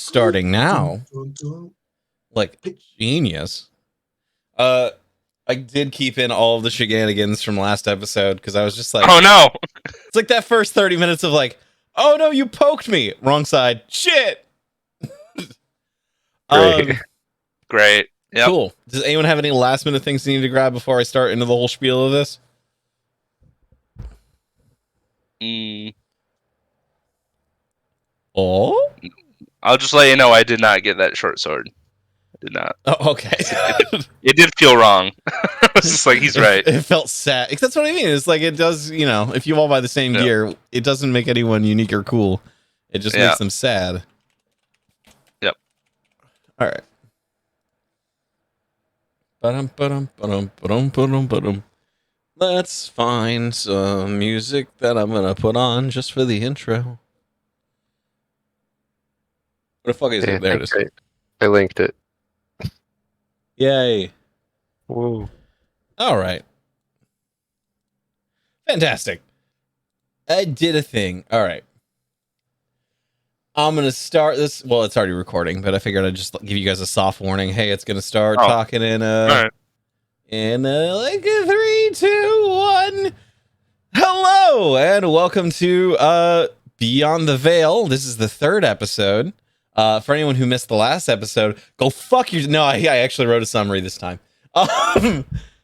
starting now. Like, genius. I did keep in all of the shenanigans from last episode because I was just like, oh no, it's like that first 30 minutes of like, oh no, you poked me. Wrong side. Shit. Great. Yep. Cool. Does anyone have any last minute things they need to grab before I start into the whole spiel of this? Oh? I'll just let you know I did not get that short sword. I did not. Oh, okay. It did feel wrong. It's just like, he's right. It felt sad. That's what I mean. It's like, it does, you know, if you all buy the same gear, it doesn't make anyone unique or cool. It just makes them sad. Yep. All right. Let's find some music that I'm going to put on just for the intro. What the fuck is it? There it is. I linked it. Yay. Whoa. All right. Fantastic. I did a thing. All right. I'm going to start this. Well, it's already recording, but I figured I'd just give you guys a soft warning. Hey, it's going to start talking in like a 3, 2, 1. Hello, and welcome to Beyond the Veil. This is the third episode. For anyone who missed the last episode, go fuck your... No, I actually wrote a summary this time.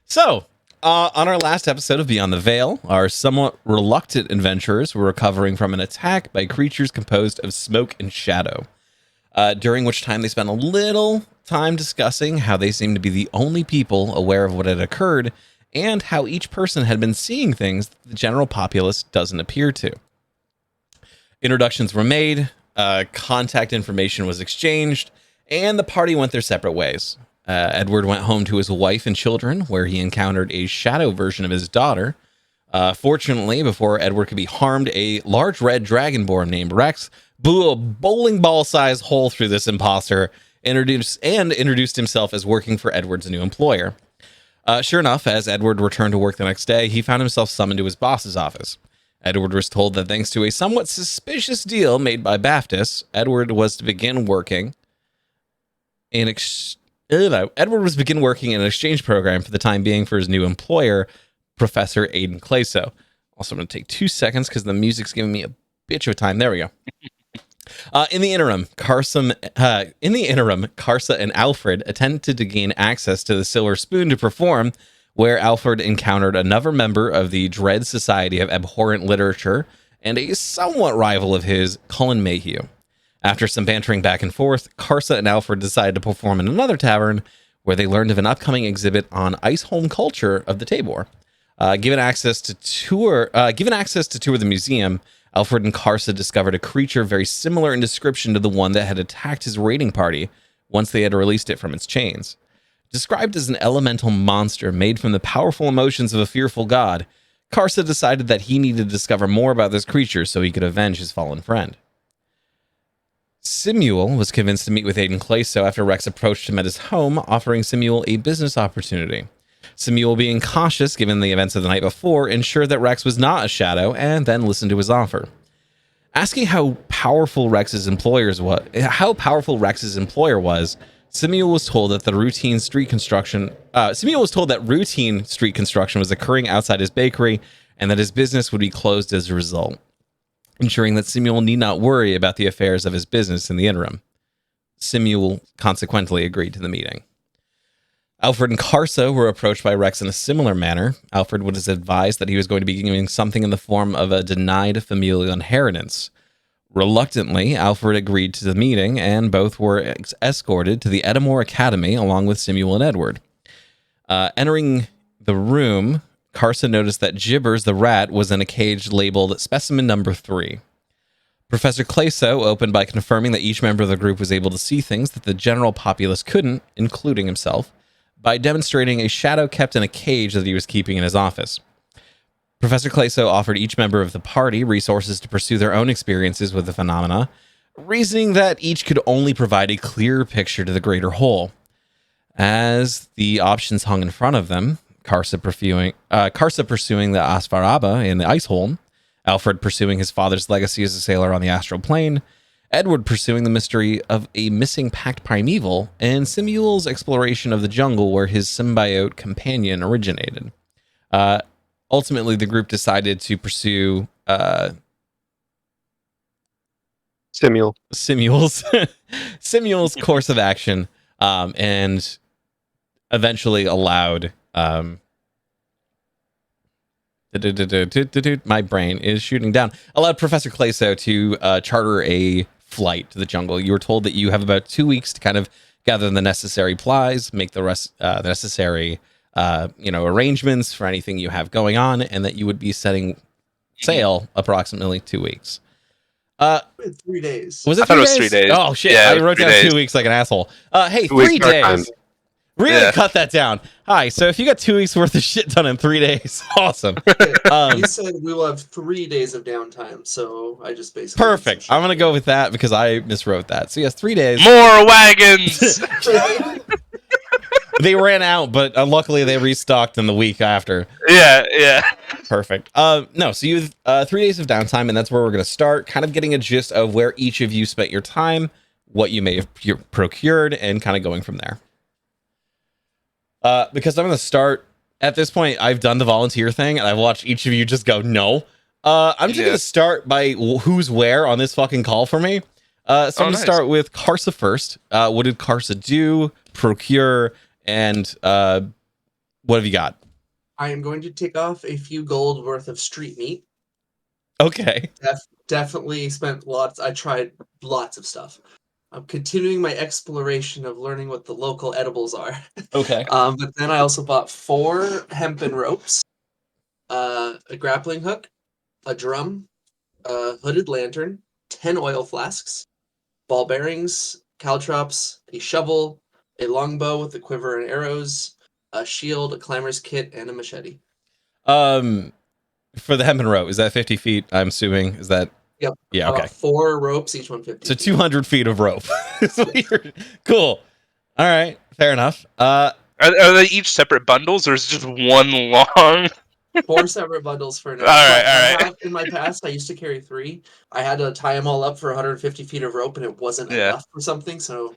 So, on our last episode of Beyond the Veil, our somewhat reluctant adventurers were recovering from an attack by creatures composed of smoke and shadow, during which time they spent a little time discussing how they seemed to be the only people aware of what had occurred and how each person had been seeing things that the general populace doesn't appear to. Introductions were made, contact information was exchanged, and the party went their separate ways. Edward went home to his wife and children, where he encountered a shadow version of his daughter. Fortunately, before Edward could be harmed, a large red dragonborn named Rex blew a bowling ball-sized hole through this imposter, introduced himself as working for Edward's new employer. Sure enough, as Edward returned to work the next day, he found himself summoned to his boss's office. Edward was told that thanks to a somewhat suspicious deal made by Baptist, Edward was to begin working in an exchange program for the time being for his new employer, Professor Aiden Clayso. Also, I'm going to take 2 seconds because the music's giving me a bitch of a time. There we go. In the interim, Karsa and Alfred attempted to gain access to the Silver Spoon to perform, where Alfred encountered another member of the Dread Society of Abhorrent Literature and a somewhat rival of his, Cullen Mayhew. After some bantering back and forth, Karsa and Alfred decided to perform in another tavern, where they learned of an upcoming exhibit on Iceholm culture of the Tabor. Given access to tour the museum, Alfred and Karsa discovered a creature very similar in description to the one that had attacked his raiding party once they had released it from its chains. Described as an elemental monster made from the powerful emotions of a fearful god, Karsa decided that he needed to discover more about this creature so he could avenge his fallen friend. Simuel was convinced to meet with Aiden Clayso after Rex approached him at his home, offering Simuel a business opportunity. Simuel, being cautious given the events of the night before, ensured that Rex was not a shadow and then listened to his offer. Asking how powerful Rex's employer was, Simuel was told that routine street construction was occurring outside his bakery and that his business would be closed as a result, ensuring that Simuel need not worry about the affairs of his business in the interim. Simuel consequently agreed to the meeting. Alfred and Karsa were approached by Rex in a similar manner. Alfred was advised that he was going to be giving something in the form of a denied familial inheritance. Reluctantly, Alfred agreed to the meeting, and both were escorted to the Edamore Academy along with Simuel and Edward. Entering the room, Karsa noticed that Jibbers the rat was in a cage labeled Specimen Number 3. Professor Clayso opened by confirming that each member of the group was able to see things that the general populace couldn't, including himself, by demonstrating a shadow kept in a cage that he was keeping in his office. Professor Clayso offered each member of the party resources to pursue their own experiences with the phenomena, reasoning that each could only provide a clearer picture to the greater whole. As the options hung in front of them, Karsa pursuing the Asfaraba in the Iceholm, Alfred pursuing his father's legacy as a sailor on the astral plane, Edward pursuing the mystery of a missing packed primeval, and Samuel's exploration of the jungle where his symbiote companion originated. Ultimately, the group decided to pursue Samuel's course of action, and eventually allowed my brain is shooting down. Allowed Professor Clayso to charter a flight to the jungle. You were told that you have about 2 weeks to kind of gather the necessary supplies, make the necessary arrangements for anything you have going on, and that you would be setting sail approximately 2 weeks. 3 days. Was it 3 days? I thought it was 3 days. Oh shit! Yeah, I wrote down 2 weeks like an asshole. Hey, 3 days. Really cut that down. Hi. So if you got 2 weeks worth of shit done in 3 days, awesome. He said we will have 3 days of downtime, so I just basically Perfect. I'm gonna go with that because I miswrote that. So yes, 3 days. More wagons. They ran out, but luckily they restocked in the week after. Yeah. Perfect. No, so you have 3 days of downtime, and that's where we're gonna start. Kind of getting a gist of where each of you spent your time, what you may have procured, and kind of going from there. Because I'm going to start at this point. I've done the volunteer thing and I've watched each of you just go, no. I'm just going to start by who's where on this fucking call for me. So I'm going to start with Karsa first. What did Karsa do, procure, and what have you got? I am going to take off a few gold worth of street meat. Okay. Definitely spent lots. I tried lots of stuff. I'm continuing my exploration of learning what the local edibles are. Okay. But then I also bought 4 hempen ropes, a grappling hook, a drum, a hooded lantern, 10 oil flasks, ball bearings, caltrops, a shovel, a longbow with a quiver and arrows, a shield, a climber's kit, and a machete. For the hempen rope, is that 50 feet? I'm assuming. Is that? Yep. Yeah. Okay. 4 ropes, each one 50. So 200 feet of rope. Cool. All right. Fair enough. Are they each separate bundles, or is it just one long? 4 separate bundles for now. All right. In my past, I used to carry 3. I had to tie them all up for 150 feet of rope, and it wasn't enough for something. So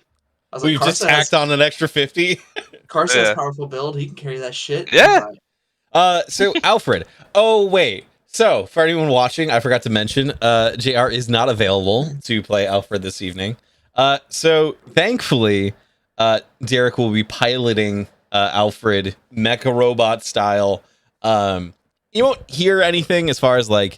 I was like, you just tacked on an extra 50. Karsa has powerful build. He can carry that shit. Yeah. So Alfred. Oh wait. So for anyone watching, I forgot to mention, JR is not available to play Alfred this evening. So thankfully, Derek will be piloting Alfred mecha robot style. You won't hear anything as far as like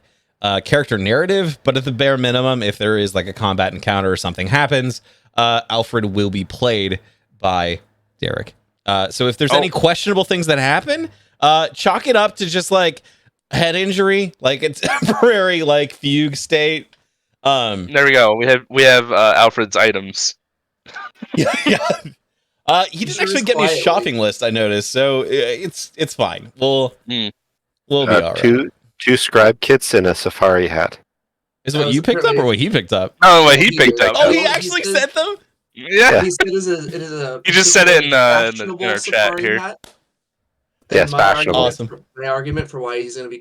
character narrative, but at the bare minimum, if there is like a combat encounter or something happens, Alfred will be played by Derek. So if there's any questionable things that happen, chalk it up to just like head injury, like a temporary like fugue state. There we go. We have Alfred's items. Yeah. He didn't actually get me a shopping list, I noticed, so it's fine. We'll be all right. Two scribe kits and a safari hat. Is it what you picked up or what he picked up? Oh, what he picked up. Oh, he actually sent them? Yeah. He said it is a You just said it in our chat here. Hat. Yes, fashionable. Awesome. My argument for why he's going to be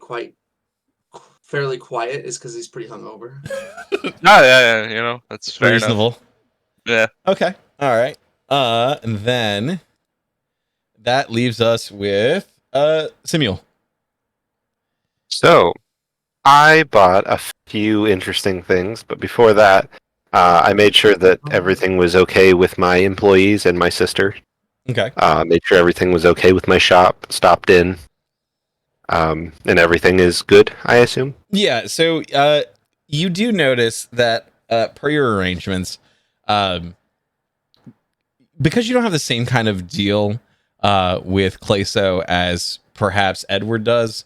fairly quiet is because he's pretty hungover. Yeah, that's fair reasonable. Enough. Yeah. Okay. All right. And then that leaves us with Samuel. So, I bought a few interesting things, but before that, I made sure that everything was okay with my employees and my sister. Okay. Made sure everything was okay with my shop, stopped in, and everything is good, I assume? Yeah, so you do notice that per your arrangements, because you don't have the same kind of deal with Clayso as perhaps Edward does,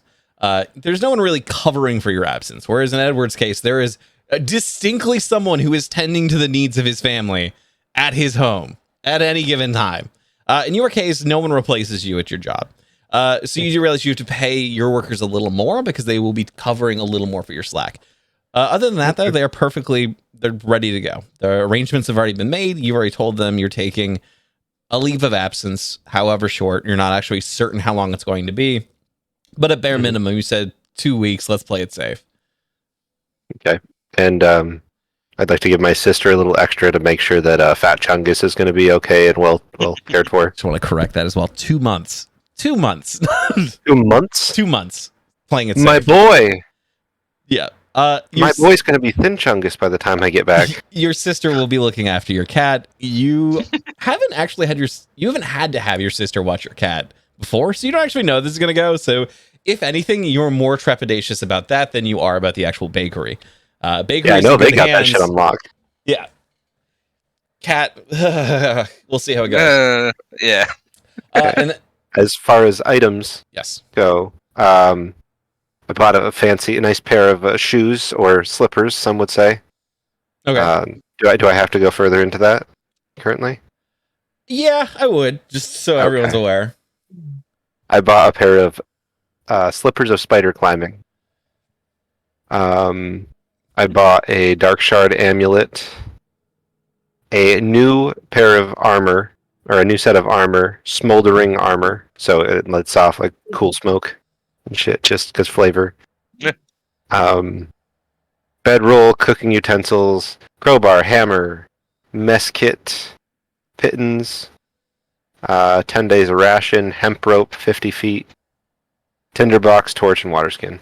there's no one really covering for your absence. Whereas in Edward's case, there is distinctly someone who is tending to the needs of his family at his home at any given time. In your case, no one replaces you at your job. So you do realize you have to pay your workers a little more because they will be covering a little more for your slack. Other than that, though, they're ready to go. The arrangements have already been made. You've already told them you're taking a leave of absence, however short. You're not actually certain how long it's going to be. But at bare minimum, you said 2 weeks. Let's play it safe. Okay. And I'd like to give my sister a little extra to make sure that Fat Chungus is going to be okay and well cared for. Just want to correct that as well. 2 months. 2 months. 2 months? 2 months. Playing it My safe. boy! Yeah. My boy's going to be Thin Chungus by the time I get back. Your sister will be looking after your cat. You haven't actually had to have your sister watch your cat before, so you don't actually know this is going to go. So if anything, you're more trepidatious about that than you are about the actual bakery. Bakery. Yeah, I know they got that shit unlocked. Yeah. Cat. We'll see how it goes. Yeah. And As far as items yes. go, I bought a nice pair of shoes or slippers, some would say. Okay. Do I have to go further into that currently? Yeah, I would, just so everyone's aware. I bought a pair of slippers of spider climbing. I bought a Dark Shard amulet, a new pair of armor, or a new set of armor, smoldering armor, so it lets off like cool smoke and shit, just because flavor. Yeah. Bedroll, cooking utensils, crowbar, hammer, mess kit, pittance, 10 days of ration, hemp rope, 50 feet, tinderbox, torch, and water skin.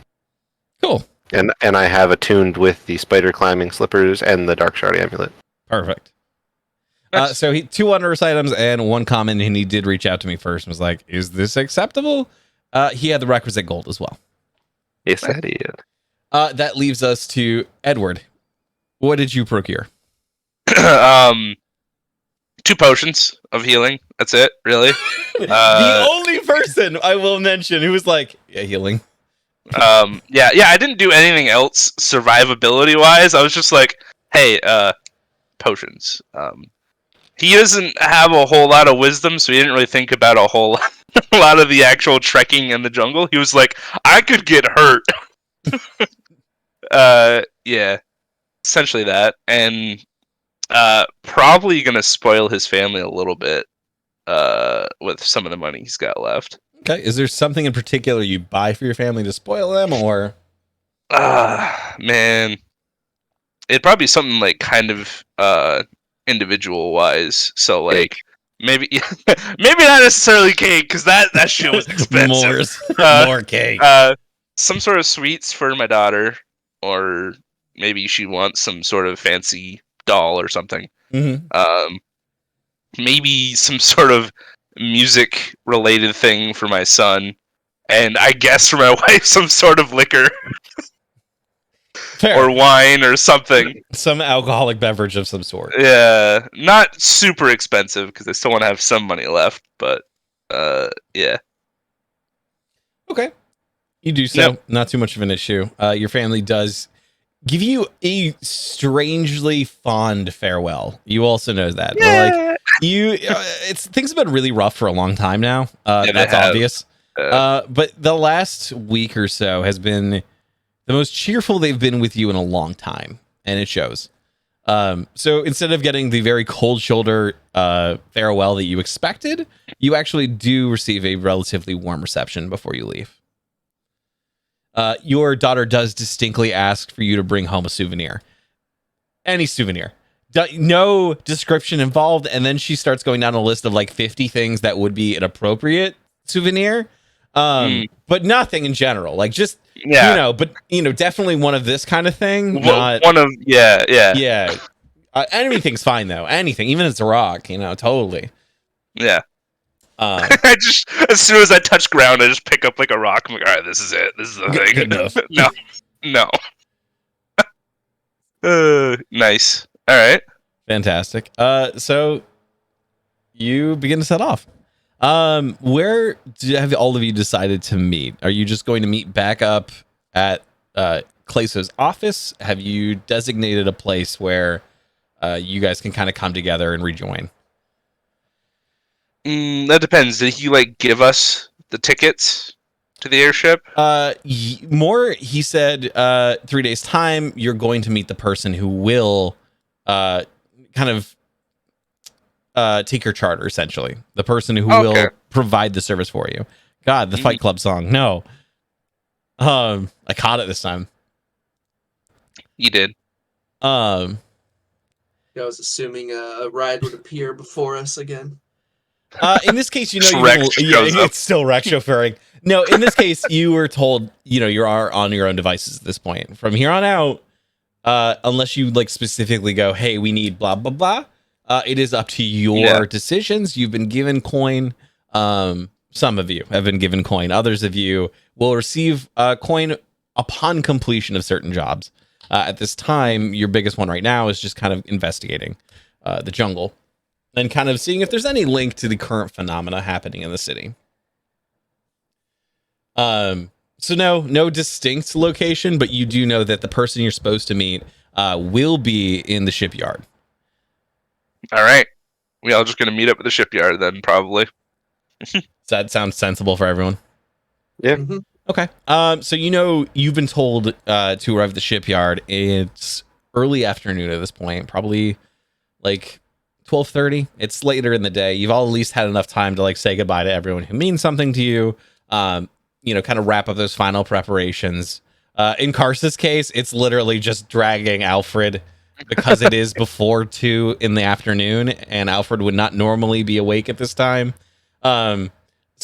Cool. And I have attuned with the spider climbing slippers and the Dark Shard amulet. Perfect. So he 2 wondrous items and 1 common, and he did reach out to me first and was like, "Is this acceptable?" He had the requisite gold as well. Yes, I did. That leaves us to Edward. What did you procure? 2 potions of healing. That's it, really. The only person I will mention who was like, yeah, healing. Yeah, I didn't do anything else survivability wise. I was just like, hey, potions. He doesn't have a whole lot of wisdom, so he didn't really think about a whole lot of the actual trekking in the jungle. He was like, I could get hurt. Yeah, essentially that, and probably gonna spoil his family a little bit with some of the money he's got left. Okay, is there something in particular you buy for your family to spoil them, or? Man, it'd probably be something like kind of individual wise. So like maybe not necessarily cake, because that shit was expensive. More cake. Some sort of sweets for my daughter, or maybe she wants some sort of fancy doll or something. Mm-hmm. Maybe some sort of music related thing for my son, and I guess for my wife some sort of liquor. Fair. Or wine or something. Some alcoholic beverage of some sort. Yeah, not super expensive because I still want to have some money left, but yeah. Okay. You do so. Yep. Not too much of an issue. Your family does give you a strangely fond farewell. You also know that. Yeah. Like things have been really rough for a long time now. That's obvious. But the last week or so has been the most cheerful they've been with you in a long time, and it shows. So instead of getting the very cold shoulder farewell that you expected, you actually do receive a relatively warm reception before you leave. Your daughter does distinctly ask for you to bring home a souvenir. Any souvenir. No description involved, and then she starts going down a list of like 50 things that would be an appropriate souvenir. But nothing in general. Like just definitely one of this kind of thing. Anything's fine though. Anything, even if it's a rock, totally. Yeah. I just, as soon as I touch ground, I just pick up like a rock. I'm like, all right, this is it. This is the thing. Good enough. No. Nice. All right. Fantastic. So you begin to set off. Where have all of you decided to meet? Are you just going to meet back up at Kleso's office? Have you designated a place where you guys can kind of come together and rejoin? That depends. Did he give us the tickets to the airship? He said 3 days time you're going to meet the person who will kind of take your charter, essentially. The person who will provide the service for you. God, the Fight Club song. No. I caught it this time. You did. I was assuming a ride would appear before us again. In this case, you know, Rex it's still Rex chauffeuring. No, in this case, you were told, you know, you are on your own devices at this point. From here on out, unless you like specifically go, hey, we need blah, blah, blah. It is up to your decisions. You've been given coin. Some of you have been given coin. Others of you will receive coin upon completion of certain jobs. At this time, your biggest one right now is just kind of investigating the jungle and kind of seeing if there's any link to the current phenomena happening in the city. So no distinct location, but you do know that the person you're supposed to meet will be in the shipyard. All right. We all just going to meet up at the shipyard then, probably. Does that sound sensible for everyone? Yeah. Mm-hmm. Okay. So you know you've been told to arrive at the shipyard. It's early afternoon at this point, probably like 12:30. It's later in the day. You've all at least had enough time to like say goodbye to everyone who means something to you. You know, kind of wrap up those final preparations. In Karsa's case, it's literally just dragging Alfred because it is before 2 in the afternoon, and Alfred would not normally be awake at this time. So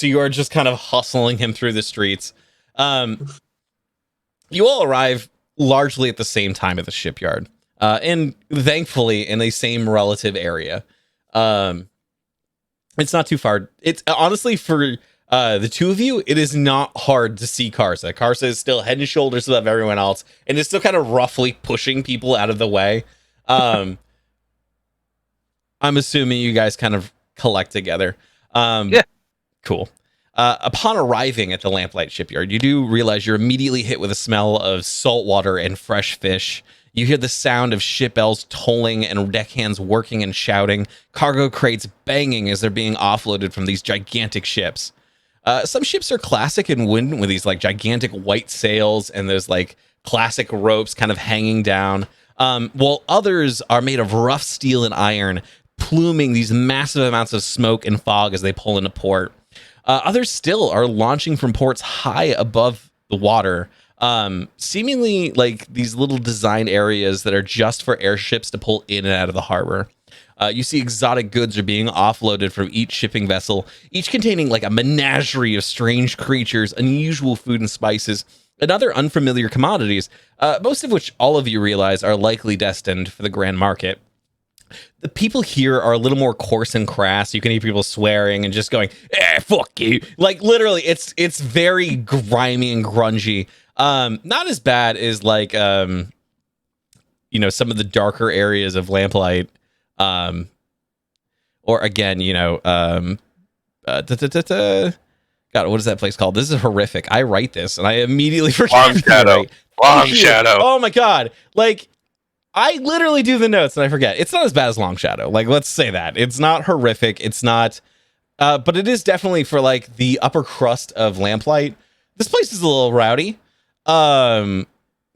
you are just kind of hustling him through the streets. You all arrive largely at the same time at the shipyard, and thankfully in the same relative area. It's not too far. It's honestly for the two of you, it is not hard to see Karsa. Karsa is still head and shoulders above everyone else, and is still kind of roughly pushing people out of the way. I'm assuming you guys kind of collect together. Yeah. Cool. Upon arriving at the Lamplight shipyard, you do realize you're immediately hit with a smell of salt water and fresh fish. You hear the sound of ship bells tolling and deckhands working and shouting, cargo crates banging as they're being offloaded from these gigantic ships. Some ships are classic and wooden with these like gigantic white sails and those like classic ropes kind of hanging down, while others are made of rough steel and iron, pluming these massive amounts of smoke and fog as they pull into port. Others still are launching from ports high above the water, seemingly like these little design areas that are just for airships to pull in and out of the harbor. You see exotic goods are being offloaded from each shipping vessel, each containing like a menagerie of strange creatures, unusual food and spices, and other unfamiliar commodities, most of which all of you realize are likely destined for the grand market. The people here are a little more coarse and crass. You can hear people swearing and just going, fuck you. Like literally, it's very grimy and grungy. Not as bad as like, you know, some of the darker areas of Lamplight. Or again, you know, God, what is that place called? This is horrific. I write this and I immediately forget. Long Shadow. Oh my God. Like, I literally do the notes and I forget. It's not as bad as Long Shadow. Like, let's say that. It's not horrific. It's not, but it is definitely for like the upper crust of Lamplight. This place is a little rowdy.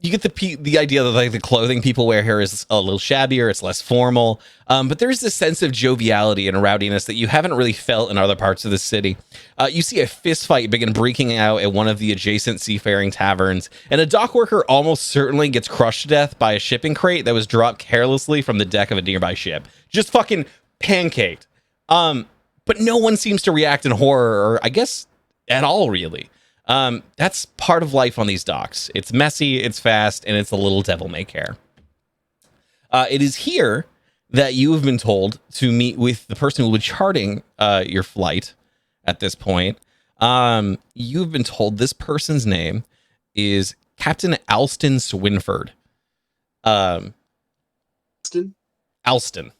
You get the idea that like the clothing people wear here is a little shabbier. It's less formal. But there's this sense of joviality and rowdiness that you haven't really felt in other parts of the city. You see a fist fight begin breaking out at one of the adjacent seafaring taverns, and a dock worker almost certainly gets crushed to death by a shipping crate that was dropped carelessly from the deck of a nearby ship. Just fucking pancaked. But no one seems to react in horror, or I guess at all, really. That's part of life on these docks. It's messy, it's fast, and it's a little devil may care. It is here that you have been told to meet with the person who will be charting your flight at this point. You've been told this person's name is Captain Alston Swinford. Alston.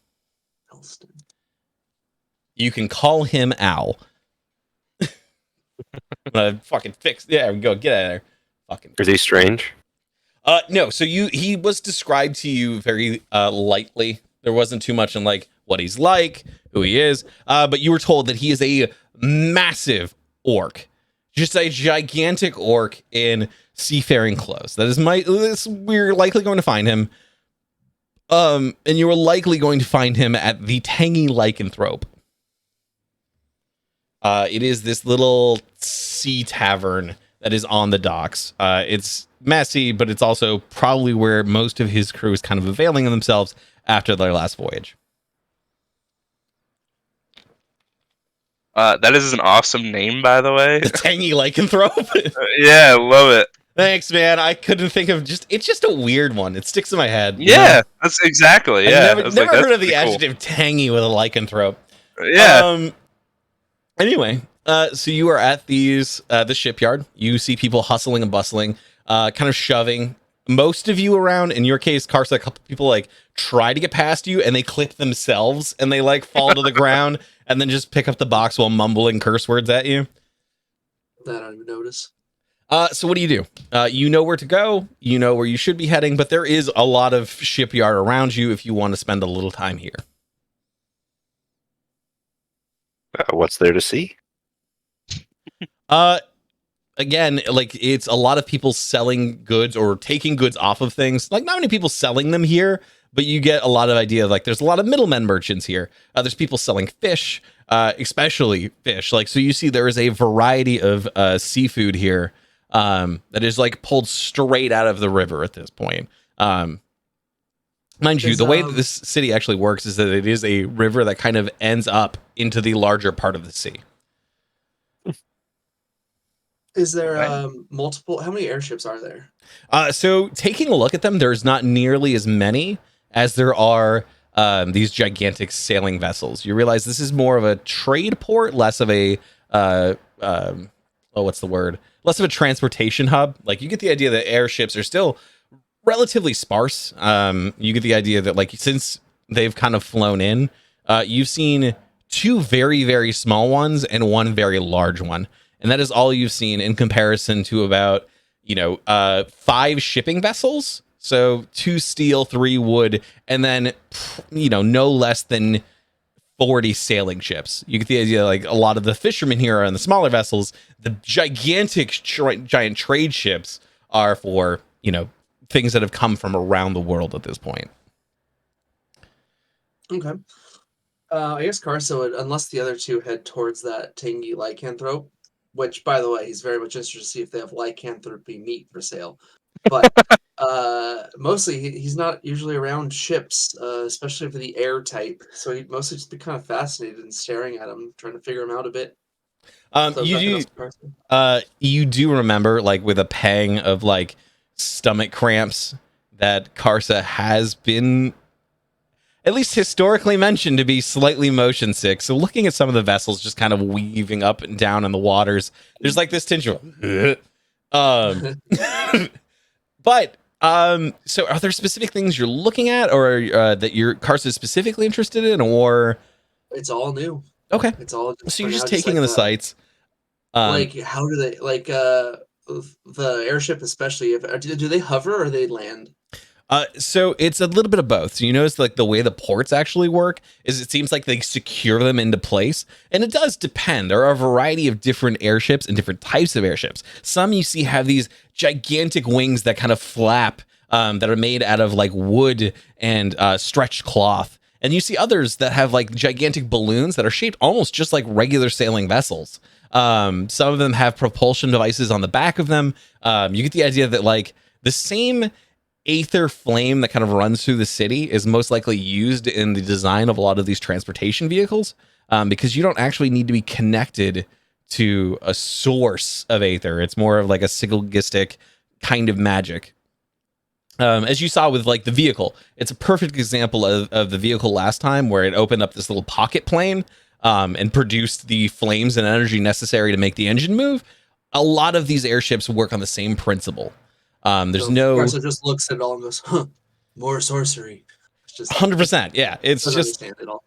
You can call him Al. I'm gonna fucking fix. Yeah, we go. Get out of there. Fucking. Is he strange? No. So he was described to you very lightly. There wasn't too much in like what he's like, who he is. But you were told that he is a massive orc, just a gigantic orc in seafaring clothes. That is we're likely going to find him. And you are likely going to find him at the Tangy Lycanthrope. It is this little sea tavern that is on the docks. It's messy, but it's also probably where most of his crew is kind of availing of themselves after their last voyage. That is an awesome name, by the way. The Tangy Lycanthrope. Yeah, love it. Thanks, man. I couldn't think of it's just a weird one. It sticks in my head. Yeah, that's exactly. Yeah, I've never heard of the adjective tangy with a lycanthrope. Yeah. Anyway, so you are at the shipyard. You see people hustling and bustling, kind of shoving most of you around. In your case, Karsa, a couple people like try to get past you and they clip themselves and they like fall to the ground and then just pick up the box while mumbling curse words at you. I don't even notice. So what do? You know where to go. You know where you should be heading, but there is a lot of shipyard around you if you want to spend a little time here. What's there to see? Again, like it's a lot of people selling goods or taking goods off of things. Like not many people selling them here, but you get a lot of idea. Like there's a lot of middlemen merchants here. There's people selling fish, especially fish. Like so, you see there is a variety of seafood here that is like pulled straight out of the river at this point. Mind you, the way that this city actually works is that it is a river that kind of ends up into the larger part of the sea. Is there multiple? How many airships are there? So taking a look at them, there's not nearly as many as there are these gigantic sailing vessels. You realize this is more of a trade port, less of a what's the word? Less of a transportation hub. Like you get the idea that airships are still relatively sparse. You get the idea that like since they've kind of flown in, you've seen two very, very small ones and one very large one. And that is all you've seen in comparison to about, 5 shipping vessels. So 2 steel, 3 wood, and then, no less than 40 sailing ships. You get the idea, like a lot of the fishermen here are on the smaller vessels. The gigantic, giant trade ships are for, things that have come from around the world at this point. Okay. I guess Karsa would, unless the other two head towards that Tangy Lycanthrope, which, by the way, he's very much interested to see if they have lycanthropy meat for sale. But mostly, he's not usually around ships, especially for the air type. So he'd mostly just be kind of fascinated and staring at them, trying to figure them out a bit. You do remember, like, with a pang of, like, stomach cramps, that Karsa has been at least historically mentioned to be slightly motion sick. So looking at some of the vessels just kind of weaving up and down in the waters, there's like this tinge of but so are there specific things you're looking at or that your Karsa is specifically interested in, or it's all new? Okay. It's all so you're just taking in the sights. Like how do they like the airship, especially if do they hover or they land? So it's a little bit of both. So you notice like the way the ports actually work is it seems like they secure them into place, and it does depend. There are a variety of different airships and different types of airships. Some you see have these gigantic wings that kind of flap that are made out of like wood and stretched cloth. And you see others that have like gigantic balloons that are shaped almost just like regular sailing vessels. Some of them have propulsion devices on the back of them. You get the idea that like the same aether flame that kind of runs through the city is most likely used in the design of a lot of these transportation vehicles, because you don't actually need to be connected to a source of aether. It's more of like a synergistic kind of magic. As you saw with like the vehicle, it's a perfect example of the vehicle last time where it opened up this little pocket plane and produced the flames and energy necessary to make the engine move. A lot of these airships work on the same principle. There's Karsa just looks at it all and goes, huh, more sorcery. It's just 100%. Yeah, it's just understand it all.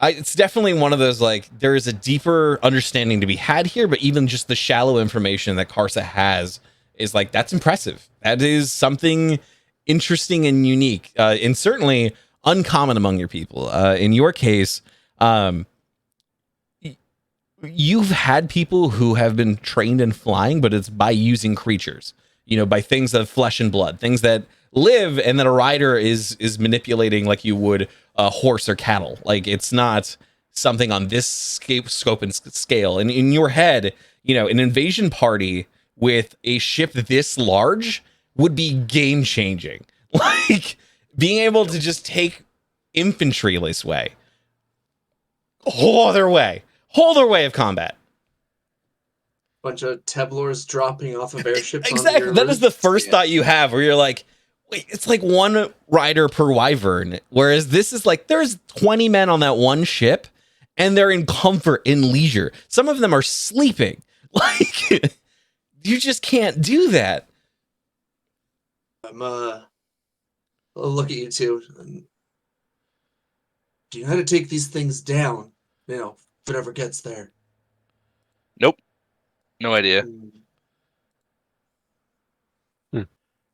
It's definitely one of those, like, there is a deeper understanding to be had here, but even just the shallow information that Karsa has is like, that's impressive. That is something interesting and unique, and certainly uncommon among your people. In your case, you've had people who have been trained in flying, but it's by using creatures, by things of flesh and blood, things that live and that a rider is manipulating like you would a horse or cattle. Like it's not something on this scope and scale. And in your head, an invasion party with a ship this large would be game changing. Like being able to just take infantry this way, whole other way of combat. Bunch of Teblors dropping off of airships. Exactly. That is the first thought you have, where you're like, wait, it's like one rider per wyvern, whereas this is like there's 20 men on that one ship, and they're in comfort, in leisure. Some of them are sleeping. Like, you just can't do that. I'll look at you two. Do you know how to take these things down? You know, if it ever gets there. Nope. No idea.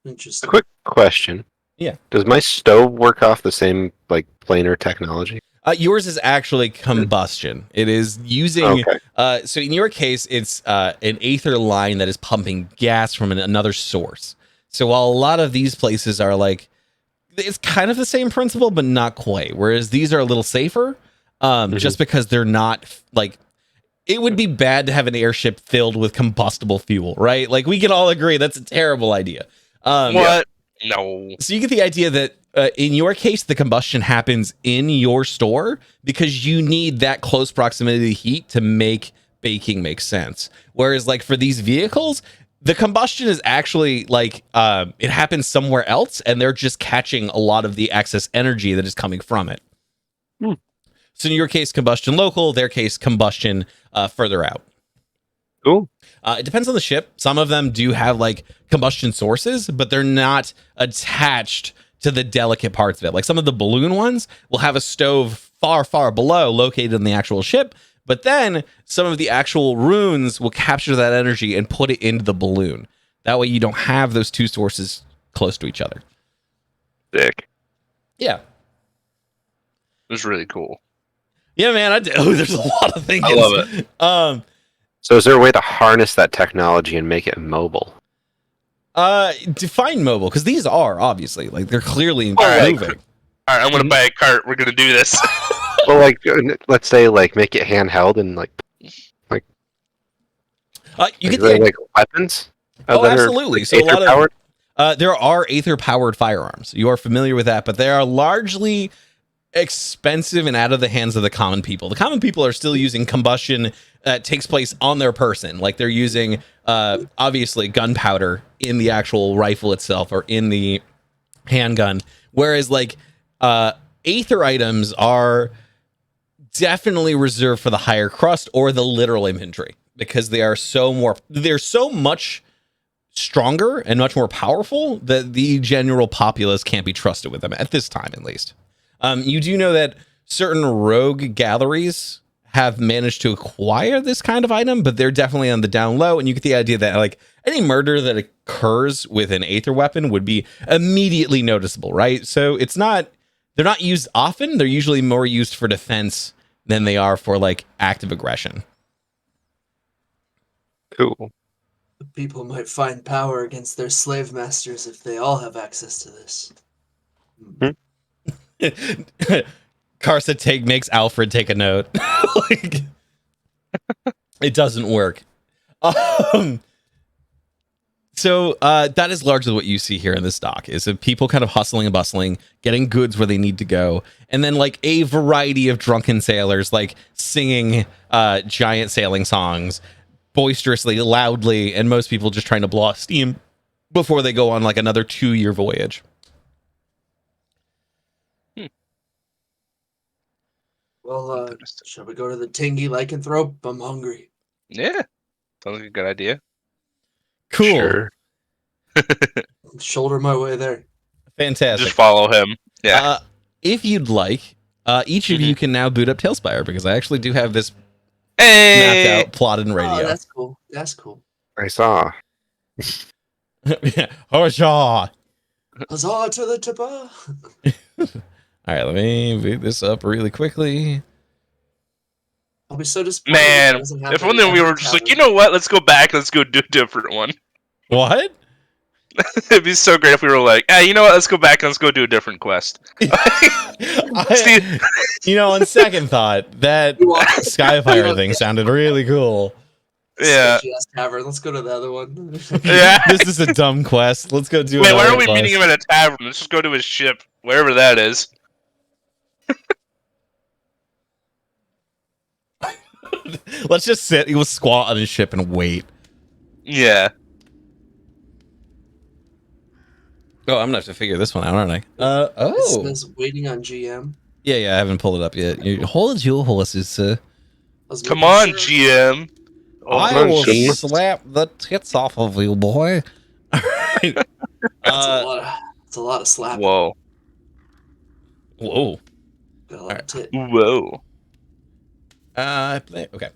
Interesting. A quick question. Yeah. Does my stove work off the same like planar technology? Yours is actually combustion. It is using. Okay. So in your case, it's an aether line that is pumping gas from another source. So while a lot of these places are like, it's kind of the same principle, but not quite. Whereas these are a little safer, just because they're not like. It would be bad to have an airship filled with combustible fuel, right? Like, we can all agree that's a terrible idea. What? No. So you get the idea that in your case, the combustion happens in your store because you need that close proximity heat to make baking make sense. Whereas, like, for these vehicles, the combustion is actually like it happens somewhere else, and they're just catching a lot of the excess energy that is coming from it. So in your case, combustion local, their case, combustion further out. Cool. It depends on the ship. Some of them do have like combustion sources, but they're not attached to the delicate parts of it. Like some of the balloon ones will have a stove far, far below located in the actual ship. But then some of the actual runes will capture that energy and put it into the balloon. That way you don't have those two sources close to each other. Sick. Yeah. It was really cool. Yeah, man. There's a lot of things. I love it. So is there a way to harness that technology and make it mobile? Define mobile, because these are obviously like they're clearly Alright. moving. All right, I'm gonna buy a cart. We're gonna do this. Well, like let's say like make it handheld and like You is get there, the like weapons. Oh, that are, absolutely. like, So a lot of aether-powered? there are aether powered firearms. You are familiar with that, but they are largely expensive and out of the hands of the common people. The common people are still using combustion that takes place on their person. Like they're using obviously gunpowder in the actual rifle itself or in the handgun. Whereas like aether items are definitely reserved for the higher crust or the literal infantry because they're so much stronger and much more powerful that the general populace can't be trusted with them at this time, at least. You do know that certain rogue galleries have managed to acquire this kind of item, but they're definitely on the down low. And you get the idea that like any murder that occurs with an aether weapon would be immediately noticeable, right? So they're not used often. They're usually more used for defense than they are for like active aggression. Cool. The people might find power against their slave masters if they all have access to this. Karsa makes Alfred take a note. Like, it doesn't work. So that is largely what you see here in this dock is of people kind of hustling and bustling, getting goods where they need to go, and then like a variety of drunken sailors like singing giant sailing songs boisterously, loudly, and most people just trying to blow off steam before they go on like another 2-year voyage. Well, shall we go to the Tingy Lycanthrope? I'm hungry. Yeah, sounds like a good idea. Cool. Sure. Shoulder my way there. Fantastic. Just follow him. Yeah. If you'd like, each of you can now boot up Tailspire because I actually do have this Hey. mapped out, plotted in radio. Oh, that's cool. That's cool. I saw. Oh, yeah. Huzzah to the tipper! All right, let me boot this up really quickly. I'll be so disappointed. Man, it doesn't have if any only we were Tavern just like, Tavern. you know what? Let's go back. Let's go do a different one. What? It'd be so great if we were like, hey, you know what? Let's go back and let's go do a different quest. Steve- On second thought, that Skyfire thing sounded really cool. Yeah. Sketchy ass tavern. Let's go to the other one. Yeah. This is a dumb quest. Let's go do it. Wait, why are we meeting him at a tavern? Let's just go to his ship, wherever that is. Let's just sit. He will squat on his ship and wait. Yeah. Oh, I'm gonna have to figure this one out, aren't I? It says waiting on GM. Yeah, I haven't pulled it up yet. You hold your horses, sir. Come on, GM. I will slap the tits off of you, boy. Alright. That's a lot of slapping. Whoa. Whoa. Got a lot of tit. Whoa. Okay.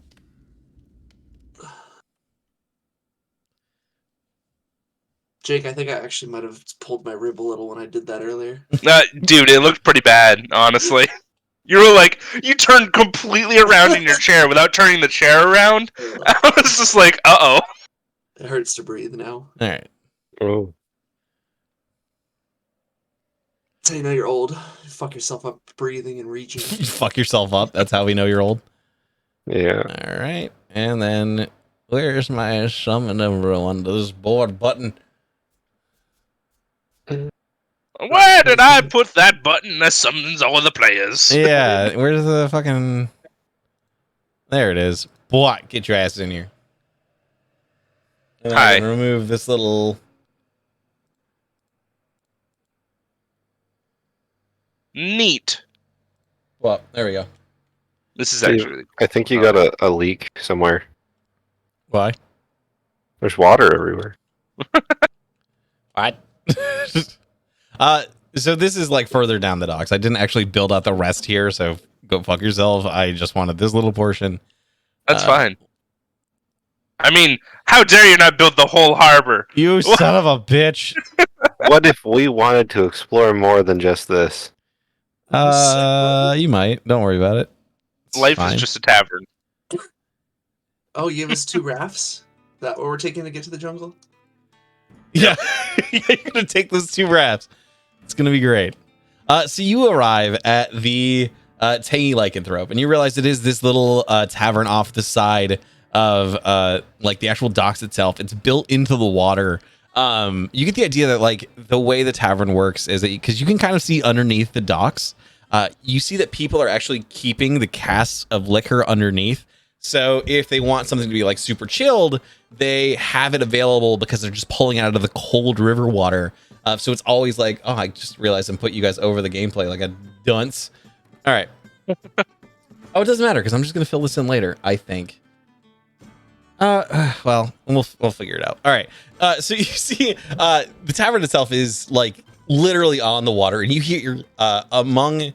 Jake, I think I actually might have pulled my rib a little when I did that earlier. Dude, it looked pretty bad, honestly. You were like, you turned completely around in your chair without turning the chair around. I was just like, uh-oh. It hurts to breathe now. All right. Oh. That's how you know you're old. You fuck yourself up breathing and reaching. You fuck yourself up. That's how we know you're old. Yeah. All right. And then where's my summon everyone to this board button? Where did I put that button that summons all of the players? Yeah. Where's the fucking... There it is. Boy, get your ass in here. And I can remove this little... Neat. Well, there we go. This is actually... I think you got a leak somewhere. Why? There's water everywhere. What? So this is like further down the docks. I didn't actually build out the rest here, so go fuck yourself. I just wanted this little portion. That's fine. I mean, how dare you not build the whole harbor? You son of a bitch. What if we wanted to explore more than just this? You might. Don't worry about it. It's Life fine. is just a tavern. Oh, you give us 2 rafts? Is that what we're taking to get to the jungle? Yeah. You're gonna take those 2 rafts. It's gonna be great. So you arrive at the Tangy Lycanthrope, and you realize it is this little tavern off the side of like the actual docks itself. It's built into the water. You get the idea that like the way the tavern works is that because you can kind of see underneath the docks, you see that people are actually keeping the casks of liquor underneath. So if they want something to be like super chilled, they have it available because they're just pulling out of the cold river water. So it's always like, oh, I just realized I'm putting you guys over the gameplay like a dunce. All right. Oh, it doesn't matter because I'm just gonna fill this in later, I think. Well, we'll figure it out. All right. So you see, the tavern itself is like literally on the water, and you hear among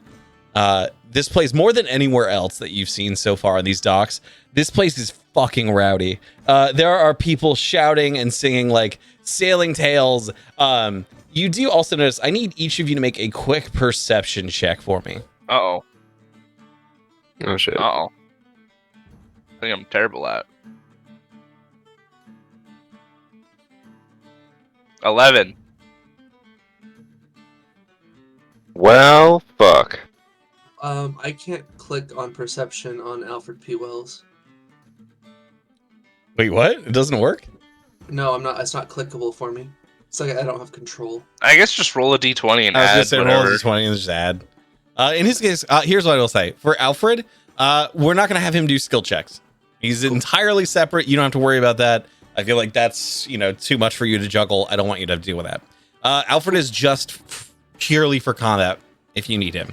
this place more than anywhere else that you've seen so far on these docks. This place is fucking rowdy. There are people shouting and singing like sailing tales. You do also notice I need each of you to make a quick perception check for me. Uh-oh. Oh shit. Uh-oh. I think I'm terrible at. 11. Well, fuck. I can't click on perception on Alfred P. Wells. Wait, what? It doesn't work? No, I'm not. It's not clickable for me. It's like I don't have control. I guess just roll a d20 and I was add gonna say roll whatever. a 20 and just add. In his case, here's what I will say. For Alfred, we're not gonna have him do skill checks. He's entirely separate. You don't have to worry about that. I feel like that's, too much for you to juggle. I don't want you to have to deal with that. Alfred is just purely for combat if you need him.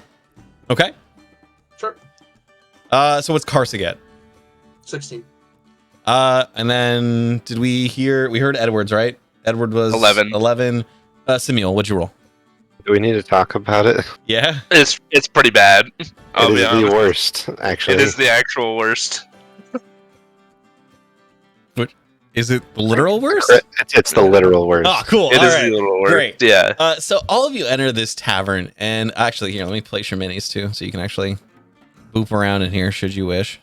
Okay? Sure. So what's Karsa get? 16. And then we heard Edward's, right? Edward was 11. 11. Samuel, what'd you roll? Do we need to talk about it? Yeah? It's pretty bad. I'll It be is honest. the worst, actually. It is the actual worst. Is it the literal worst? It's the literal worst. Oh, cool. It All is right. the little worst. Great. Yeah. So all of you enter this tavern, and actually, here, let me place your minis too, so you can actually boop around in here should you wish.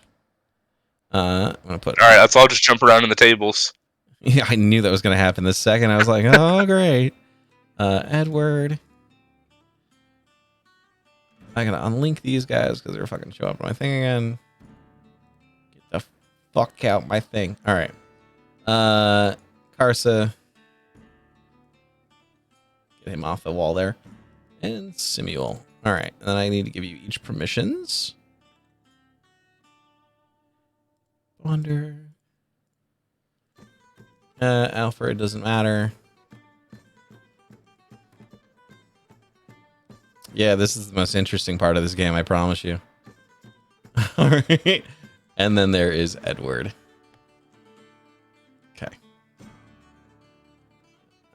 I'm gonna put. All right, let's all just jump around in the tables. Yeah, I knew that was gonna happen. The second I was like, oh, great. Edward. I gotta unlink these guys because they're fucking show up on my thing again. Get the fuck out my thing. All right. Karsa. Get him off the wall there. And Simule. All right. And then I need to give you each permissions. Wonder. Alfred doesn't matter. Yeah, this is the most interesting part of this game, I promise you. All right. And then there is Edward. Okay.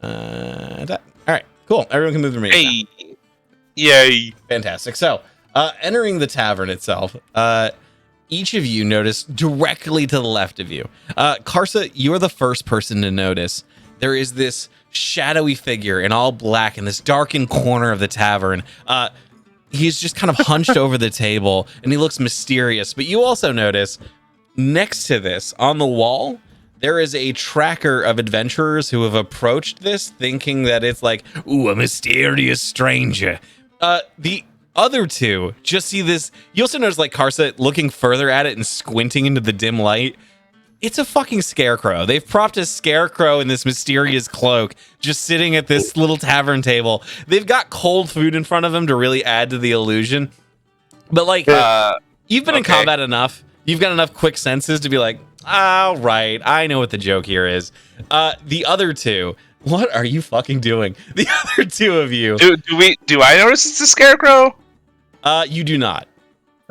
All right, cool. Everyone can move their meeting. Hey. Yay. Fantastic. So, entering the tavern itself, each of you notice directly to the left of you. Karsa, you're the first person to notice. There is this shadowy figure in all black in this darkened corner of the tavern. He's just kind of hunched over the table, and he looks mysterious. But you also notice next to this, on the wall, there is a tracker of adventurers who have approached this thinking that it's like, ooh, a mysterious stranger. The other two just see this. You also notice like Karsa looking further at it and squinting into the dim light. It's a fucking scarecrow. They've propped a scarecrow in this mysterious cloak just sitting at this little tavern table. They've got cold food in front of them to really add to the illusion. But like, you've been in combat enough. You've got enough quick senses to be like, all right, I know what the joke here is. The other two, what are you fucking doing? The other two of you. Do I notice it's a scarecrow? You do not.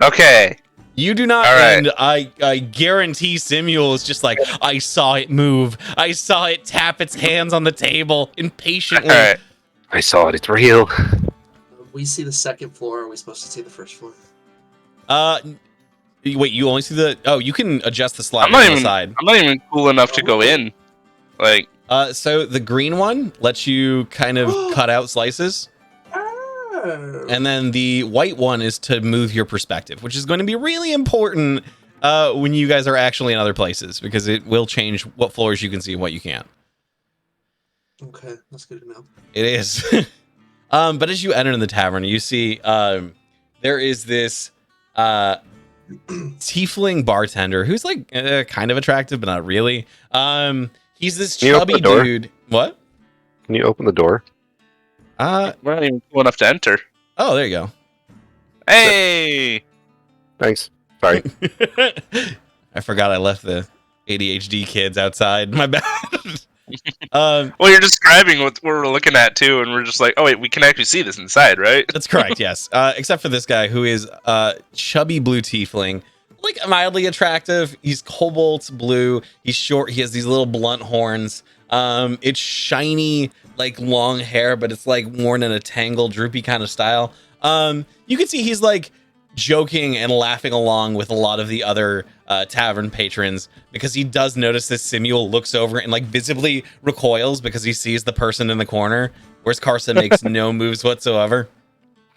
Okay. You do not, right. And I guarantee Simule is just like, I saw it move. I saw it tap its hands on the table impatiently. All right. I saw it. It's real. We see the second floor. Are we supposed to see the first floor? Wait, you only see the... Oh, you can adjust the slide on the side. I'm not even cool enough to go in. Like... So the green one lets you kind of cut out slices. And then the white one is to move your perspective, which is going to be really important when you guys are actually in other places, because it will change what floors you can see and what you can't. Okay, that's good to know. It is. But as you enter in the tavern, you see there is this tiefling bartender who's like kind of attractive, but not really. He's this chubby dude. What? Can you open the door? We're not even cool enough to enter. Oh, there you go. Hey! Thanks. Sorry. I forgot I left the ADHD kids outside. My bad. Well, you're describing what we're looking at too, and we're just like, oh wait, we can actually see this inside, right? That's correct, yes. Except for this guy who is chubby blue tiefling, like mildly attractive. He's cobalt blue. He's short. He has these little blunt horns. It's shiny, like long hair, but it's like worn in a tangled, droopy kind of style. You can see he's like joking and laughing along with a lot of the other tavern patrons, because he does notice that Simule looks over and like visibly recoils because he sees the person in the corner, whereas Karsa makes no moves whatsoever.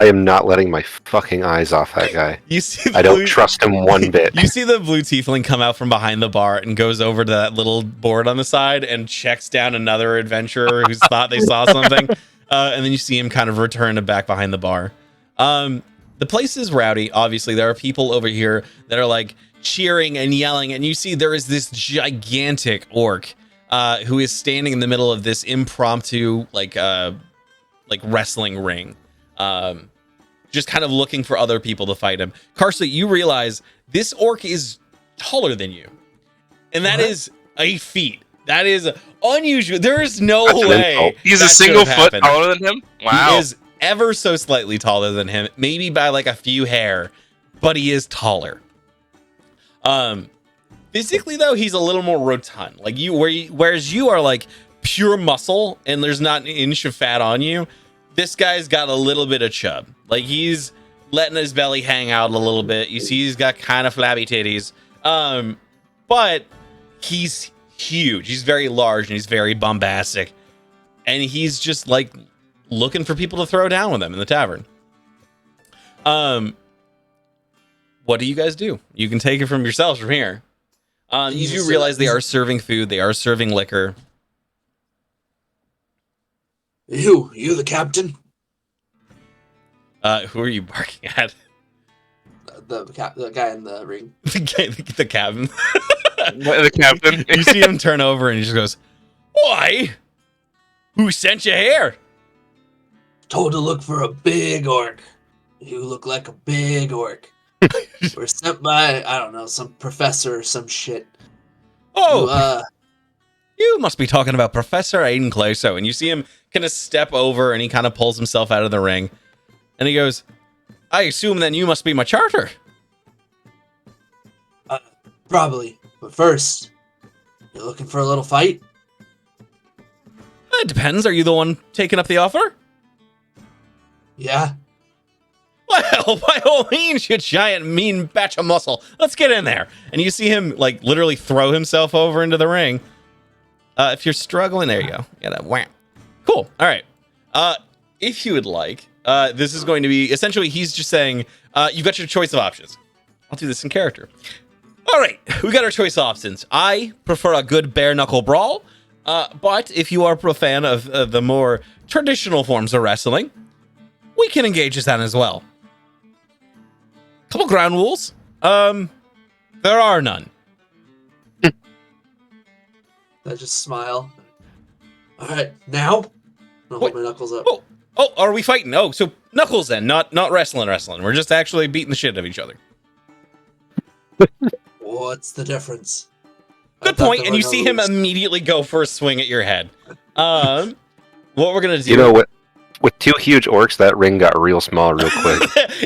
I am not letting my fucking eyes off that guy. You see, I don't trust him one bit. You see the blue tiefling come out from behind the bar and goes over to that little board on the side and checks down another adventurer who's thought they saw something. And then you see him kind of return to back behind the bar. The place is rowdy. Obviously, there are people over here that are like cheering and yelling. And you see there is this gigantic orc who is standing in the middle of this impromptu like wrestling ring. Just kind of looking for other people to fight him. Karsa, you realize this orc is taller than you. And that is a feat. That is unusual. There is no way. He's a single foot taller than him? Wow. He is ever so slightly taller than him. Maybe by like a few hair. But he is taller. Physically, though, he's a little more rotund. Like whereas you are like pure muscle and there's not an inch of fat on you. This guy's got a little bit of chub. Like he's letting his belly hang out a little bit. You see he's got kind of flabby titties. But he's huge. He's very large and he's very bombastic. And he's just like looking for people to throw down with him in the tavern. What do you guys do? You can take it from yourselves from here. You do realize they are serving food. They are serving liquor. You the captain? Who are you barking at? The guy in the ring. The cabin. The captain. You see him turn over and he just goes, "Why? Who sent you here?" Told to look for a big orc. You look like a big orc. We're sent by, I don't know, some professor or some shit. Oh, you must be talking about Professor Aiden Clouseau. And you see him kind of step over and he kind of pulls himself out of the ring. And he goes, "I assume then you must be my charter." Probably. But first, you looking for a little fight? It depends. Are you the one taking up the offer? Yeah. Well, by all means, you giant mean batch of muscle. Let's get in there. And you see him like literally throw himself over into the ring. If you're struggling, there you go. Yeah, that wham. Cool. All right. If you would like, this is going to be essentially he's just saying you've got your choice of options. I'll do this in character. All right, we got our choice options. I prefer a good bare knuckle brawl, but if you are a fan of the more traditional forms of wrestling, we can engage as that as well. Couple ground rules. There are none. I just smile. All right, now I'll hold my knuckles up. Oh, are we fighting? Oh, so knuckles then, not wrestling. We're just actually beating the shit out of each other. What's the difference? Good point. And you see him immediately go for a swing at your head. What we're gonna do? You know what? With two huge orcs, that ring got real small real quick.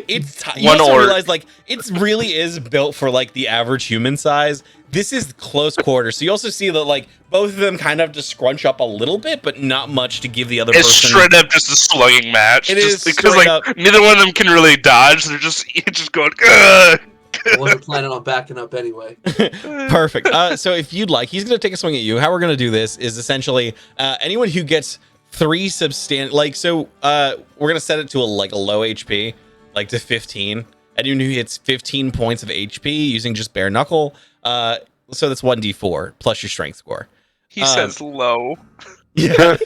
You also realize like it really is built for like the average human size. This is close quarters, so you also see that like both of them kind of just scrunch up a little bit, but not much to give the other person. It's straight up just a slugging match. It just is because straight like up. neither one of them can really dodge. They're just going. Ugh. I wasn't planning on backing up anyway. Perfect. So if you'd like, he's going to take a swing at you. How we're going to do this is essentially anyone who gets 3 substantial, like, so we're going to set it to a low HP, like to 15. Anyone who hits 15 points of HP using just bare knuckle. So that's 1d4 plus your strength score. He says low. Yeah.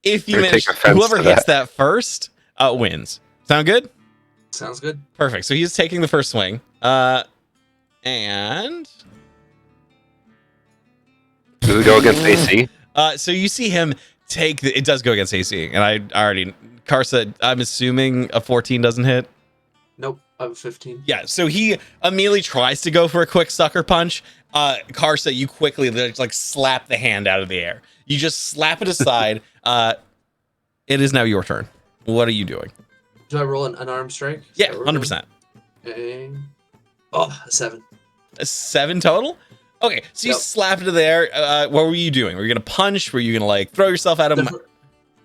If you manage, whoever hits that first wins. Sound good? Sounds good. Perfect. So he's taking the first swing. And Does it go against AC? So you see him take it does go against AC, and I already Karsa, I'm assuming a 14 doesn't hit. Nope, I'm 15. Yeah, so he immediately tries to go for a quick sucker punch. Karsa, you quickly like slap the hand out of the air. You just slap it aside. It is now your turn. What are you doing? Do I roll an unarmed strike? Yeah, 100%. Okay. Oh, a 7. A 7 total? Okay, so you slap it there. What were you doing? Were you gonna punch? Were you gonna like throw yourself at him?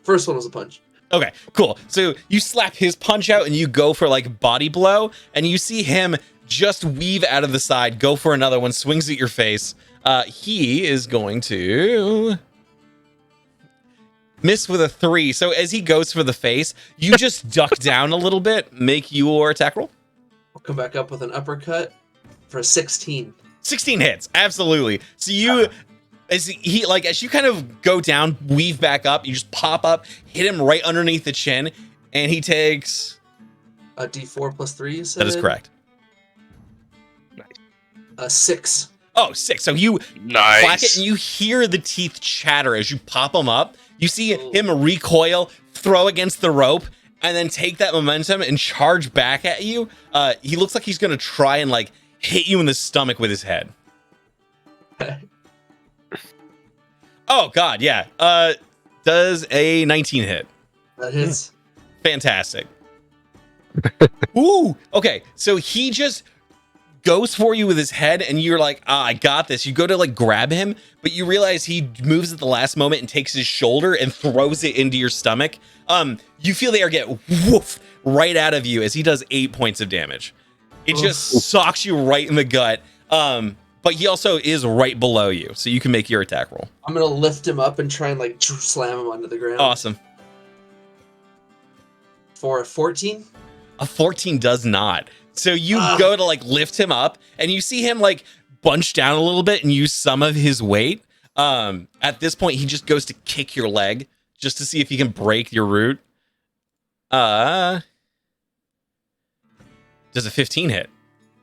First one was a punch. Okay, cool. So you slap his punch out and you go for like body blow, and you see him just weave out of the side, go for another one, swings at your face. He is going to miss with a 3. So as he goes for the face, you just duck down a little bit, make your attack roll. I'll come back up with an uppercut for a 16. 16 hits, absolutely. So you, as you kind of go down, weave back up, you just pop up, hit him right underneath the chin, and he takes a D4 plus 3. You said? That is correct. A 6. Oh, 6. So you clack it, and you hear the teeth chatter as you pop them up. You see him recoil, throw against the rope, and then take that momentum and charge back at you. He looks like he's gonna try and like hit you in the stomach with his head. Oh God, yeah. Does a 19 hit? That hits. Fantastic. Ooh. Okay, so he just goes for you with his head, and you're like, I got this. You go to like grab him, but you realize he moves at the last moment and takes his shoulder and throws it into your stomach. You feel the air get woof right out of you as he does 8 points of damage. It just socks you right in the gut. But he also is right below you, so you can make your attack roll. I'm gonna lift him up and try and like slam him onto the ground. Awesome. For a 14? A 14 does not. So you go to like lift him up, and you see him like bunch down a little bit and use some of his weight. At this point, he just goes to kick your leg just to see if he can break your root. Does a 15 hit?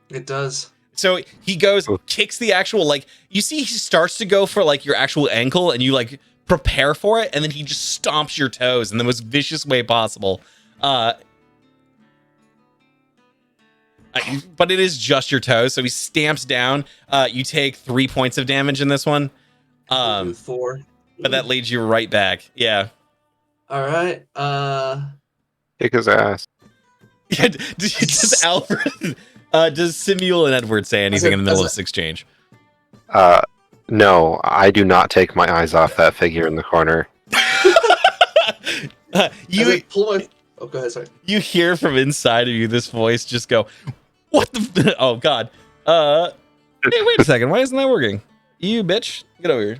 It does. So he goes, kicks the actual, like, you see he starts to go for, like, your actual ankle, and you, like, prepare for it, and then he just stomps your toes in the most vicious way possible. But it is just your toes, so he stamps down. You take 3 points of damage in this one. 4. But that leads you right back. Yeah. All right. Kick his ass. Yeah, does Alfred, does Simuel and Edward say anything in the middle of this exchange? No, I do not take my eyes off that figure in the corner. You pull my. Oh, go ahead. Sorry. You hear from inside of you this voice just go, "What the? Oh God! Hey, wait a second. Why isn't that working? You bitch, get over here!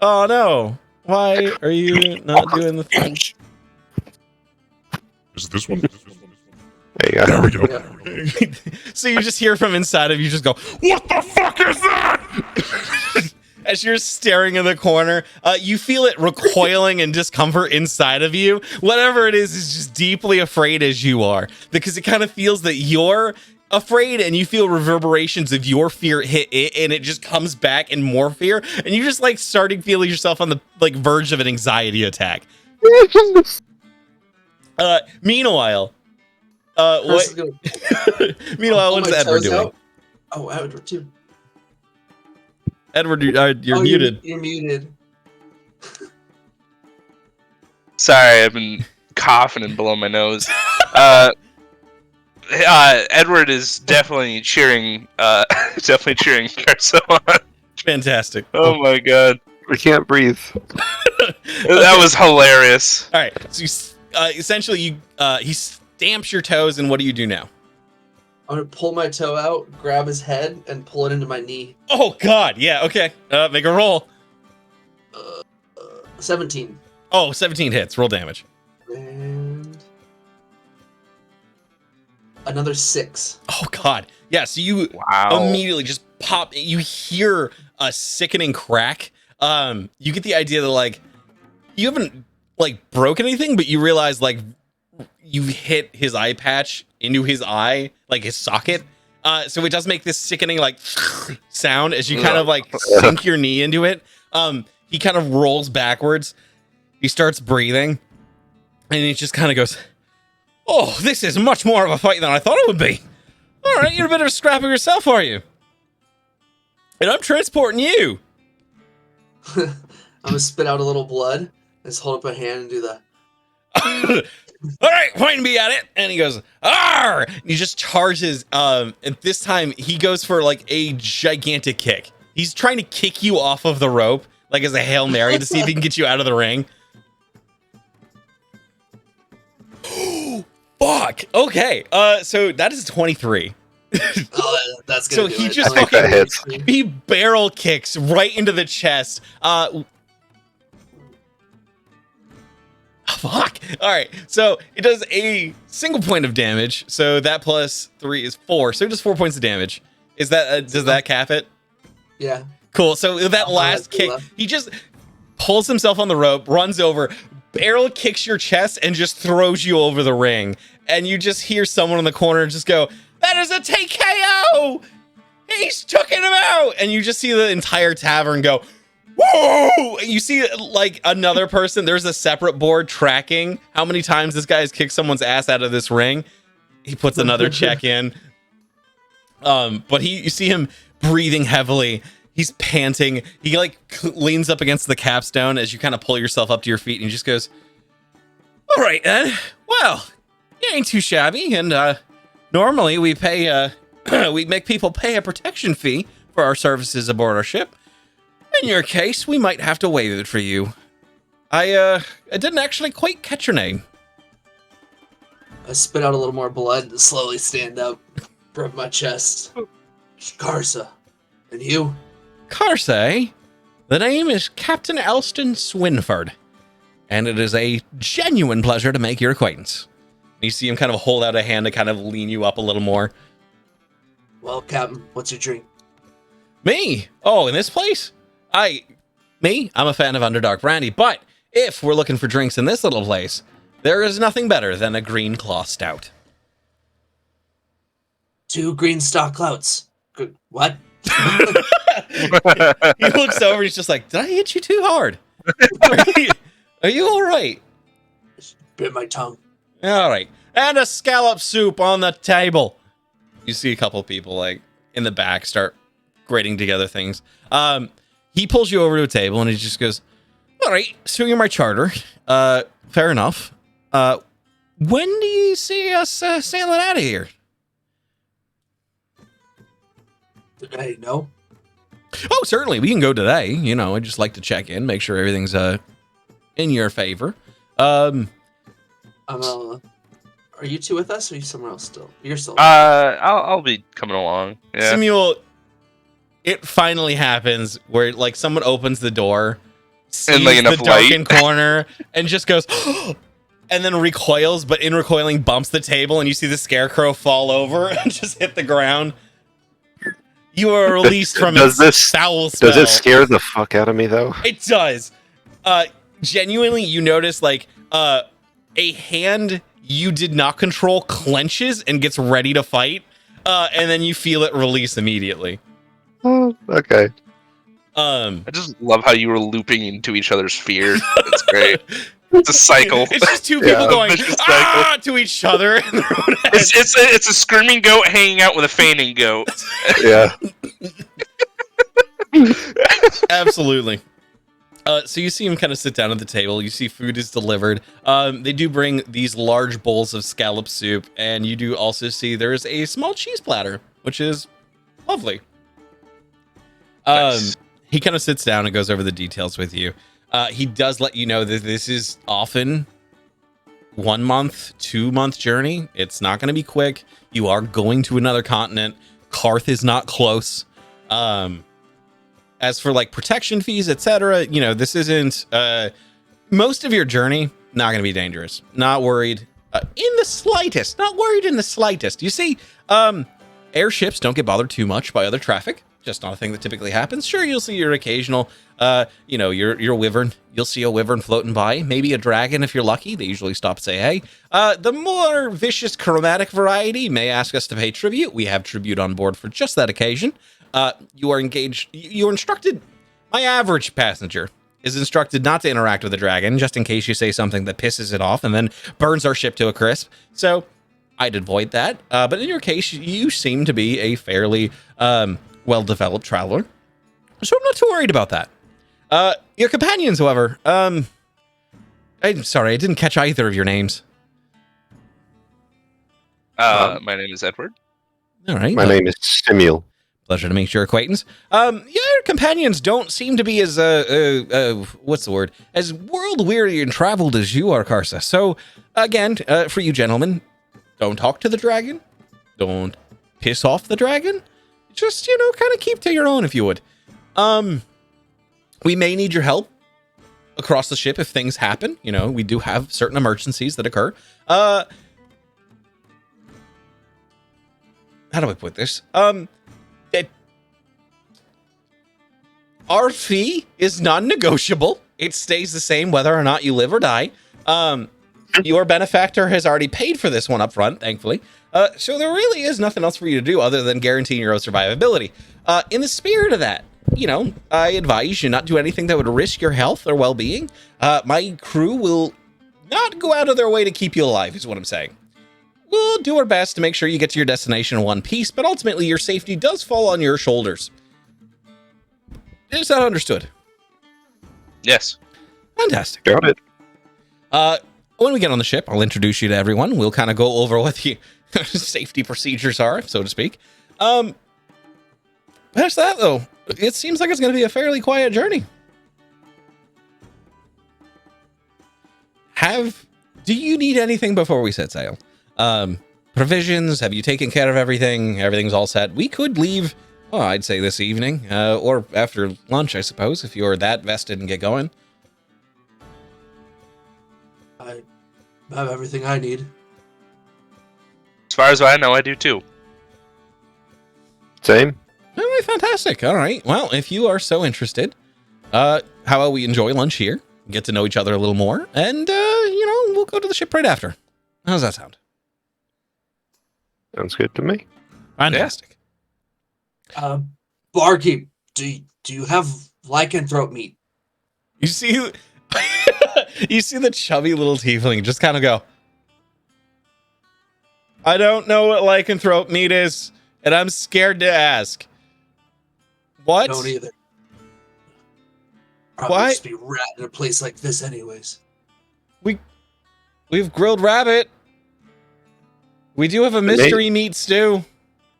Oh no! Why are you not doing the thing?" Is it this one? There you go. There we go. Yeah. So you just hear from inside of you just go, "What the fuck is that?" As you're staring in the corner, you feel it recoiling in discomfort inside of you. Whatever it is just deeply afraid as you are, because it kind of feels that you're afraid and you feel reverberations of your fear hit it, and it just comes back in more fear, and you just like starting feeling yourself on the like verge of an anxiety attack. Meanwhile, what? Meanwhile, what's Edward doing? Out. Oh, Edward too. Edward, you're muted. You're muted. Sorry, I've been coughing and blowing my nose. Edward is definitely cheering Carso on. Fantastic. Oh my god. We can't breathe. That was hilarious. All right. So essentially, he stamps your toes, and what do you do now? I'm gonna pull my toe out, grab his head, and pull it into my knee. Oh God. Yeah. Okay. Make a roll. 17. Oh, 17 hits. Roll damage. And another 6. Oh God. Yeah. So you immediately just pop. You hear a sickening crack. You get the idea that like you haven't like broken anything, but you realize like you hit his eye patch into his eye, like his socket. So it does make this sickening like sound as you kind of like sink your knee into it. He kind of rolls backwards. He starts breathing, and he just kind of goes, "Oh, this is much more of a fight than I thought it would be. All right, you're a bit of a scrapper yourself, are you? And I'm transporting you." I'm gonna spit out a little blood and just hold up my hand and do the. All right, point me at it. And he goes, "Arr!" And he just charges. And this time he goes for like a gigantic kick. He's trying to kick you off of the rope, like as a Hail Mary to see if he can get you out of the ring. Fuck. Okay. So that is 23. Oh, that's So gonna do he it. just I like fucking- that. he barrel kicks right into the chest. Fuck. All right. So it does a single point of damage. So that plus 3 is 4. So it does 4 points of damage. Is that does that cap it? Yeah. Cool. So that last kick, he just pulls himself on the rope, runs over, barrel kicks your chest, and just throws you over the ring. And you just hear someone in the corner just go, "That is a TKO! He's taking him out!" And you just see the entire tavern go, "Whoa!" You see like another person, there's a separate board tracking how many times this guy has kicked someone's ass out of this ring. He puts another check in. But you see him breathing heavily. He's panting. He like leans up against the capstone as you kind of pull yourself up to your feet, and he just goes, "All right, Ed. Well, you ain't too shabby. And normally we pay we make people pay a protection fee for our services aboard our ship. In your case, we might have to waive it for you. I didn't actually quite catch your name." I spit out a little more blood and slowly stand up, rub my chest. Karsa. And you? Carsey, the name is Captain Elston Swinford, and it is a genuine pleasure to make your acquaintance. You see him kind of hold out a hand to kind of lean you up a little more. Well, Captain, what's your drink? Me? Oh, in this place? I'm a fan of Underdark Brandy, but if we're looking for drinks in this little place, there is nothing better than a green claw stout. 2 green stock clouts. What? He looks over. He's just like, "Did I hit you too hard? Are you all right?" Bit my tongue. All right. And a scallop soup on the table. You see a couple of people like in the back start grating together things. He pulls you over to a table and he just goes, "All right, so you're my charter. Fair enough. When do you see us sailing out of here?" Hey, no. Oh, certainly. We can go today. You know, I just like to check in, make sure everything's in your favor. Are you two with us, or are you somewhere else still? You're still. I'll be coming along. Yeah. Samuel, it finally happens where like someone opens the door, sees like, the enough light. darkened corner, and just goes, and then recoils, but in recoiling bumps the table, and you see the scarecrow fall over and just hit the ground. You are released from its foul spell. Does it scare the fuck out of me though? It does. Genuinely, you notice like a hand you did not control clenches and gets ready to fight, and then you feel it release immediately. Oh, okay. I just love how you were looping into each other's fear. That's great. It's a cycle. It's just two people going to each other. It's a screaming goat hanging out with a fainting goat. Yeah. Absolutely. So you see him kind of sit down at the table. You see food is delivered. They do bring these large bowls of scallop soup, and you do also see there's a small cheese platter, which is lovely. Nice. He kind of sits down and goes over the details with you. He does let you know that this is often 1 month, 2 month journey. It's not going to be quick. You are going to another continent. Karth is not close. As for like protection fees, etc., you know, this isn't most of your journey. Not going to be dangerous. Not worried in the slightest. Not worried in the slightest. You see, airships don't get bothered too much by other traffic. Just not a thing that typically happens. Sure, you'll see your occasional, your wyvern. You'll see a wyvern floating by. Maybe a dragon if you're lucky. They usually stop and say hey. The more vicious chromatic variety may ask us to pay tribute. We have tribute on board for just that occasion. You are engaged. You're instructed. My average passenger is instructed not to interact with the dragon, just in case you say something that pisses it off and then burns our ship to a crisp. So I'd avoid that. But in your case, you seem to be a fairly well-developed traveler, so I'm not too worried about that. Your companions, however, I'm sorry, I didn't catch either of your names. My name is Edward. All right. My name is Samuel. Pleasure to meet your acquaintance. Your companions don't seem to be as what's the word? As world weary and traveled as you are, Karsa. So again, for you gentlemen, don't talk to the dragon. Don't piss off the dragon. Just, kind of keep to your own if you would. We may need your help across the ship if things happen. We do have certain emergencies that occur. How do I put this? Our fee is non-negotiable. It stays the same whether or not you live or die. Your benefactor has already paid for this one up front, thankfully. So there really is nothing else for you to do other than guaranteeing your own survivability. In the spirit of that, I advise you not do anything that would risk your health or well-being. My crew will not go out of their way to keep you alive, is what I'm saying. We'll do our best to make sure you get to your destination in one piece, but ultimately your safety does fall on your shoulders. Is that understood? Yes. Fantastic. Got it. When we get on the ship, I'll introduce you to everyone. We'll kind of go over what the safety procedures are, so to speak. Past that, though, it seems like it's going to be a fairly quiet journey. Do you need anything before we set sail? Provisions? Have you taken care of everything? Everything's all set. We could leave, I'd say this evening, or after lunch, I suppose, if you're that vested and get going. I have everything I need. As far as I know, I do too. Same. All right, fantastic. All right. Well, if you are so interested, how about we enjoy lunch here, get to know each other a little more, and, we'll go to the ship right after. How does that sound? Sounds good to me. Fantastic. Barkeep, do you have lycanthrope meat? You see, you see the chubby little tiefling just kind of go, I don't know what lycanthrope meat is, and I'm scared to ask. What? Don't either. Probably What? just be rat in a place like this anyways. We've grilled rabbit. We do have a mystery meat stew.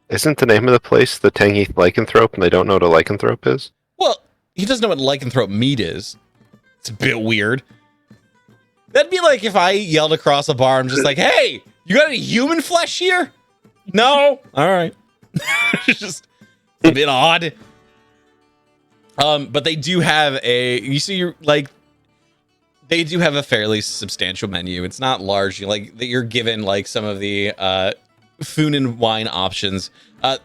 Isn't the name of the place the Tangy Lycanthrope, and they don't know what a lycanthrope is? Well, he doesn't know what lycanthrope meat is. It's a bit weird. That'd be like if I yelled across a bar, I'm just like, hey, you got any human flesh here? No? All right. It's just a bit odd. But they do have they do have a fairly substantial menu. It's not large. You're given like some of the food and wine options.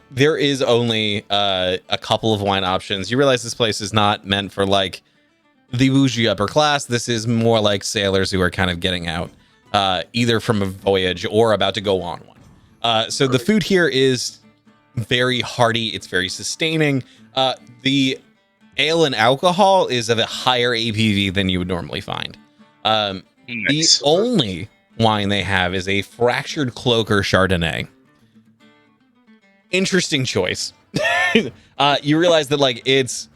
There is only a couple of wine options. You realize this place is not meant for like the bougie upper class. This is more like sailors who are kind of getting out, either from a voyage or about to go on one. So the food here is very hearty. It's very sustaining. The ale and alcohol is of a higher ABV than you would normally find. Nice. The only wine they have is a Fractured Cloaker Chardonnay. Interesting choice. You realize that like it's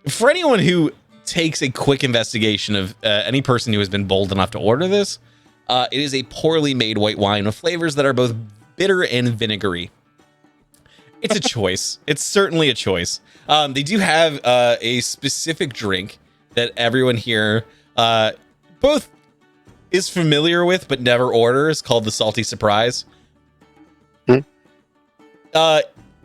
for anyone who takes a quick investigation of any person who has been bold enough to order this. It is a poorly made white wine with flavors that are both bitter and vinegary. It's a choice. It's certainly a choice. They do have a specific drink that everyone here both is familiar with but never orders, called the Salty Surprise.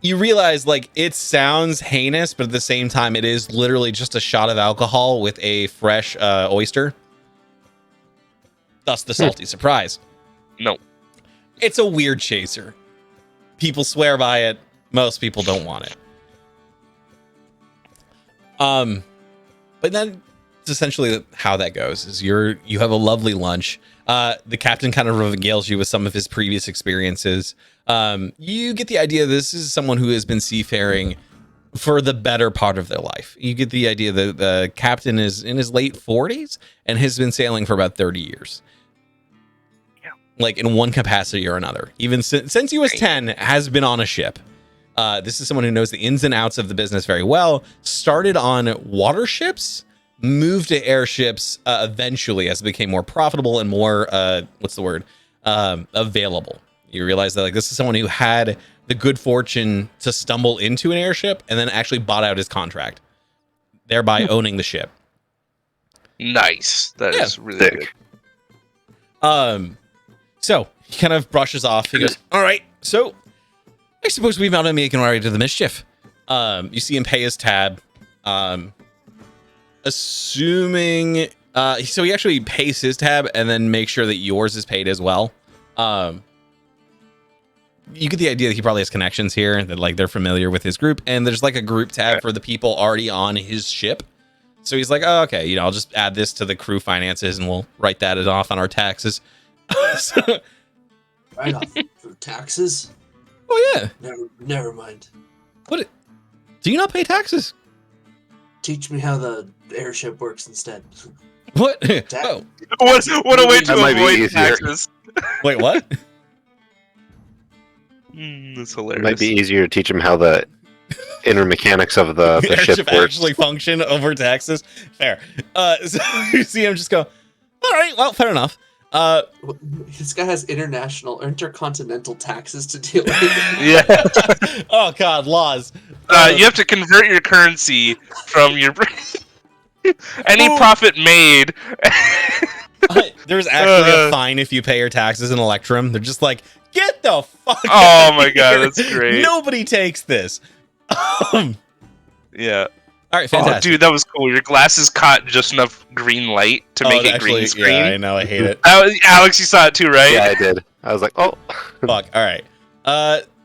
You realize like it sounds heinous, but at the same time, it is literally just a shot of alcohol with a fresh oyster. Thus the Salty Surprise. No. It's a weird chaser. People swear by it. Most people don't want it. But then it's essentially how that goes is you have a lovely lunch. The captain kind of regales you with some of his previous experiences. You get the idea this is someone who has been seafaring for the better part of their life. You get the idea that the captain is in his late 40s and has been sailing for about 30 years. Yeah. Like in one capacity or another. Even since he was 10, has been on a ship. This is someone who knows the ins and outs of the business very well. Started on water ships, moved to airships eventually as it became more profitable and more, available. You realize that like this is someone who had the good fortune to stumble into an airship and then actually bought out his contract, thereby owning the ship. Nice. That is really good. So he kind of brushes off. He goes, all right, so I suppose we've been making our way to the mischief. You see him pay his tab. Assuming so he actually pays his tab and then makes sure that yours is paid as well. You get the idea that he probably has connections here, that like they're familiar with his group, and there's like a group tab for the people already on his ship. So he's like, oh, okay, I'll just add this to the crew finances and we'll write that off on our taxes. Right off for taxes? Oh yeah. Never mind. What? Do you not pay taxes? Teach me how the airship works instead. What? Oh. What a way to That might be avoid easier. taxes. Wait, what? That's hilarious. It might be easier to teach them how the inner mechanics of the ship works. Actually function over taxes. Fair. So you see him just go, all right, well, fair enough. This guy has intercontinental taxes to deal with. Yeah. Oh God, laws. You have to convert your currency from your any profit made. There's actually a fine if you pay your taxes in Electrum. They're just like, get the fuck Oh out my of God, here. that's great. Nobody takes this. Yeah. All right, Oh, fantastic. dude, that was cool. Your glasses caught just enough green light to make it green screen. Yeah, I know, I hate it. Alex, you saw it too, right? Yeah, I did. I was like, oh. Fuck. All right.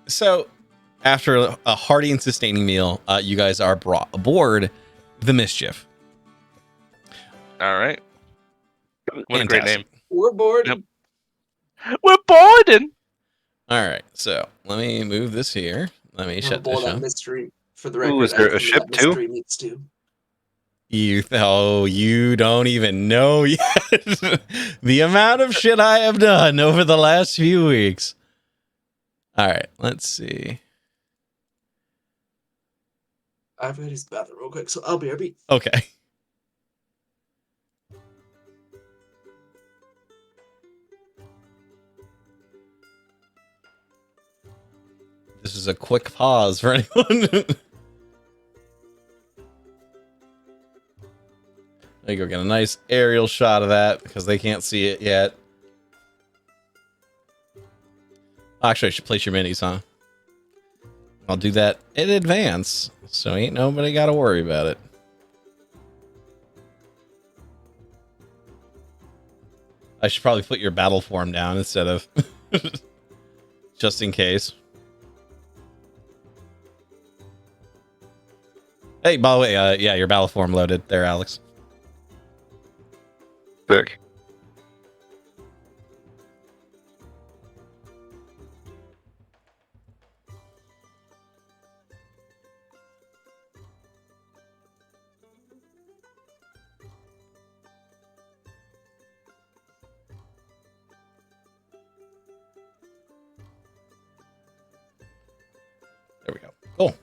So after a hearty and sustaining meal, you guys are brought aboard the Mischief. All right. What a great name. We're bored. Yep. We're boarding. All right, so let me move this here. Let me shut this that down. mystery for the record. Ooh, is there a ship that too? mystery needs to. You don't even know yet the amount of shit I have done over the last few weeks. All right, let's see. I've got his bathroom real quick, so I'll be RB. Okay. This is a quick pause for anyone. There you go. Get a nice aerial shot of that because they can't see it yet. Actually, I should place your minis, huh? I'll do that in advance, so ain't nobody got to worry about it. I should probably put your battle form down instead of just in case. Hey, by the way, yeah, your battle form loaded there, Alex. Sick. There we go. Cool.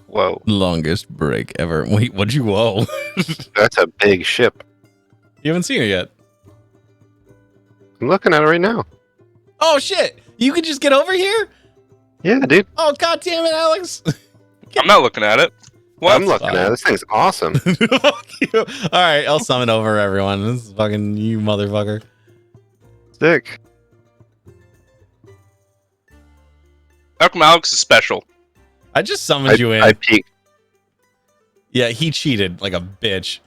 Whoa. Longest break ever. Wait, what'd you whoa? That's a big ship. You haven't seen it yet. I'm looking at it right now. Oh shit! You can just get over here? Yeah, dude. Oh god damn it, Alex! I'm not looking at it. What? I'm looking at it. This thing's awesome. Fuck you. All right, I'll summon over everyone. This is fucking you, motherfucker. Sick. How come Alex is special? I just summoned you in. I peeked. Yeah, he cheated like a bitch.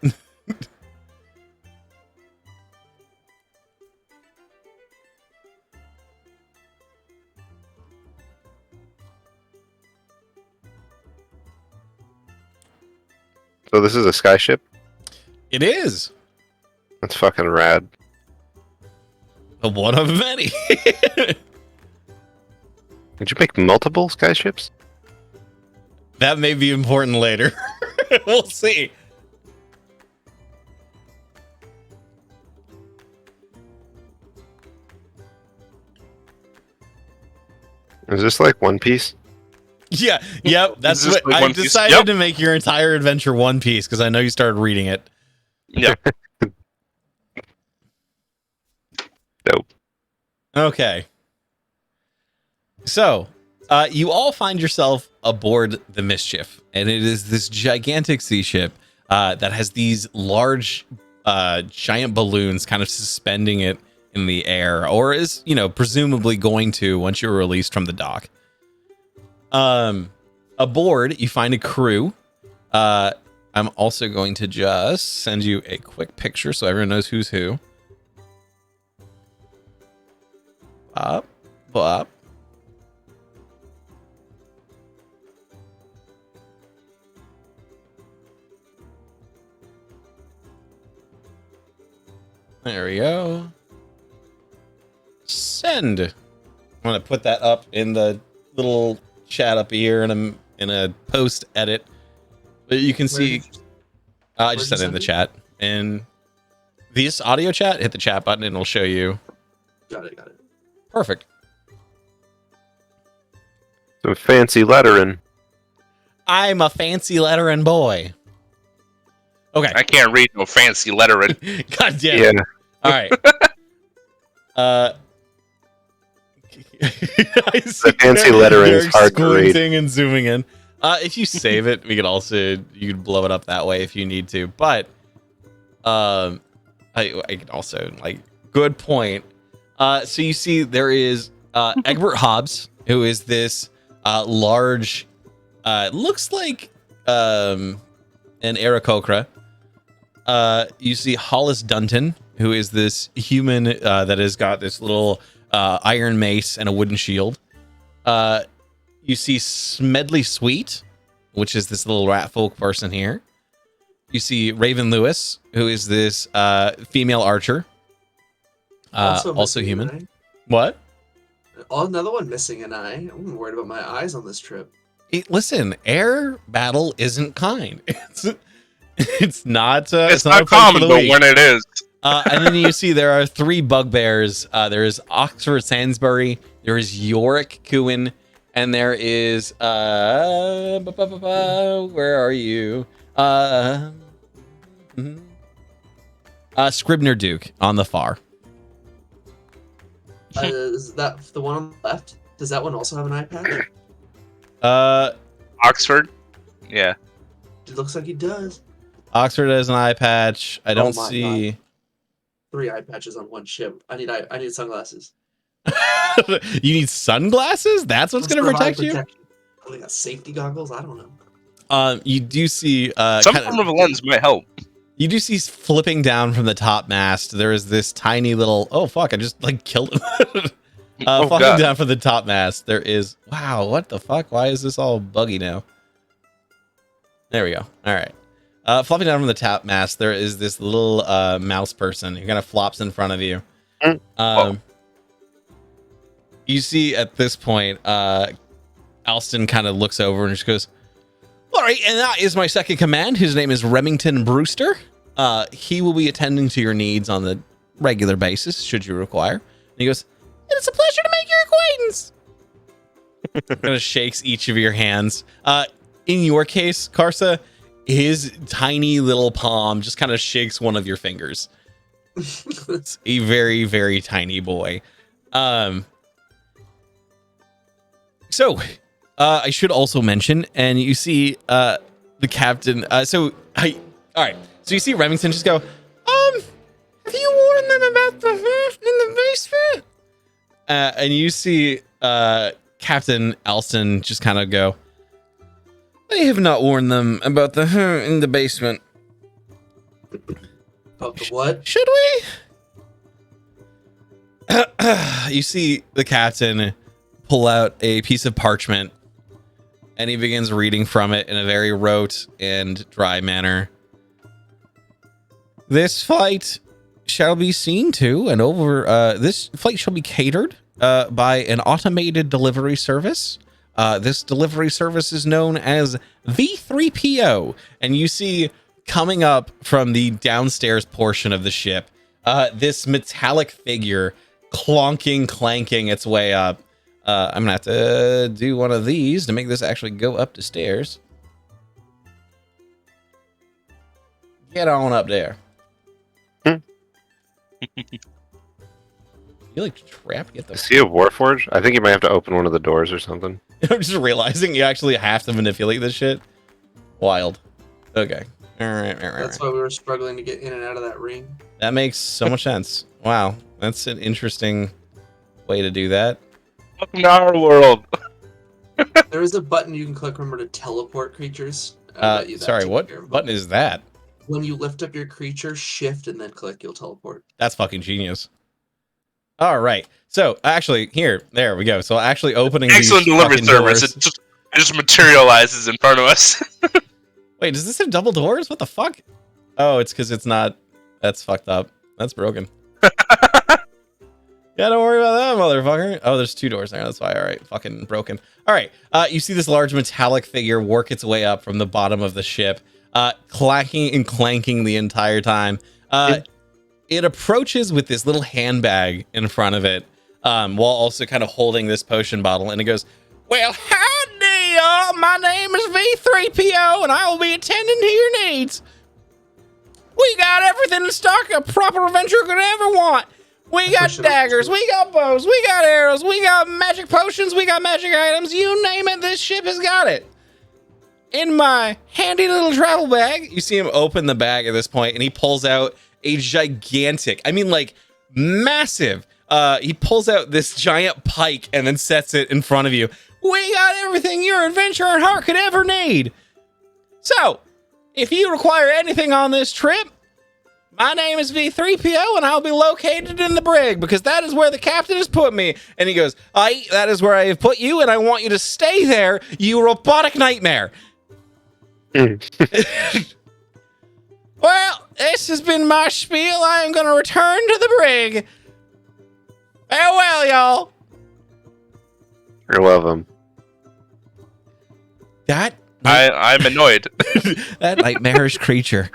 So this is a sky ship? It is That's fucking rad. a one of many. Did you make multiple sky ships? That may be important later. We'll see. Is this like One Piece? Yeah, yep. That's Is this what like I One Piece? decided Yep. to make your entire adventure One Piece because I know you started reading it. Yeah. Dope. Okay. So, you all find yourself aboard the Mischief, and it is this gigantic sea ship that has these large, giant balloons kind of suspending it in the air, or is, presumably going to once you're released from the dock. Aboard, you find a crew. I'm also going to just send you a quick picture so everyone knows who's who. Bop. There we go. Send. I'm gonna put that up in the little chat up here in a post edit, but you can see. I just sent it in the chat, and this audio chat. Hit the chat button, and it'll show you. Got it. Perfect. Some fancy lettering. I'm a fancy lettering boy. Okay. I can't read no fancy lettering. God damn Yeah. it. All right. The fancy lettering is hard to read. Squinting and zooming in. If you save it, you could blow it up that way if you need to. But I could also good point. So you see there is Egbert Hobbs, who is this large, looks like an Aarakocra. You see Hollis Dunton, who is this human that has got this little iron mace and a wooden shield. You see Smedley Sweet, which is this little rat folk person here. You see Raven Lewis, who is this female archer, also human. What? Oh, another one missing an eye. I'm worried about my eyes on this trip. Listen, air battle isn't kind. It's not. It's not common, but when it is. And then you see there are 3 bugbears. There is Oxford Sainsbury, there is Yorick Cooin, and there is where are you? Scribner Duke on the far. Is that the one on the left? Does that one also have an eye patch? Oxford? Yeah. It looks like he does. Oxford has an eye patch. I don't see. God. 3 eye patches on one ship. I need sunglasses. You need sunglasses? That's what's going to protect you? Oh, they got safety goggles? I don't know. You do see some form of a lens might help. You do see flipping down from the top mast. There is this tiny little. Oh fuck! I just like killed him. Falling down from the top mast. There is. Wow! What the fuck? Why is this all buggy now? There we go. All right. Flopping down from the top mast. There is this little mouse person who kind of flops in front of you. You see at this point, Alston kind of looks over and just goes, "All right, and that is my second command. His name is Remington Brewster. He will be attending to your needs on the regular basis, should you require." And he goes, "It's a pleasure to make your acquaintance." Kind of shakes each of your hands. In your case, Karsa, his tiny little palm just kind of shakes one of your fingers. It's a very, very tiny boy. So, I should also mention, and you see the captain. All right. So you see Remington just go, have you warned them about the hurt in the basement? And you see Captain Alston just kind of go, "I have not warned them about the hurt in the basement." About the what? Should we? You see the captain pull out a piece of parchment, and he begins reading from it in a very rote and dry manner. "This flight shall be seen to, and over. This flight shall be catered by an automated delivery service. This delivery service is known as V3PO." And you see coming up from the downstairs portion of the ship, this metallic figure clanking its way up. I'm gonna have to do one of these to make this actually go up the stairs. Get on up there. You like trap? Get the. Is he a Warforged? I think you might have to open one of the doors or something. I'm just realizing you actually have to manipulate this shit. Wild. Okay. All right. That's why we were struggling to get in and out of that ring. That makes so much sense. Wow, that's an interesting way to do that. Welcome to our world. There is a button you can click, remember, to teleport creatures. Sorry, what button is that? When you lift up your creature, shift and then click, you'll teleport. That's fucking genius. All right. So actually, there we go. So actually opening excellent these delivery service. Doors. It just materializes in front of us. Wait, does this have double doors? What the fuck? Oh, it's because it's not. That's fucked up. That's broken. Yeah, don't worry about that, motherfucker. Oh, there's 2 doors there. That's why. All right, fucking broken. All right. You see this large metallic figure work its way up from the bottom of the ship, clacking and clanking the entire time. It approaches with this little handbag in front of it, while also kind of holding this potion bottle, and it goes, "Well, howdy, y'all. My name is V3PO, and I will be attending to your needs. We got everything in stock a proper adventure could ever want. We got daggers, we got bows, we got arrows, we got magic potions, we got magic items. You name it, this ship has got it. In my handy little travel bag." You see him open the bag at this point, and he pulls out a gigantic, I mean like massive, he pulls out this giant pike and then sets it in front of you. "We got everything your adventure and heart could ever need. So, if you require anything on this trip, my name is V3PO, and I'll be located in the brig, because that is where the captain has put me." And he goes, "Aye, that is where I have put you, and I want you to stay there, you robotic nightmare." this has been my spiel. I am going to return to the brig. Farewell, y'all. I love him. I'm annoyed. That nightmarish creature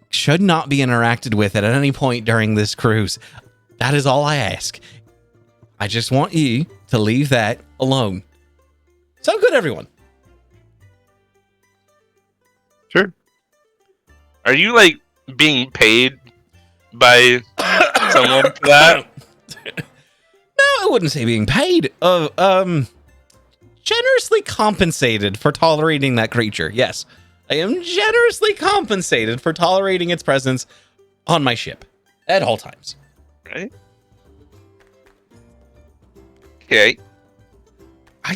should not be interacted with at any point during this cruise. That is all I ask. I just want you to leave that alone. Sound good, everyone? Sure. Are you like being paid by someone for that? No, I wouldn't say being paid. Generously compensated for tolerating that creature. Yes, I am generously compensated for tolerating its presence on my ship at all times. Right. Okay.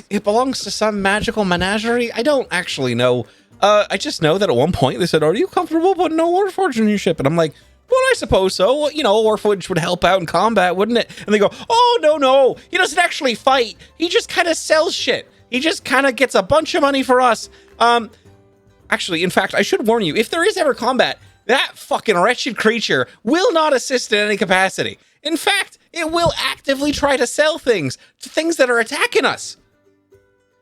It belongs to some magical menagerie. I don't actually know. I just know that at one point they said, "Are you comfortable putting a Warforged on your ship?" And I'm like, "Well, I suppose so. Well, you know, a Warforged would help out in combat, wouldn't it?" And they go, "Oh, no. He doesn't actually fight. He just kind of sells shit. He just kind of gets a bunch of money for us." Actually, in fact, I should warn you, if there is ever combat, that fucking wretched creature will not assist in any capacity. In fact, it will actively try to sell things to things that are attacking us.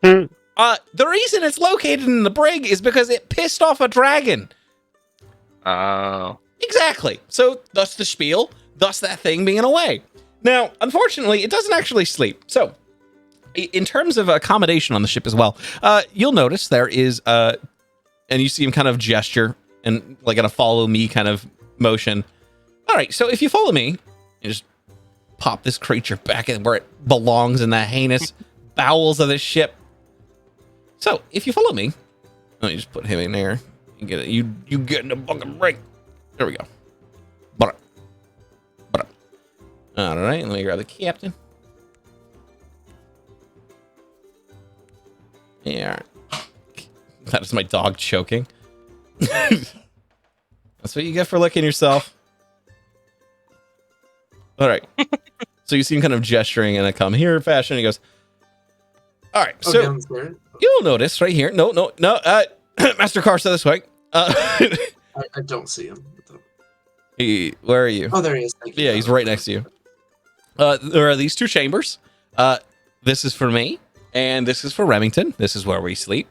The reason it's located in the brig is because it pissed off a dragon. Oh. Exactly. So, thus the spiel, thus that thing being away. Now, unfortunately, it doesn't actually sleep. So, in terms of accommodation on the ship as well, you'll notice there is, and you see him kind of gesture and like in a follow me kind of motion. All right, so if you follow me, you just pop this creature back in where it belongs in the heinous bowels of the ship. So if you follow me, let me just put him in there. You get it. You get in the fucking break. There we go. But all right, let me grab the captain. Yeah. That is my dog choking. That's what you get for licking yourself. All right. So you see him kind of gesturing in a come here fashion. He goes, all right. So you'll notice right here. No. Master Karsa this way. I don't see him. Where are you? Oh, there he is. Yeah, he's right next to you. There are these two chambers. This is for me. And this is for Remington. This is where we sleep.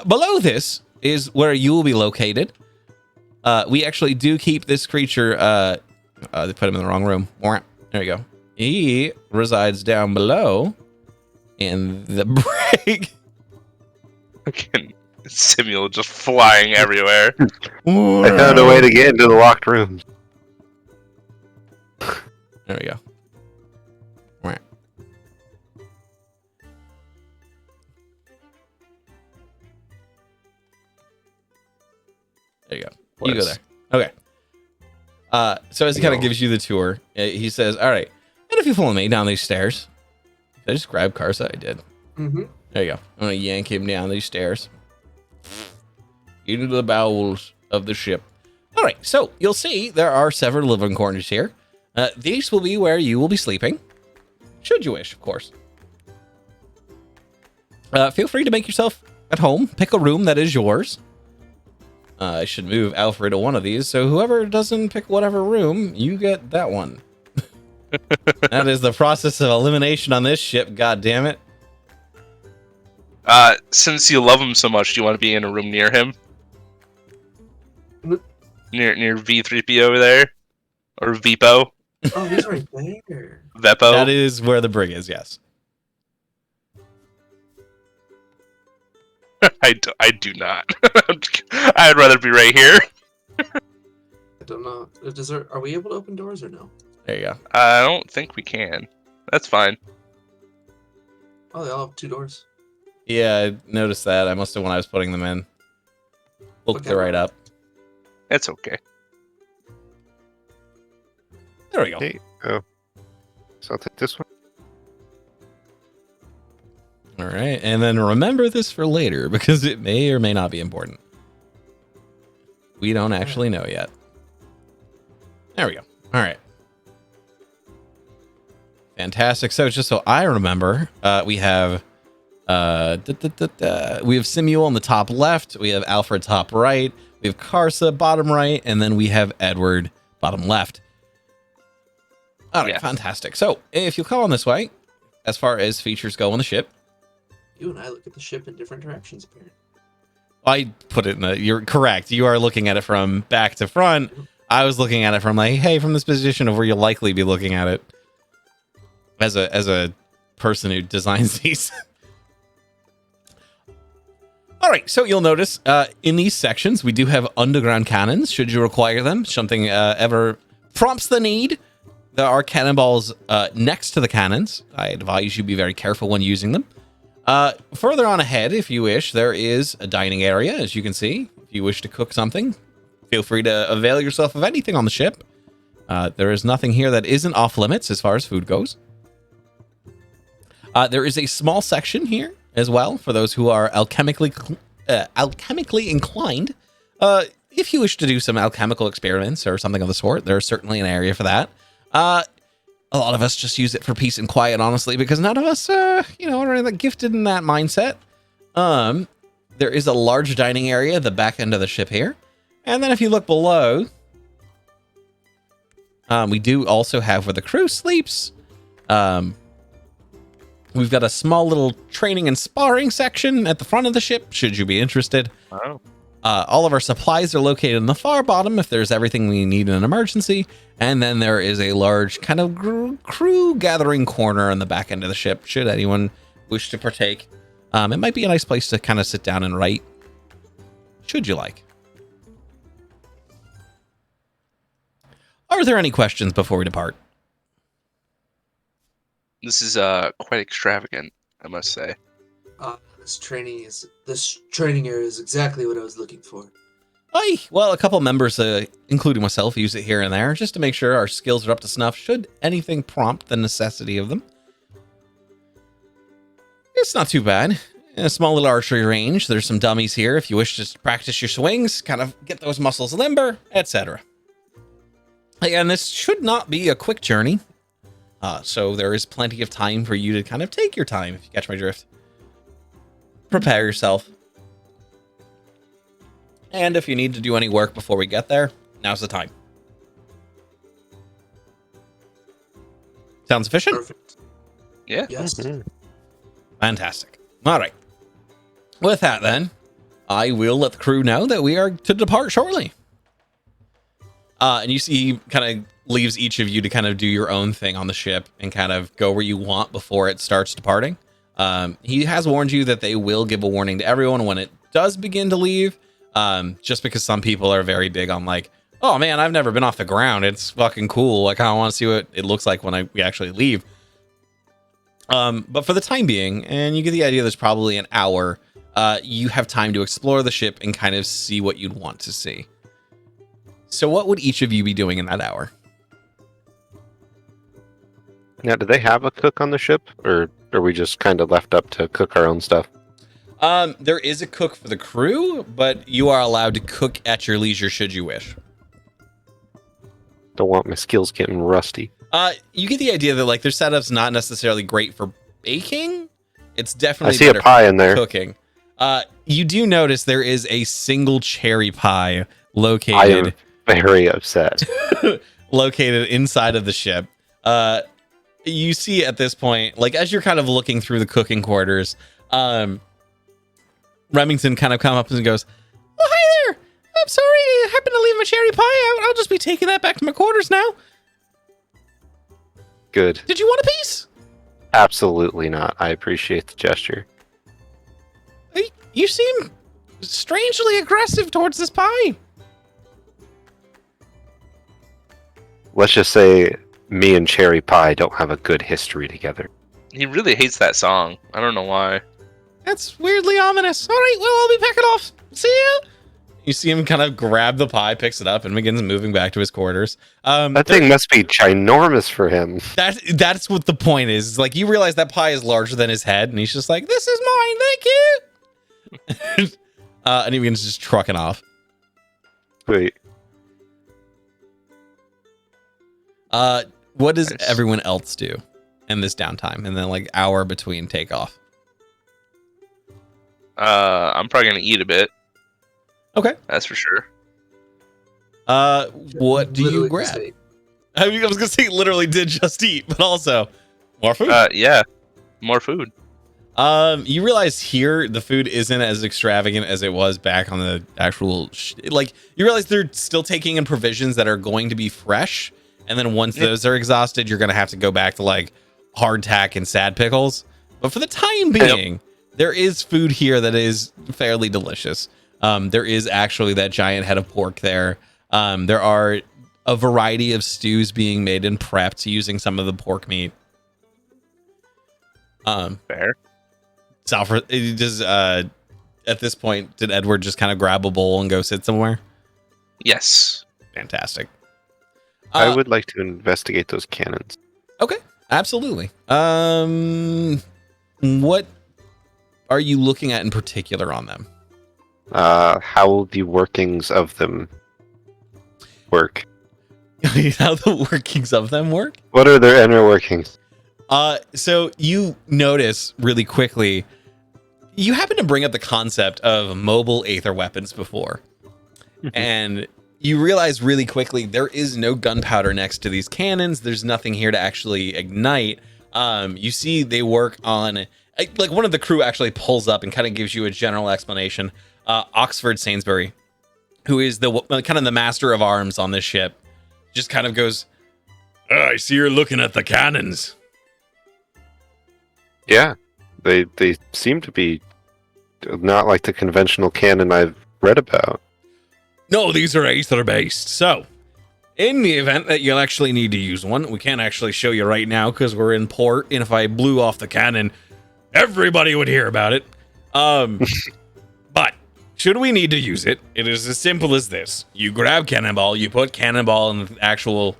Below this is where you will be located. We actually do keep this creature. They put him in the wrong room. There you go. He resides down below in the brig. Fucking Simul just flying everywhere. I found a way to get into the locked room. There we go. There you go. You go there. Okay. So as he kind of gives you the tour, he says, all right, and if you follow me down these stairs, did I just grab Karsa? I did. Mm-hmm. There you go. I'm going to yank him down these stairs into the bowels of the ship. All right. So you'll see there are several living corners here. These will be where you will be sleeping, should you wish, of course. Feel free to make yourself at home. Pick a room that is yours. I should move Alfred to one of these, so whoever doesn't pick whatever room, you get that one. That is the process of elimination on this ship, god damn it. Since you love him so much, do you want to be in a room near him? Near V3P over there? Or Vipo? Oh, he's right there. Vepo? That is where the brig is, yes. I do not. I'd rather be right here. I don't know. Are we able to open doors or no? There you go. I don't think we can. That's fine. Oh, they all have 2 doors. Yeah, I noticed that. I must have when I was putting them in. Looked it right up. It's okay. There we go. Hey, oh. So I'll take this one. All right, and then remember this for later because it may or may not be important. We don't actually know yet. There we go. All right. Fantastic. So just so I remember, we have We have Simuel on the top left. We have Alfred top right. We have Karsa bottom right, and then we have Edward bottom left. All right, fantastic. So if you come on this way, as far as features go on the ship, You and I look at the ship in different directions, apparently. I put it in the. You're correct. You are looking at it from back to front. I was looking at it from like, hey, from this position of where you'll likely be looking at it. As a person who designs these. All right, so you'll notice in these sections we do have underground cannons. Should you require them, something ever prompts the need. There are cannonballs next to the cannons. I advise you be very careful when using them. Further on ahead, if you wish, there is a dining area, as you can see. If you wish to cook something, feel free to avail yourself of anything on the ship. There is nothing here that isn't off limits as far as food goes. There is a small section here as well for those who are alchemically inclined. If you wish to do some alchemical experiments or something of the sort, there's certainly an area for that. A lot of us just use it for peace and quiet, honestly, because none of us, are really gifted in that mindset. There is a large dining area at the back end of the ship here. And then if you look below, we do also have where the crew sleeps. We've got a small little training and sparring section at the front of the ship, should you be interested. Oh. All of our supplies are located in the far bottom if there's everything we need in an emergency. And then there is a large kind of crew gathering corner on the back end of the ship, should anyone wish to partake. It might be a nice place to kind of sit down and write, should you like. Are there any questions before we depart? This is quite extravagant, I must say. This training area is exactly what I was looking for. Aye, well, a couple members, including myself, use it here and there just to make sure our skills are up to snuff should anything prompt the necessity of them. It's not too bad. In a small little archery range, there's some dummies here if you wish to practice your swings, kind of get those muscles limber, etc. Again, this should not be a quick journey, so there is plenty of time for you to kind of take your time, if you catch my drift. Prepare yourself. And if you need to do any work before we get there, now's the time. Sounds efficient? Perfect. Yeah. Yes. Fantastic. All right. With that, then, I will let the crew know that we are to depart shortly. And you see he kind of leaves each of you to kind of do your own thing on the ship and kind of go where you want before it starts departing. He has warned you that they will give a warning to everyone when it does begin to leave. Just because some people are very big on like, oh man, I've never been off the ground. It's fucking cool. Like, I want to see what it looks like when we actually leave. But for the time being, and you get the idea there's probably an hour, you have time to explore the ship and kind of see what you'd want to see. So what would each of you be doing in that hour? Now, do they have a cook on the ship, or are we just kind of left up to cook our own stuff? There is a cook for the crew, but you are allowed to cook at your leisure should you wish. Don't want my skills getting rusty. You get the idea that like their setup's not necessarily great for baking. It's definitely I see a pie in there. Cooking. You do notice there is a single cherry pie located. I am very upset. Located inside of the ship. You see at this point, like as you're kind of looking through the cooking quarters, Remington kind of comes up and goes, "Oh, hi there. I'm sorry, I happened to leave my cherry pie out. I'll just be taking that back to my quarters now." Good. Did you want a piece? Absolutely not. I appreciate the gesture. You seem strangely aggressive towards this pie. Let's just say me and Cherry Pie don't have a good history together. He really hates that song. I don't know why. That's weirdly ominous. All right, well, I'll be packing off. See ya. You see him kind of grab the pie, picks it up, and begins moving back to his quarters. That thing must be ginormous for him. That's what the point is. It's like you realize that pie is larger than his head, and he's just like, "This is mine, thank you." And he begins just trucking off. Wait. What does Nice. everyone else do in this downtime, and then like hour between takeoff? I'm probably gonna eat a bit. Okay. That's for sure. What do you Literally grab? just ate. I mean, I was gonna say literally did just eat, but also more food. Yeah, more food. You realize here the food isn't as extravagant as it was back on the actual like you realize they're still taking in provisions that are going to be fresh, and then once those are exhausted, you're gonna have to go back to like hardtack and sad pickles. But for the time being, there is food here that is fairly delicious. There is actually that giant head of pork there. There are a variety of stews being made and prepped using some of the pork meat. Fair. Salford, does at this point did Edward just kind of grab a bowl and go sit somewhere? Yes. Fantastic. I would like to investigate those cannons. Okay, absolutely. What are you looking at in particular on them? How the workings of them work. How the workings of them work? What are their inner workings? So you notice really quickly, you happen to bring up the concept of mobile aether weapons before. And you realize really quickly there is no gunpowder next to these cannons. There's nothing here to actually ignite. You see they work on, like one of the crew actually pulls up and kind of gives you a general explanation. Oxford Sainsbury, who is the kind of the master of arms on this ship, just kind of goes, I see you're looking at the cannons. Yeah, they seem to be not like the conventional cannon I've read about. No, these are aether based. So, in the event that you'll actually need to use one, we can't actually show you right now because we're in port. And if I blew off the cannon, everybody would hear about it. But should we need to use it, it is as simple as this: you grab Cannonball, you put Cannonball in the actual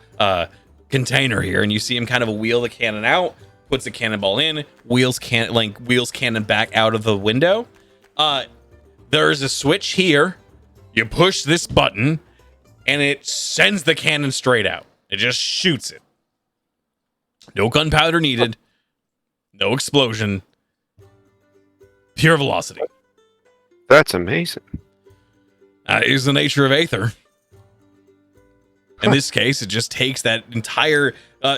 container here, and you see him kind of wheel the cannon out. Puts the cannonball in, wheels cannon back out of the window. There's a switch here. You push this button, and it sends the cannon straight out. It just shoots it. No gunpowder needed. No explosion. Pure velocity. That's amazing. That is the nature of aether. In this case, it just takes that entire,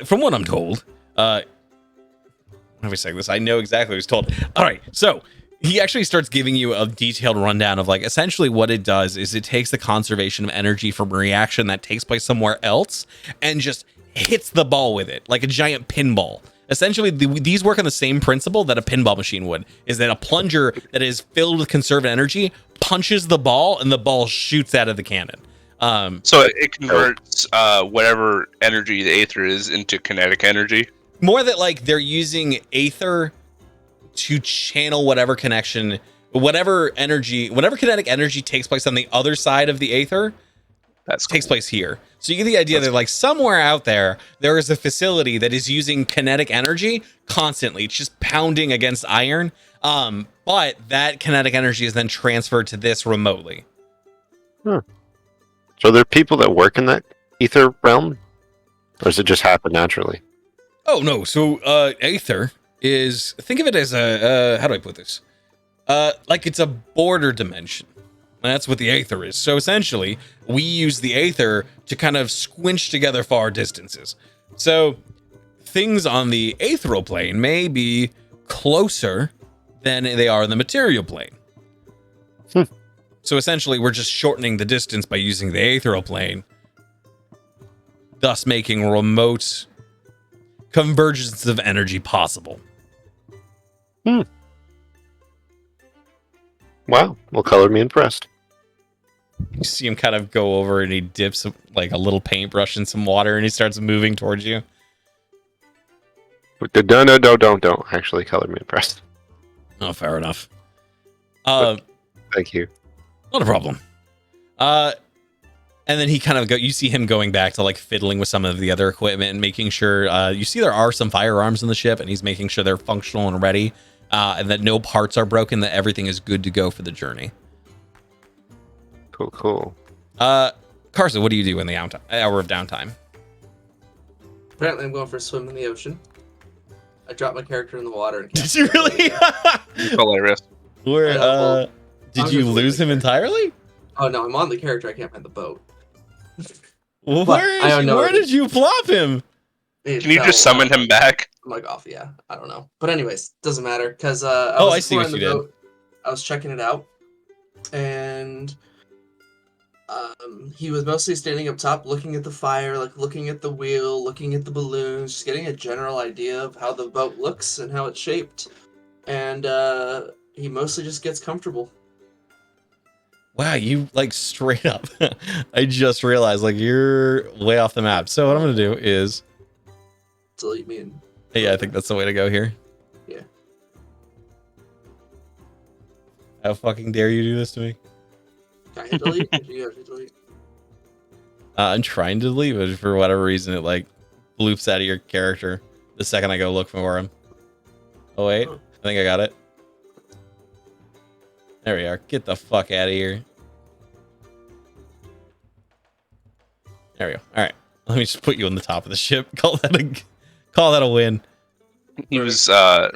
from what I'm told, let me say this. I know exactly what he was told. All right, so he actually starts giving you a detailed rundown of like essentially what it does is it takes the conservation of energy from a reaction that takes place somewhere else and just hits the ball with it like a giant pinball. Essentially, these work on the same principle that a pinball machine would, is that a plunger that is filled with conserved energy punches the ball and the ball shoots out of the cannon. So it converts whatever energy the aether is into kinetic energy. More that like they're using aether to channel whatever connection, whatever kinetic energy takes place on the other side of the aether takes place here. So you get the idea that like somewhere out there is a facility that is using kinetic energy constantly. It's just pounding against iron. But that kinetic energy is then transferred to this remotely. So there are people that work in that ether realm? Or does it just happen naturally? Oh, no. So, aether is, think of it as how do I put this? Like it's a border dimension. That's what the aether is. So essentially, we use the aether to kind of squinch together far distances. So things on the aetheral plane may be closer than they are in the material plane. So essentially, we're just shortening the distance by using the aetheral plane, thus making remote convergence of energy possible. Wow. Well, color me impressed. You see him kind of go over and he dips like a little paintbrush in some water and he starts moving towards you. Don't actually color me impressed. Oh, fair enough. Thank you. Not a problem. And then he kind of you see him going back to like fiddling with some of the other equipment and making sure, you see there are some firearms in the ship and he's making sure they're functional and ready, and that no parts are broken, that everything is good to go for the journey. Cool. Carson, what do you do in the hour of downtime? Apparently, I'm going for a swim in the ocean. I dropped my character in the water. And Did you really? Hilarious. Where did you lose him entirely? Oh no, I'm on the character. I can't find the boat. Where did you plop him? Can you just summon him back? I'm like off. Yeah, I don't know. But anyways, doesn't matter because I see what you did. I was checking it out, and he was mostly standing up top, looking at the fire, like looking at the wheel, looking at the balloons, just getting a general idea of how the boat looks and how it's shaped. And he mostly just gets comfortable. Wow, you like straight up. I just realized like you're way off the map. So what I'm gonna do is delete me. Yeah, I think that's the way to go here. Yeah. How fucking dare you do this to me? Can I hit delete? Do you have to delete? I'm trying to delete, but for whatever reason, it like bloops out of your character the second I go look for him. Oh wait, I think I got it. There we are. Get the fuck out of here. There we go. All right, let me just put you on the top of the ship. Call that a win. He was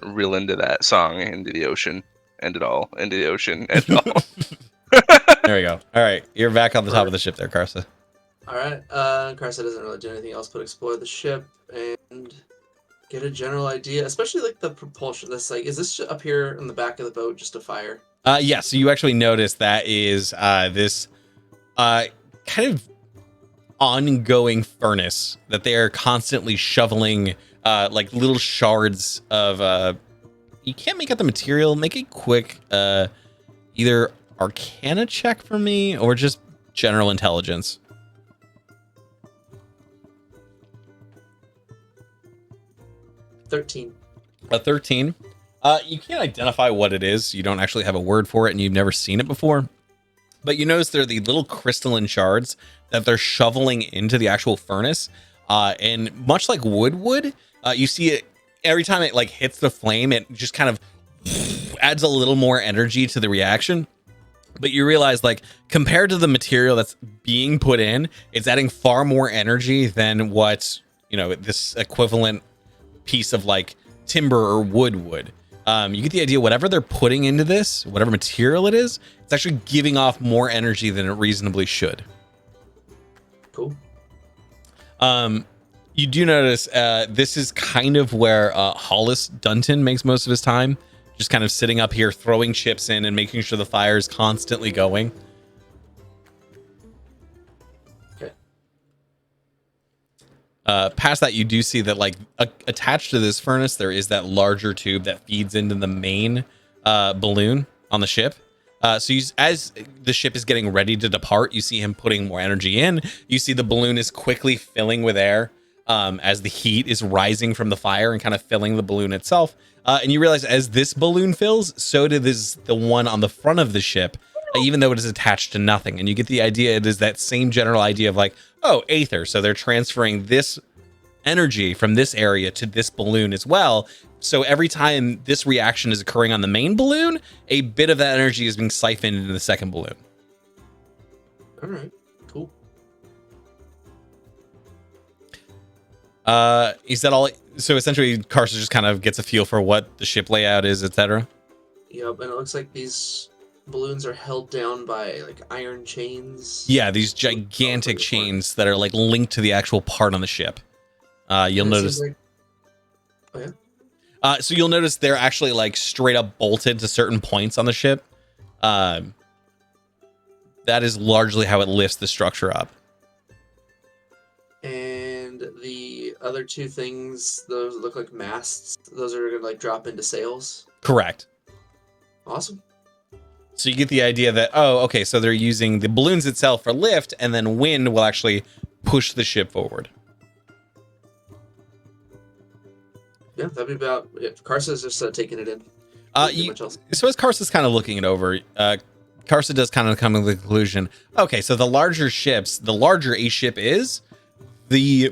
real into that song, Into the Ocean, End It All, Into the Ocean, End It All. There we go. All right, you're back on the top of the ship there, Karsa. All right, Karsa doesn't really do anything else but explore the ship and get a general idea, especially like the propulsion. This like, is this up here in the back of the boat just a fire? Yeah, so you actually notice that is this kind of ongoing furnace that they are constantly shoveling like little shards of you can't make out the material. Make a quick either Arcana check for me or just general intelligence. 13. A 13. You can't identify what it is. You don't actually have a word for it, and you've never seen it before. But you notice they're the little crystalline shards that they're shoveling into the actual furnace. And much like wood would, you see it every time it like hits the flame, it just kind of adds a little more energy to the reaction. But you realize, like, compared to the material that's being put in, it's adding far more energy than what, you know, this equivalent piece of like timber or wood would. You get the idea, whatever they're putting into this, whatever material it is, it's actually giving off more energy than it reasonably should. Cool. You do notice this is kind of where Hollis Dunton makes most of his time, just kind of sitting up here, throwing chips in and making sure the fire is constantly going. Okay. Past that, you do see that, like, attached to this furnace, there is that larger tube that feeds into the main balloon on the ship. So as the ship is getting ready to depart, you see him putting more energy in. You see the balloon is quickly filling with air as the heat is rising from the fire and kind of filling the balloon itself. And you realize as this balloon fills, so does the one on the front of the ship, even though it is attached to nothing. And you get the idea, it is that same general idea of like, oh, aether. So they're transferring this energy from this area to this balloon as well. So every time this reaction is occurring on the main balloon, a bit of that energy is being siphoned into the second balloon. All right, cool. Is that all? So essentially, Karsa just kind of gets a feel for what the ship layout is, etc. Yep, and it looks like these balloons are held down by like iron chains. Yeah, these gigantic chains that are like linked to the actual part on the ship. You'll notice. Like... Oh yeah. So you'll notice they're actually like straight up bolted to certain points on the ship. That is largely how it lifts the structure up. And the other two things, those look like masts. Those are gonna like drop into sails. Correct. Awesome. So you get the idea that, oh, okay, so they're using the balloons itself for lift, and then wind will actually push the ship forward. Yeah, that'd be about it. Karsa's just taking it in. So as Karsa's kind of looking it over, Karsa does kind of come to the conclusion, okay, so the larger ships, the larger a ship is, the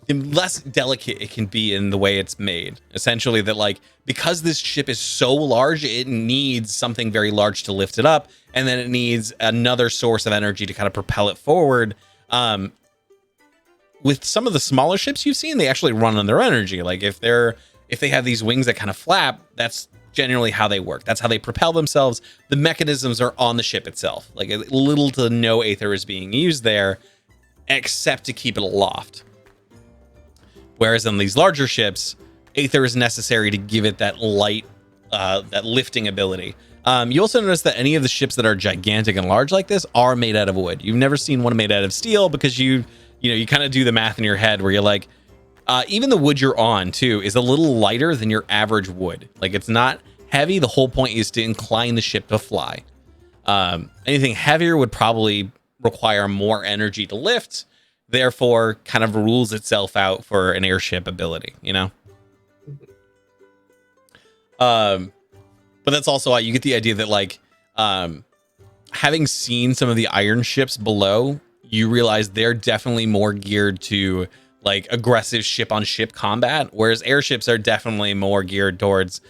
less delicate it can be in the way it's made. Essentially that, like, because this ship is so large, it needs something very large to lift it up, and then it needs another source of energy to kind of propel it forward. With some of the smaller ships you've seen, they actually run on their energy. Like if they're if they have these wings that kind of flap, that's generally how they work. That's how they propel themselves. The mechanisms are on the ship itself. Like little to no Aether is being used there, except to keep it aloft. Whereas on these larger ships, Aether is necessary to give it that light, that lifting ability. You also notice that any of the ships that are gigantic and large like this are made out of wood. You've never seen one made out of steel because you kind of do the math in your head where you're like, even the wood you're on too is a little lighter than your average wood. Like it's not heavy. The whole point is to incline the ship to fly. Anything heavier would probably require more energy to lift, therefore kind of rules itself out for an airship ability, you know? But that's also why you get the idea that like, having seen some of the iron ships below, you realize they're definitely more geared to like aggressive ship on ship combat, whereas airships are definitely more geared towards,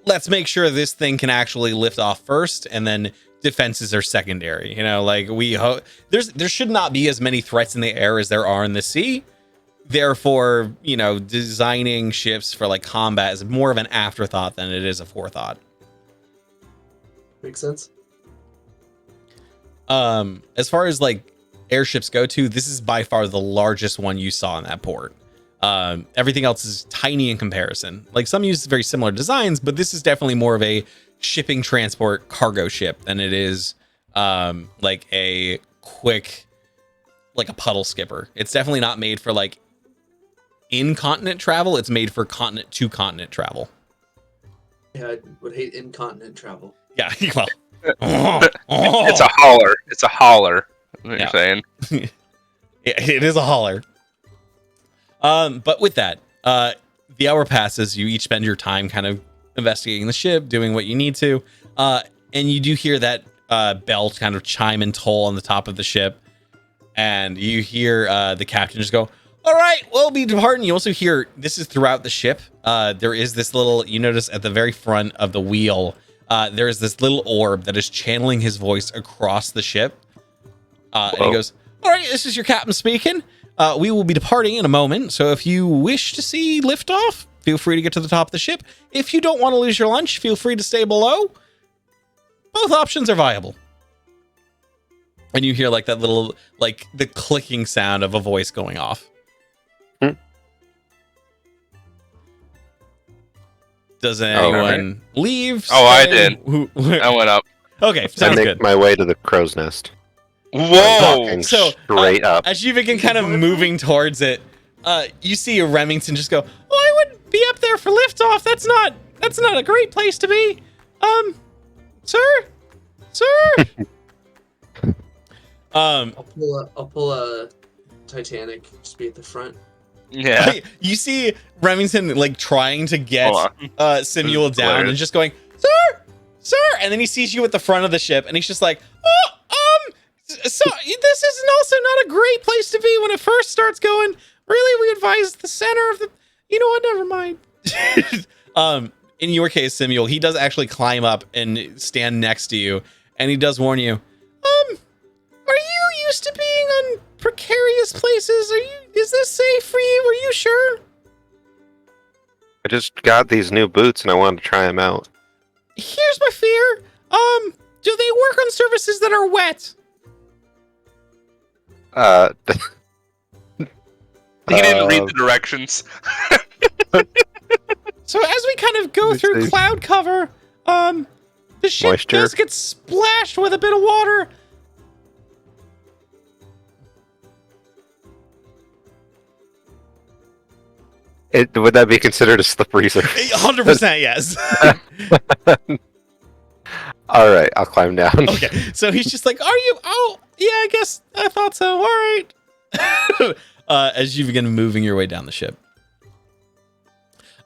let's make sure this thing can actually lift off first, and then defenses are secondary. You know, like there should not be as many threats in the air as there are in the sea. Therefore, you know, designing ships for like combat is more of an afterthought than it is a forethought. Makes sense. As far as like airships go to, this is by far the largest one you saw in that port. Everything else is tiny in comparison. Like some use very similar designs, but this is definitely more of a shipping transport cargo ship than it is like a quick, like a puddle skipper. It's definitely not made for like in-continent travel. It's made for continent to continent travel. Yeah, I would hate incontinent travel. Yeah, well, it's a hauler. It's a hauler. What you're saying? Yeah, it is a hauler. But with that, the hour passes. You each spend your time kind of investigating the ship, doing what you need to, and you do hear that bell kind of chime and toll on the top of the ship, and you hear the captain just go, "All right, we'll be departing." You also hear, this is throughout the ship, there is this little, you notice at the very front of the wheel, there is this little orb that is channeling his voice across the ship. And he goes, "All right, this is your captain speaking. We will be departing in a moment. So if you wish to see liftoff, feel free to get to the top of the ship. If you don't want to lose your lunch, feel free to stay below. Both options are viable." And you hear like that little, like the clicking sound of a voice going off. Does anyone leave? Oh, I did. I went up. Okay, sounds I make good. my way to the crow's nest. Whoa! Walking So straight up. as you begin kind of moving towards it, you see Remington just go, "Oh, I wouldn't be up there for liftoff. That's not a great place to be. Sir? I'll pull a Titanic. Just be at the front. Yeah. You see Remington like trying to get Samuel down hilarious. and just going, sir, and then he sees you at the front of the ship and he's just like, so this is also not a great place to be when it first starts going. Really, we advise the center of the, you know what, never mind. In your case, Samuel, he does actually climb up and stand next to you, and he does warn you, are you used to being on precarious places? Is this safe for you? Are you sure? I just got these new boots and I wanted to try them out. Here's my fear. Do they work on surfaces that are wet? He didn't read the directions. So as we kind of go through cloud cover, the ship Moisture? does get splashed with a bit of water. Would that be considered a slippery surface? 100% yes. All right, I'll climb down. Okay, so he's just like, "Are you? Oh, yeah, I guess I thought so. All right." As you begin moving your way down the ship.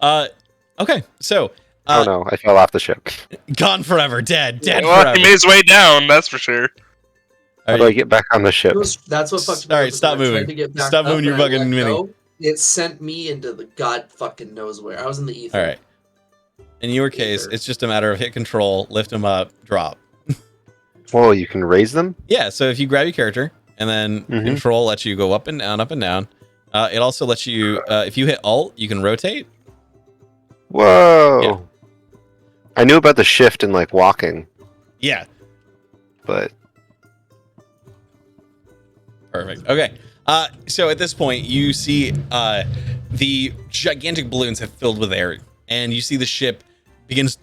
Okay, so Oh no, I fell off the ship. gone forever, dead Well, forever. he made his way down, that's for sure. How do I get back on the ship? That's what fucked me All up right, is stop when I tried moving. to get back Stop up moving your and I fucking let mini. go, It sent me into the god fucking knows where. I was in the ether. All right. In your case, it's just a matter of hit control, lift him up, drop. Whoa, you can raise them? Yeah, so if you grab your character and then control lets you go up and down, up and down. It also lets you, if you hit alt, you can rotate. Whoa! Yeah. I knew about the shift in like walking, Yeah. but Perfect. Okay. So at this point, you see the gigantic balloons have filled with air, and you see the ship begins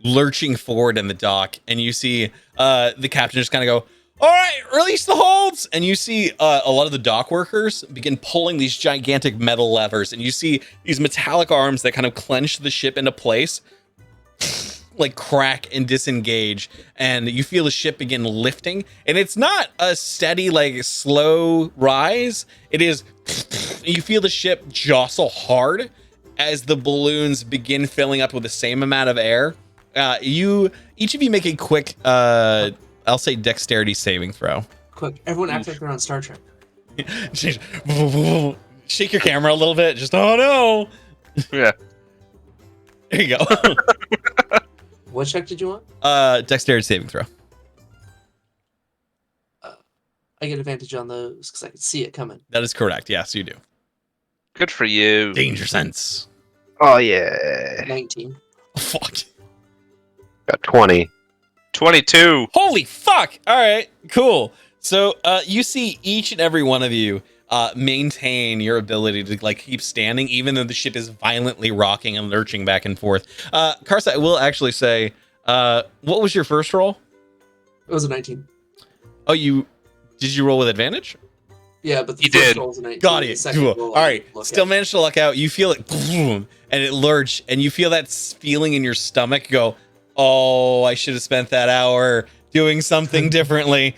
lurching forward in the dock, and you see the captain just kind of go, "All right, release the holds!" And you see a lot of the dock workers begin pulling these gigantic metal levers, and you see these metallic arms that kind of clench the ship into place, like crack and disengage, and you feel the ship begin lifting, and it's not a steady, like slow rise. It is, you feel the ship jostle hard as the balloons begin filling up with the same amount of air. Each of you make a quick, I'll say dexterity saving throw. Quick, everyone act like they're on Star Trek. Shake your camera a little bit. Just, oh no. Yeah. There you go. What check did you want? Dexterity saving throw. I get advantage on those because I can see it coming. That is correct. Yes, you do. Good for you. Danger sense. oh yeah, 19. Oh, fuck. got 20. 22. Holy fuck! All right, cool. So you see each and every one of you maintain your ability to like keep standing, even though the ship is violently rocking and lurching back and forth. Karsa, I will actually say, what was your first roll? It was a 19. Oh, did you roll with advantage? Yeah, but the You first did. roll was a 19. Got The it. second Cool. roll All right. I didn't look Still at. managed to luck out. You feel it, boom, and it lurch, and you feel that feeling in your stomach. Go, oh, I should have spent that hour doing something differently.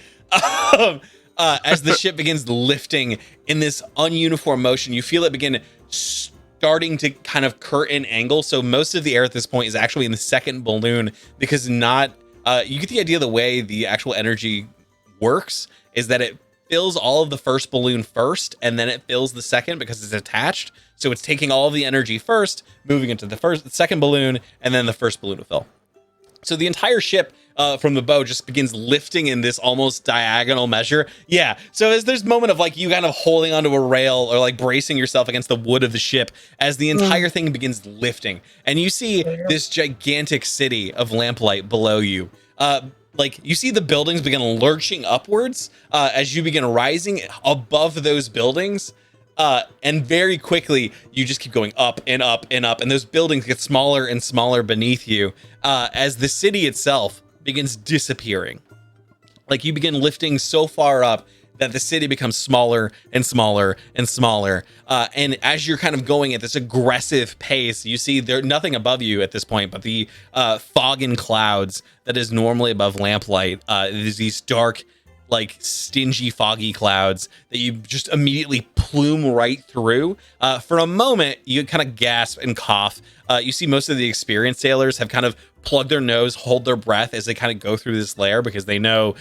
As the ship begins lifting in this ununiform motion, you feel it begin starting to kind of curtain angle. So most of the air at this point is actually in the second balloon, because not. You get the idea the way the actual energy works is that it fills all of the first balloon first, and then it fills the second because it's attached. So it's taking all of the energy first, moving into the second balloon, and then the first balloon will fill. So the entire ship from the bow just begins lifting in this almost diagonal measure. Yeah. So as there's a moment of like you kind of holding onto a rail or like bracing yourself against the wood of the ship as the entire thing begins lifting, and you see this gigantic city of lamplight below you. Like you see the buildings begin lurching upwards as you begin rising above those buildings. And very quickly, you just keep going up and up and up, and those buildings get smaller and smaller beneath you as the city itself begins disappearing. Like you begin lifting so far up that the city becomes smaller and smaller and smaller. And as you're kind of going at this aggressive pace, you see there's nothing above you at this point, but the fog and clouds that is normally above lamplight. There's these dark, like stingy, foggy clouds that you just immediately plume right through. For a moment, you kind of gasp and cough. You see most of the experienced sailors have kind of plugged their nose, hold their breath as they kind of go through this layer, because they know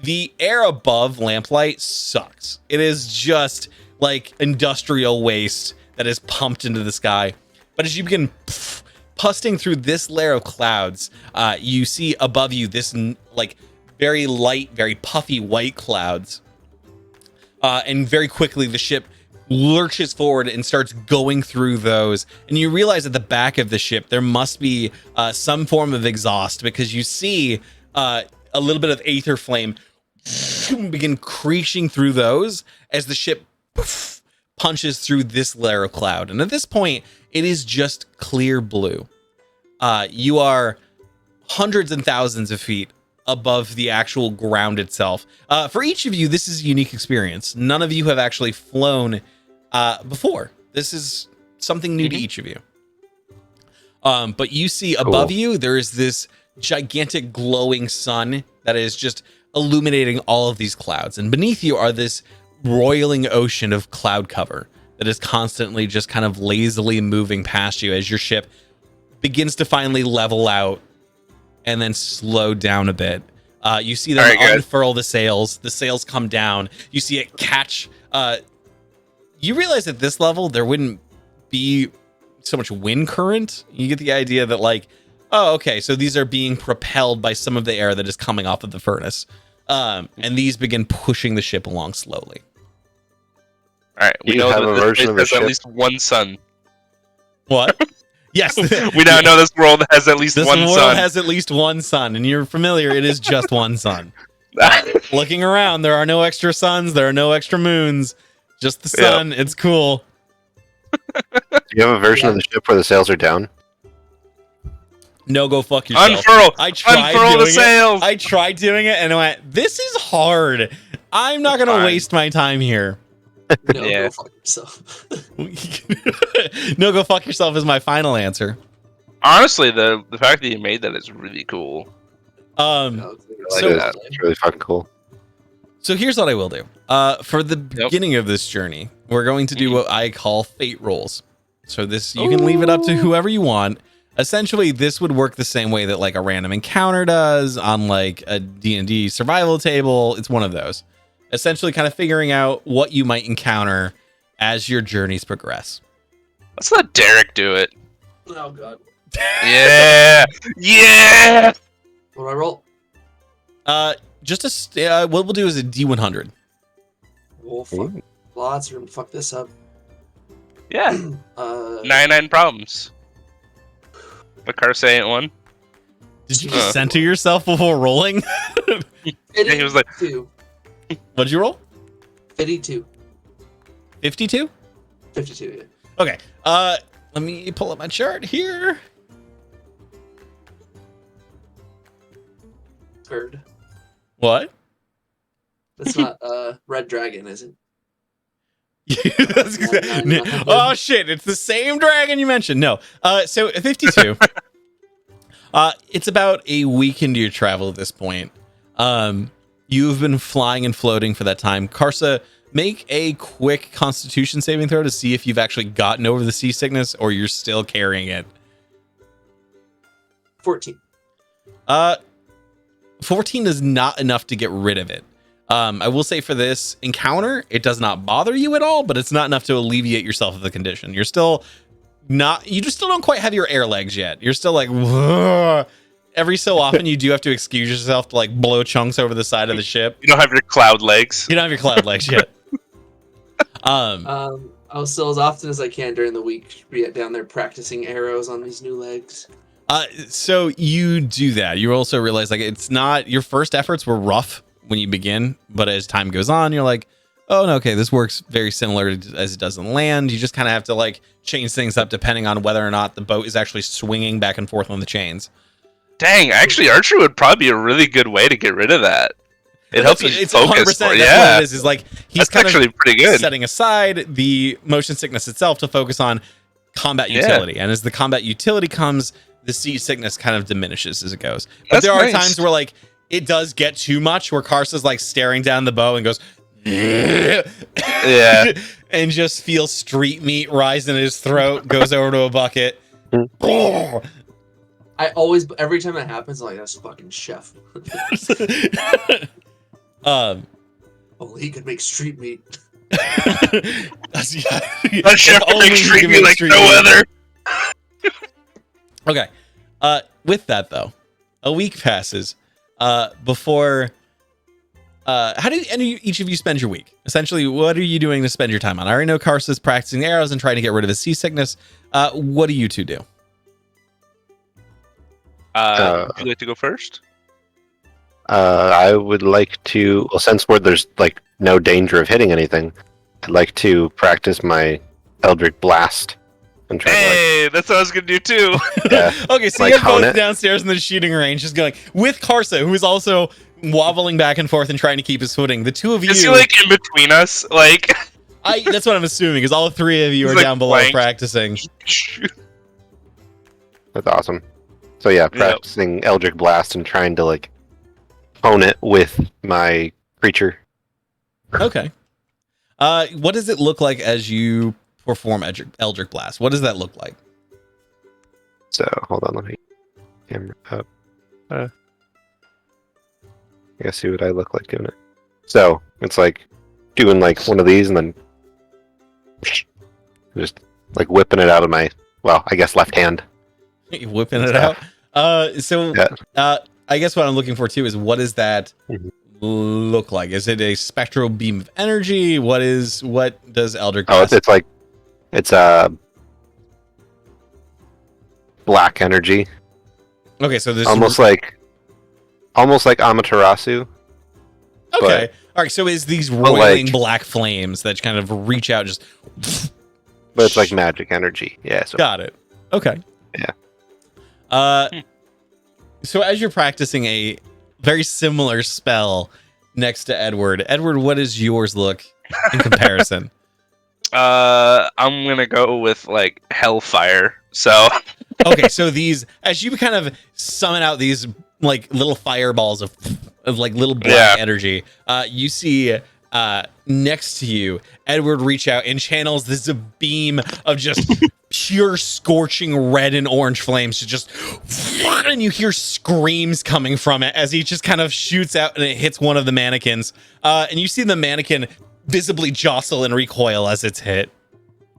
the air above lamplight sucks. It is just like industrial waste that is pumped into the sky. But as you begin pusting through this layer of clouds, you see above you this like very light, very puffy white clouds. And very quickly the ship lurches forward and starts going through those. And you realize at the back of the ship, there must be some form of exhaust, because you see a little bit of aether flame begin creeping through those as the ship punches through this layer of cloud. And at this point, it is just clear blue. You are hundreds and thousands of feet above the actual ground itself. For each of you, this is a unique experience. None of you have actually flown before. This is something new to each of you. But you see above you, there is this gigantic glowing sun that is just illuminating all of these clouds. And beneath you are this roiling ocean of cloud cover that is constantly just kind of lazily moving past you as your ship begins to finally level out and then slow down a bit. You see them unfurl the sails. The sails come down. You see it catch. You realize at this level, there wouldn't be so much wind current. You get the idea that like, oh, okay, so these are being propelled by some of the air that is coming off of the furnace. And these begin pushing the ship along slowly. All right, we know that this place has at least one sun. What? Yes. We now know this world has at least This one world sun. has at least one sun, and you're familiar. It is just one sun. Looking around, there are no extra suns. There are no extra moons. Just the sun. It's cool. Do you have a version of the ship where the sails are down? No, go fuck yourself. Unfurl. I tried Unfurl the doing sails. it. I tried doing it, and I went, "This is hard. I'm not gonna waste my time here." No, Yeah. go fuck yourself. No, go fuck yourself is my final answer. Honestly, the fact that you made that is really cool. No, I So- like that. It's really fucking cool. So here's what I will do. For the beginning of this journey, we're going to do what I call fate rolls. So this, you can leave it up to whoever you want. Essentially, this would work the same way that like a random encounter does on like a D&D survival table. It's one of those. Essentially kind of figuring out what you might encounter as your journeys progress. Let's let Derek do it. Oh god. Yeah. Yeah. What do I roll? What we'll do is a D100. Oh fuck. Lots of room to fuck this up. Yeah. 99 problems. But Karsa ain't one. Did you just center yourself before rolling? Yeah, he was like, 52. What'd you roll? 52. 52? 52, yeah. Okay. Let me pull up my chart here. Bird. What? That's not Red Dragon, is it? That's oh shit! It's the same dragon you mentioned. No. So 52. It's about a week into your travel at this point. You've been flying and floating for that time. Karsa, make a quick Constitution saving throw to see if you've actually gotten over the seasickness or you're still carrying it. 14. 14 is not enough to get rid of it. I will say for this encounter, it does not bother you at all, but it's not enough to alleviate yourself of the condition. You're still not, you just still don't quite have your air legs yet. You're still like, "Whoa." Every so often you do have to excuse yourself to like blow chunks over the side of the ship. you don't have your cloud legs. You don't have your cloud legs yet. I'll still as often as I can during the week be down there practicing arrows on these new legs. So you do that. You also realize like it's not, your first efforts were rough when you begin, but as time goes on, you're like, oh no, okay, this works very similar as it does on land. You just kind of have to like change things up depending on whether or not the boat is actually swinging back and forth on the chains. Dang, actually, archery would probably be a really good way to get rid of that. It helps you it's focus 100%. more. That's Yeah, what it is like he's that's kind actually of pretty good. setting aside the motion sickness itself to focus on combat utility. And as the combat utility comes, the seasickness kind of diminishes as it goes. But That's there are nice. times where like it does get too much, where Karsa's like staring down the bow and goes, yeah, and just feels street meat rise in his throat, goes over to a bucket. I always, every time that happens, I'm like, that's fucking chef. Um, Only he could make street meat. that chef can make street meat like no other. Okay. With that though, a week passes before. How do each of you spend your week? Essentially, what are you doing to spend your time on? I already know Karsa's practicing arrows and trying to get rid of his seasickness. What do you two do? Would you like to go first? I would like to, well, since there's like no danger of hitting anything, I'd like to practice my Eldritch Blast and try Hey, that's what I was gonna do too. Yeah. Okay, so Like you're hone both it. downstairs in the shooting range, just going with Karsa, who is also wobbling back and forth and trying to keep his footing. The two of you, Is he like in between us? Like, that's what I'm assuming, because all three of you He's are like down below flanked. practicing. That's awesome. So yeah, practicing Eldritch Blast and trying to like hone it with my creature. Okay. What does it look like as you perform Eldritch Blast? What does that look like? So hold on, let me camera up. I guess see what I look like doing it. So it's like doing like one of these and then just like whipping it out of my, well, I guess left hand. You whipping it out. I guess what I'm looking for too is what does that look like? Is it a spectral beam of energy? What does Eldritch Oh, Blast? it's like it's black energy, Okay, so this almost like Amaterasu. okay. All right, so is these roiling black flames that kind of reach out, just. But it's like magic energy. Yeah. So. Got it. Okay. Yeah. So as you're practicing a very similar spell next to Edward, what does yours look in comparison? I'm gonna go with like Hellfire. So Okay, so these, as you kind of summon out these like little fireballs of like little black energy, you see next to you, Edward reach out and channels this beam of just pure scorching red and orange flames to just, and you hear screams coming from it as he just kind of shoots out and it hits one of the mannequins. And you see the mannequin visibly jostle and recoil as it's hit.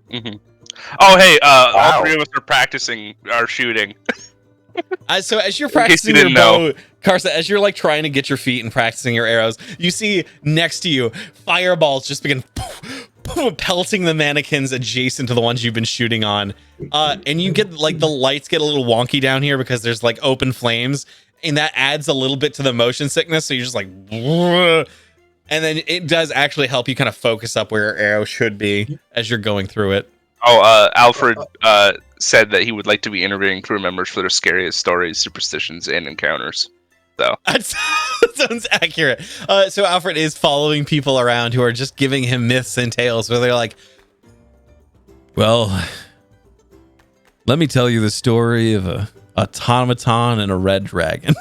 Mm-hmm. Oh, hey, all three of us are practicing our shooting. So as you're practicing your bow, Carson, as you're like trying to get your feet and practicing your arrows, you see next to you fireballs just begin pelting the mannequins adjacent to the ones you've been shooting on. And you get like the lights get a little wonky down here because there's like open flames, and that adds a little bit to the motion sickness. So you're just like, and then it does actually help you kind of focus up where your arrow should be as you're going through it. Oh, Alfred said that he would like to be interviewing crew members for their scariest stories, superstitions, and encounters. So that sounds accurate. So Alfred is following people around who are just giving him myths and tales where they're like, well, let me tell you the story of a automaton and a red dragon.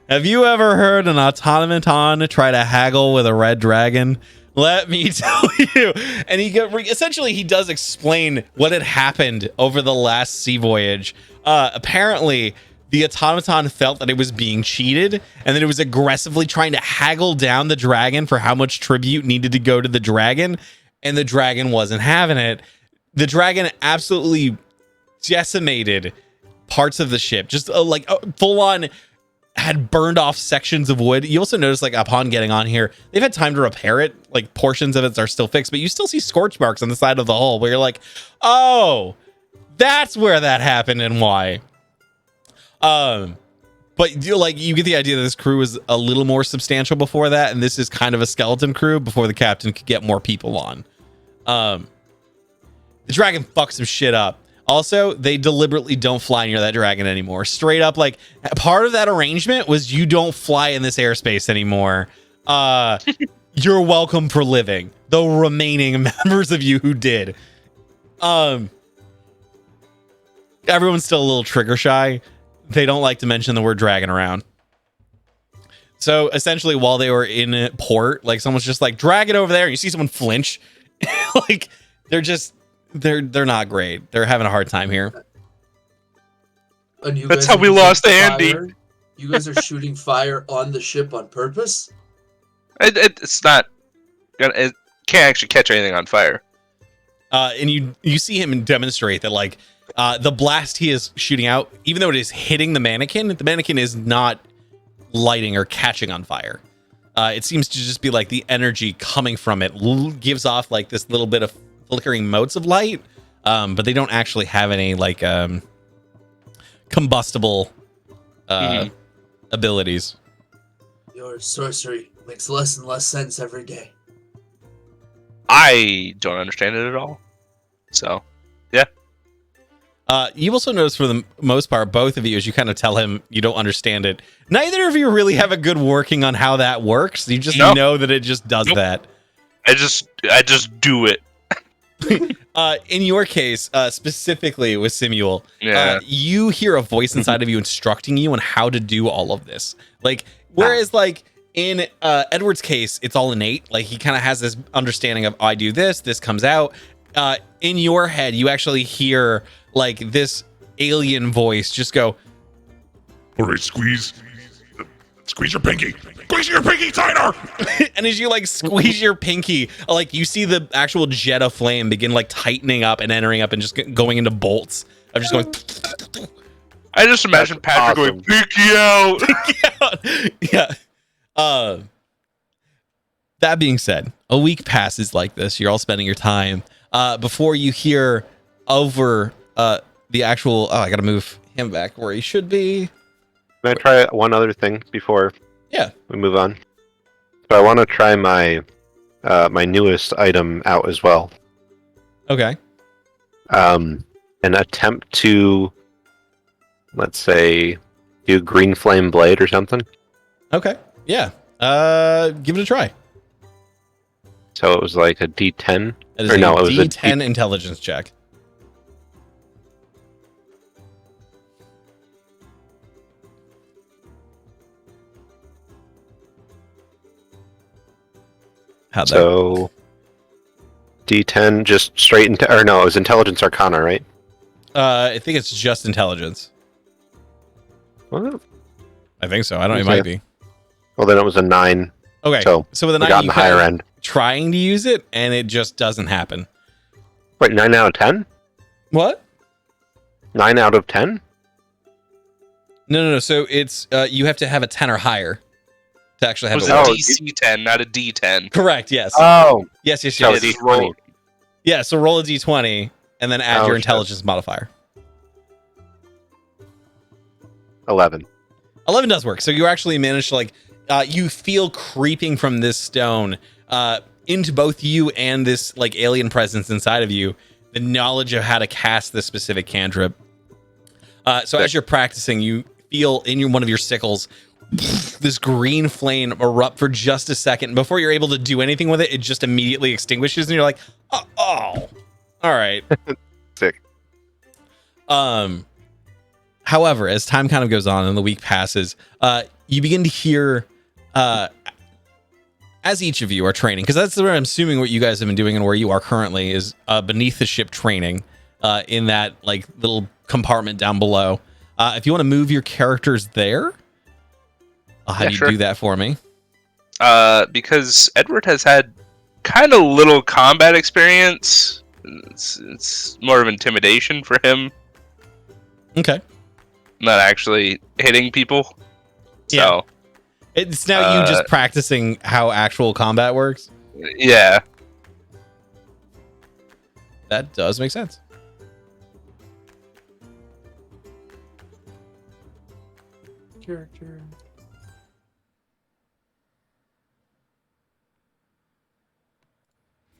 Have you ever heard an automaton try to haggle with a red dragon? Let me tell you. And essentially he does explain what had happened over the last sea voyage. Apparently the automaton felt that it was being cheated and that it was aggressively trying to haggle down the dragon for how much tribute needed to go to the dragon, and the dragon wasn't having it. The dragon absolutely decimated parts of the ship, just full on had burned off sections of wood. You also notice, like, upon getting on here, they've had time to repair it. Like, portions of it are still fixed, but you still see scorch marks on the side of the hull where you're like, oh, that's where that happened and why. But you get the idea that this crew was a little more substantial before that, and this is kind of a skeleton crew before the captain could get more people on. The dragon fucks some shit up. Also, they deliberately don't fly near that dragon anymore. Straight up, like, part of that arrangement was you don't fly in this airspace anymore. You're welcome for living. The remaining members of you who did. Everyone's still a little trigger shy. They don't like to mention the word dragon around. So essentially, while they were in port, like, someone's just like, dragon over there. And you see someone flinch. Like, they're not great. They're having a hard time here. And that's how we lost Andy. You guys are shooting fire on the ship on purpose? It's not. It can't actually catch anything on fire. And you see him demonstrate that, like, the blast he is shooting out, even though it is hitting the mannequin is not lighting or catching on fire. It seems to just be like the energy coming from it gives off like this little bit of flickering motes of light, but they don't actually have any like combustible abilities. Your sorcery makes less and less sense every day. I don't understand it at all. So, yeah. You also notice for the most part, both of you, as you kind of tell him you don't understand it, neither of you really have a good working on how that works. You just know that it just does that. I just do it. In your case, specifically with Simuel, you hear a voice inside of you instructing you on how to do all of this. Like, whereas like in Edward's case, it's all innate. Like, he kind of has this understanding of, I do this comes out. In your head, you actually hear like this alien voice just go, all right, squeeze your pinky. Squeeze your pinky tighter. And as you like squeeze your pinky, like you see the actual jet of flame begin like tightening up and entering up and just going into bolts of just going. I just imagine Patrick going, pinky out. Yeah. That being said, a week passes like this. You're all spending your time before you hear over the actual. Oh, I got to move him back where he should be. Can I try one other thing before we move on? So I want to try my my newest item out as well. Okay. An attempt to, let's say, do Green Flame Blade or something. Okay. Yeah. Give it a try. So it was like a D10. It is Or a no, it was a D10 intelligence check. How'd that go? So D10 just straight into, or no, it was Intelligence Arcana, right? I think it's just intelligence. Well, I think so. I don't know. It might be. well then it was a 9. Okay. So with a we 9, got in you the higher kinda end. trying to use it, and it just doesn't happen. Wait, 9 out of 10? What? 9 out of 10? No. So it's you have to have a 10 or higher to actually It have was it a work. DC 10, not a D10. Correct. Yes. Oh, Yes. so Yeah, it's D20. roll. Yeah. So roll a d20 and then add Oh, your shit. intelligence modifier. 11. 11 does work. So you actually managed to you feel creeping from this stone into both you and this like alien presence inside of you, the knowledge of how to cast this specific cantrip. So as you're practicing, you feel in one of your sickles this green flame erupt for just a second. Before you're able to do anything with it, it just immediately extinguishes, and you're like, oh all right. Sick. However, as time kind of goes on and the week passes, you begin to hear, as each of you are training, because that's where I'm assuming what you guys have been doing and where you are currently is beneath the ship training in that like little compartment down below. If you want to move your characters there, I'll have you sure. do that for me. Because Edward has had kind of little combat experience. It's more of intimidation for him, Okay. not actually hitting people. Yeah. So, It's now you just practicing how actual combat works. yeah. That does make sense. Character.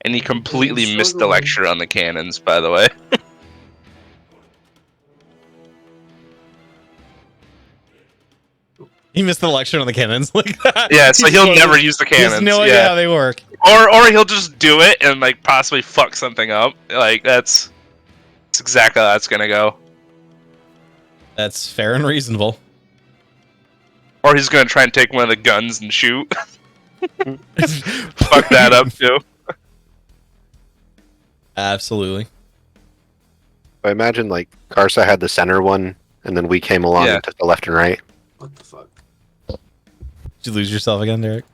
And he completely Struggling. missed the lecture on the cannons, by the way. He missed the lecture on the cannons. Like that. Yeah, so He's he'll so- never use the He cannons. has no idea yeah. how they work. Or he'll just do it and like possibly fuck something up. Like that's exactly how that's gonna go. That's fair and reasonable. Or he's gonna try and take one of the guns and shoot. Fuck that up too. Absolutely. I imagine like Karsa had the center one, and then we came along Yeah. and took the left and right. What the fuck? Did you lose yourself again, Derek?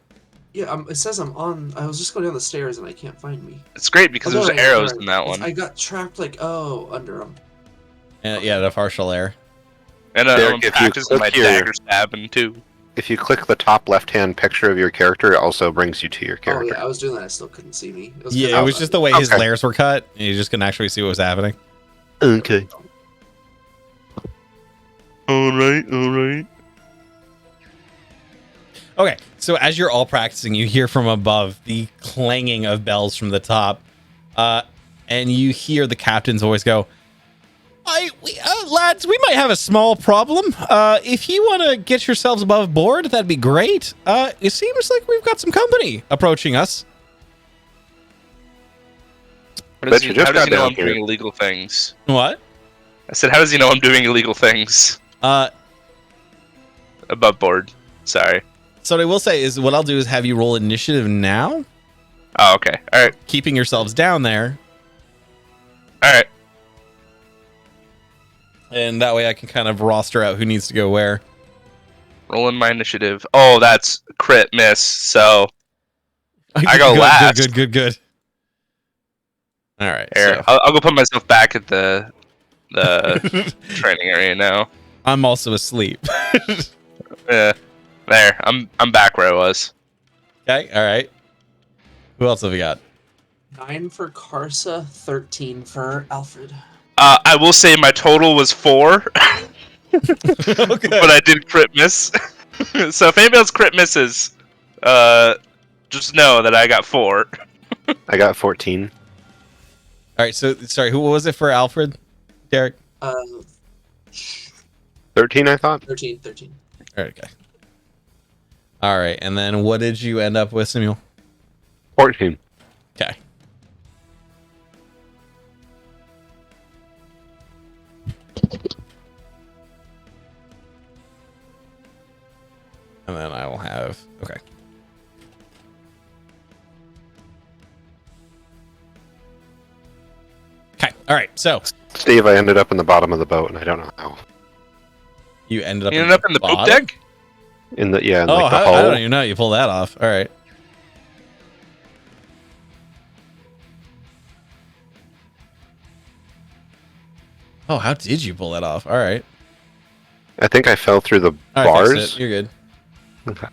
Yeah, it says I'm on. I was just going down the stairs and I can't find me. It's great because Oh, there's no, arrows sorry. in that one. I got trapped under them. Yeah, the partial air. And Derek, I'm if you practicing my click here- dagger stabbing too. If you click the top left-hand picture of your character, it also brings you to your Oh character. yeah, I was doing that. I still couldn't see me. It was Yeah, it was just the way his Okay. layers were cut. And you just couldn't actually see what was happening. Okay. Alright. Okay, so as you're all practicing, you hear from above the clanging of bells from the top, and you hear the captain's voice go, lads, we might have a small problem. If you want to get yourselves above board, that'd be great. It seems like we've got some company approaching us. How does Bet you he, just how does got he know down I'm here. doing illegal things? What? I said, how does he know I'm doing illegal things? Above board. Sorry. So what I will say is what I'll do is have you roll initiative now, Oh, okay. Alright. keeping yourselves down there, Alright. and that way I can kind of roster out who needs to go where. Rolling my initiative. Oh, that's crit miss, so I go Good, last. Good. All right. here. I'll go put myself back at the training area now. I'm also asleep. Yeah. There. I'm back where I was. Okay. All right. Who else have we got? 9 for Karsa, 13 for Alfred. I will say my total was 4, Okay. but I did crit miss. So if anybody else crit misses, just know that I got 4. I got 14. All right. So sorry, who was it for Alfred? Derek. 13, I thought. 13. All right. Okay. All right. And then what did you end up with, Samuel? 14. Okay. And then I will have okay. Okay. All right. So Steve, I ended up in the bottom of the boat, and I don't know how. you ended up You ended up in the poop bottom? deck? In the in Oh, like the I hull. don't even know. You pull that off. All right. Oh, how did you pull that off? All right. I think I fell through the All right, fixed bars. it. You're good. Okay.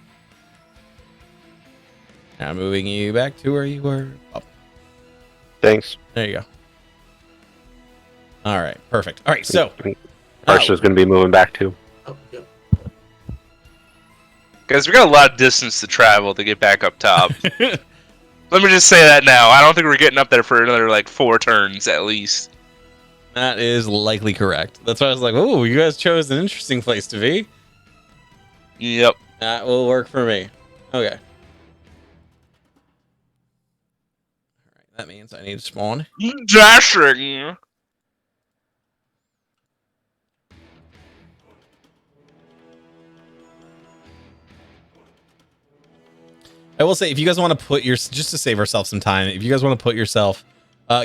Now moving you back to where you were. Oh, Thanks. there you go. All right. Perfect. All right. So, Arsha's going to be moving back too. Oh, yeah. Guys, we got a lot of distance to travel to get back up top. Let me just say that now. I don't think we're getting up there for another, like, 4 turns at least. that is likely correct. That's why I was like, oh, you guys chose an interesting place to be. Yep. That will work for me. Okay. All right. That means I need to spawn. Dashing. I will say, if you guys want to put your, just to save ourselves some time, if you guys want to put yourself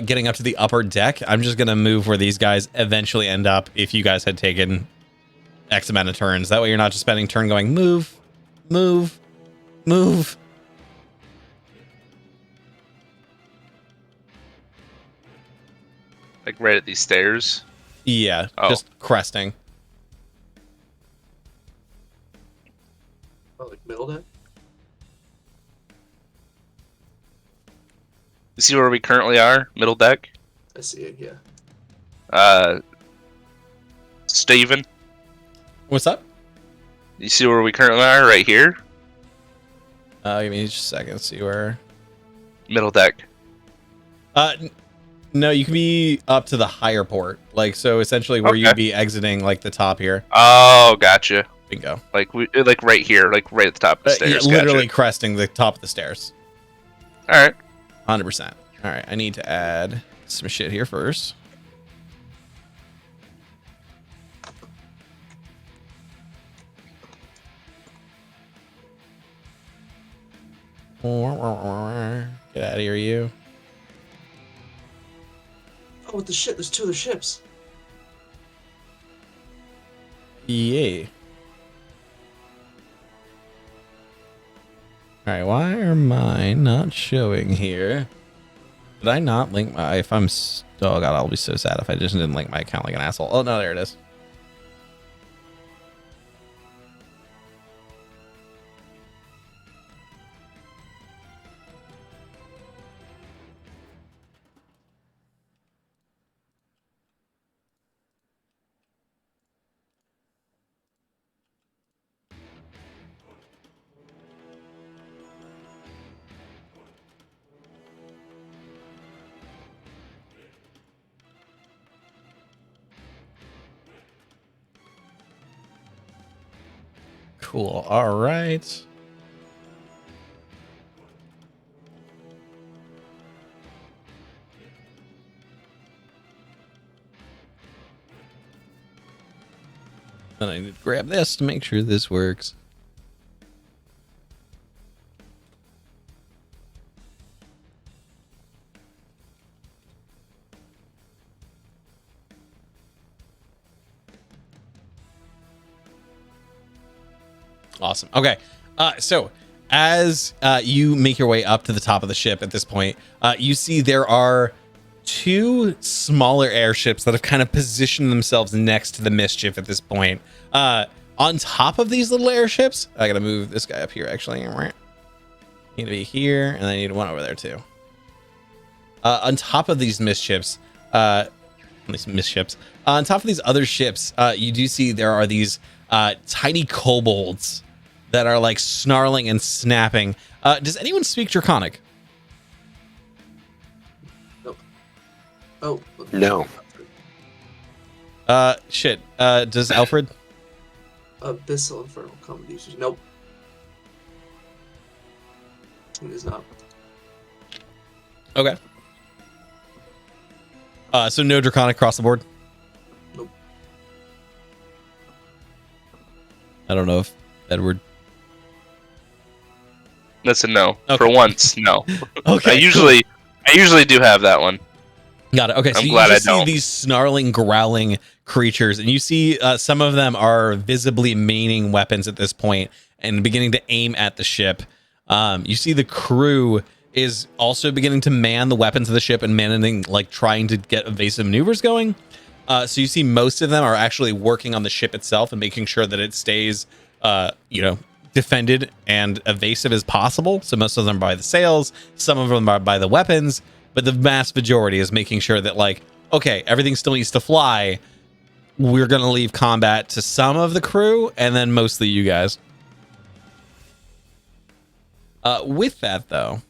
getting up to the upper deck, I'm just going to move where these guys eventually end up if you guys had taken X amount of turns. That way you're not just spending turn going, move, move, move. Like right at these stairs. Yeah, Oh. just cresting. Oh, like middle deck? You see where we currently are? Middle deck. I see it, yeah. Steven, What's up? you see where we currently are? Right here? Give me just a second to see where. Middle deck. No, you can be up to the higher port. Like, so essentially where Okay. you'd be exiting, like, the top here. Oh, gotcha. Bingo. Like right here, like right at the top of the stairs. Yeah, literally Gotcha. cresting the top of the stairs. All right. 100%. All right, I need to add some shit here first. Get out of here, you. Oh, what the shit? There's 2 other ships. Yeah. All right, why are mine not showing here? Did I not link my... If I'm... Oh, God, I'll be so sad if I just didn't link my account like an asshole. Oh, no, there it is. Cool. All right. Then I need to grab this to make sure this works. Awesome. Okay. So as you make your way up to the top of the ship at this point, you see there are 2 smaller airships that have kind of positioned themselves next to the Mischief at this point. On top of these little airships, I gotta move this guy up here actually. Need to be here, and I need one over there too. On top of these Mischiefs, these mist ships. On top of these other ships, you do see there are these tiny kobolds that are like snarling and snapping. Does anyone speak Draconic? Nope. Oh. No. Shit. Does Alfred? Abyssal Infernal Common Usage. Nope. It is not. Okay. So no Draconic across the board? Nope. I don't know if Edward... That's a no. Okay. For once, no. Okay. I usually do have that one. Got it. Okay, so I'm you glad just I see don't. these snarling, growling creatures, and you see some of them are visibly maining weapons at this point and beginning to aim at the ship. You see the crew is also beginning to man the weapons of the ship and managing, like, trying to get evasive maneuvers going. So you see most of them are actually working on the ship itself and making sure that it stays, defended and evasive as possible. So most of them are by the sails, some of them are by the weapons, but the vast majority is making sure that, like, okay, everything still needs to fly. We're going to leave combat to some of the crew and then mostly you guys. With that, though,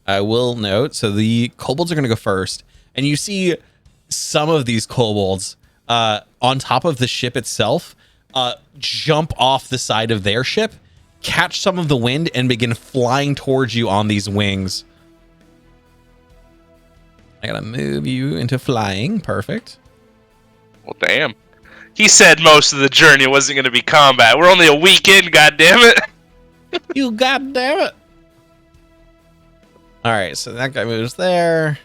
I will note, so the kobolds are going to go first, and you see some of these kobolds on top of the ship itself jump off the side of their ship, catch some of the wind, and begin flying towards you on these wings. I gotta move you into flying. Perfect. Well, damn. He said most of the journey wasn't going to be combat. We're only a week in, goddammit. You goddamn it. All right, so that guy moves there.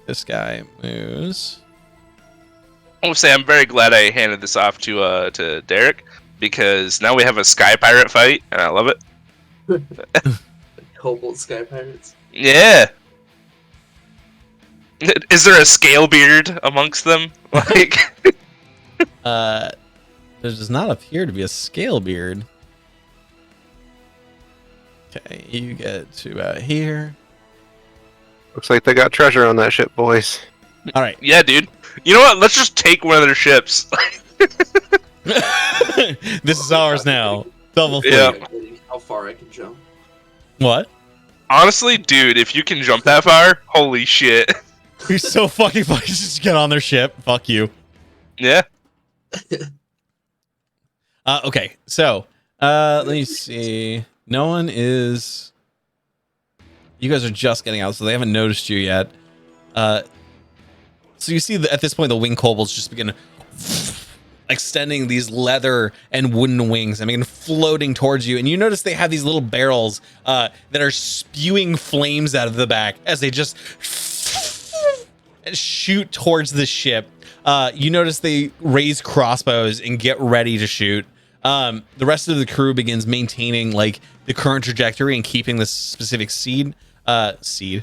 This guy moves. I will say I'm very glad I handed this off to Derek, because now we have a sky pirate fight, and I love it. Kobold Sky Pirates. Yeah. Is there a scale beard amongst them? Like, There does not appear to be a scale beard. Okay, you get to about here. Looks like they got treasure on that ship, boys. All right. yeah, dude. You know what? Let's just take one of their ships. This is ours now. Double fleet. Yeah. How far I can jump. What? Honestly, dude, if you can jump that far, holy shit. You're so fucking funny. Just get on their ship. Fuck you. Yeah. Okay, so let me see. No one is. You guys are just getting out, so they haven't noticed you yet. So you see that at this point, the wing kobolds just begin extending these leather and wooden wings and begin floating towards you. And you notice they have these little barrels that are spewing flames out of the back as they just shoot towards the ship. You notice they raise crossbows and get ready to shoot. The rest of the crew begins maintaining, like, the current trajectory and keeping this specific speed. The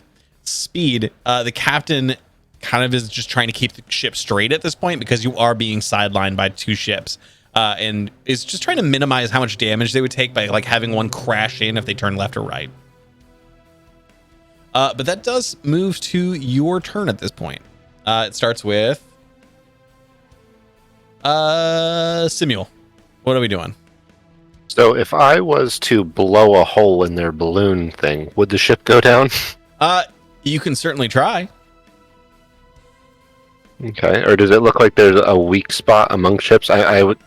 captain kind of is just trying to keep the ship straight at this point because you are being sidelined by two ships, and is just trying to minimize how much damage they would take by, like, having one crash in if they turn left or right. But that does move to your turn at this point. It starts with Simul. What are we doing? So if I was to blow a hole in their balloon thing, would the ship go down? You can certainly try. Okay. Or does it look like there's a weak spot among ships? I would.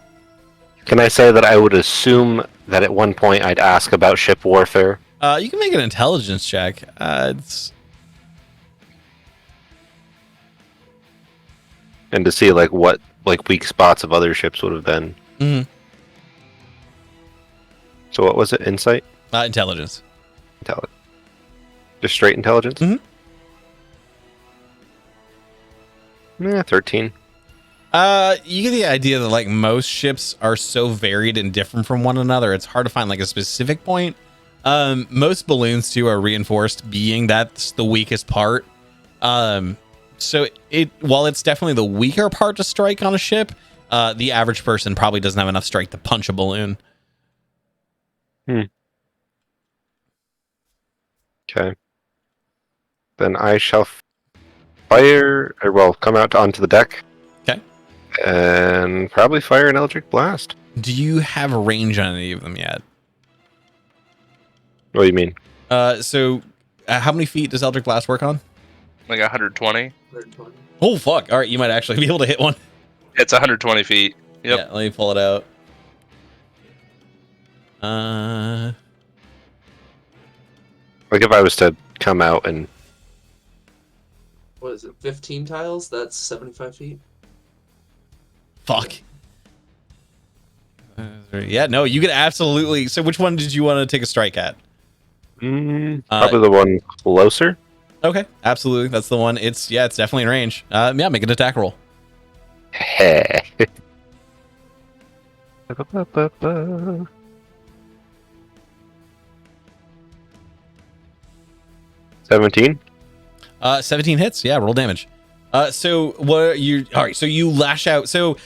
Can I say that I would assume that at one point I'd ask about ship warfare? You can make an intelligence check. It's And to see like what weak spots of other ships would have been. Mhm. So what was it? Insight? Intelligence. Intelligence. Just straight intelligence? Mhm. Yeah, 13. You get the idea that, like, most ships are so varied and different from one another, it's hard to find, like, a specific point. Most balloons too are reinforced, being that's the weakest part. So while it's definitely the weaker part to strike on a ship, the average person probably doesn't have enough strike to punch a balloon. Okay. Then I shall fire, or well, come out onto the deck. Okay. And probably fire an Eldritch Blast. Do you have a range on any of them yet? What do you mean? So how many feet does Eldritch Blast work on? Like 120. 120. Oh, fuck. All right, you might actually be able to hit one. It's 120 feet. Yep. Yeah, let me pull it out. Like if I was to come out and What is it? 15 tiles? That's 75 feet. Fuck. Yeah, no, you could absolutely. So which one did you want to take a strike at? probably the one closer. Okay, absolutely. That's the one. It's definitely in range. Yeah, make an attack roll. Heh. 17. 17 hits. Yeah, roll damage. So what you? All right. So you lash out. So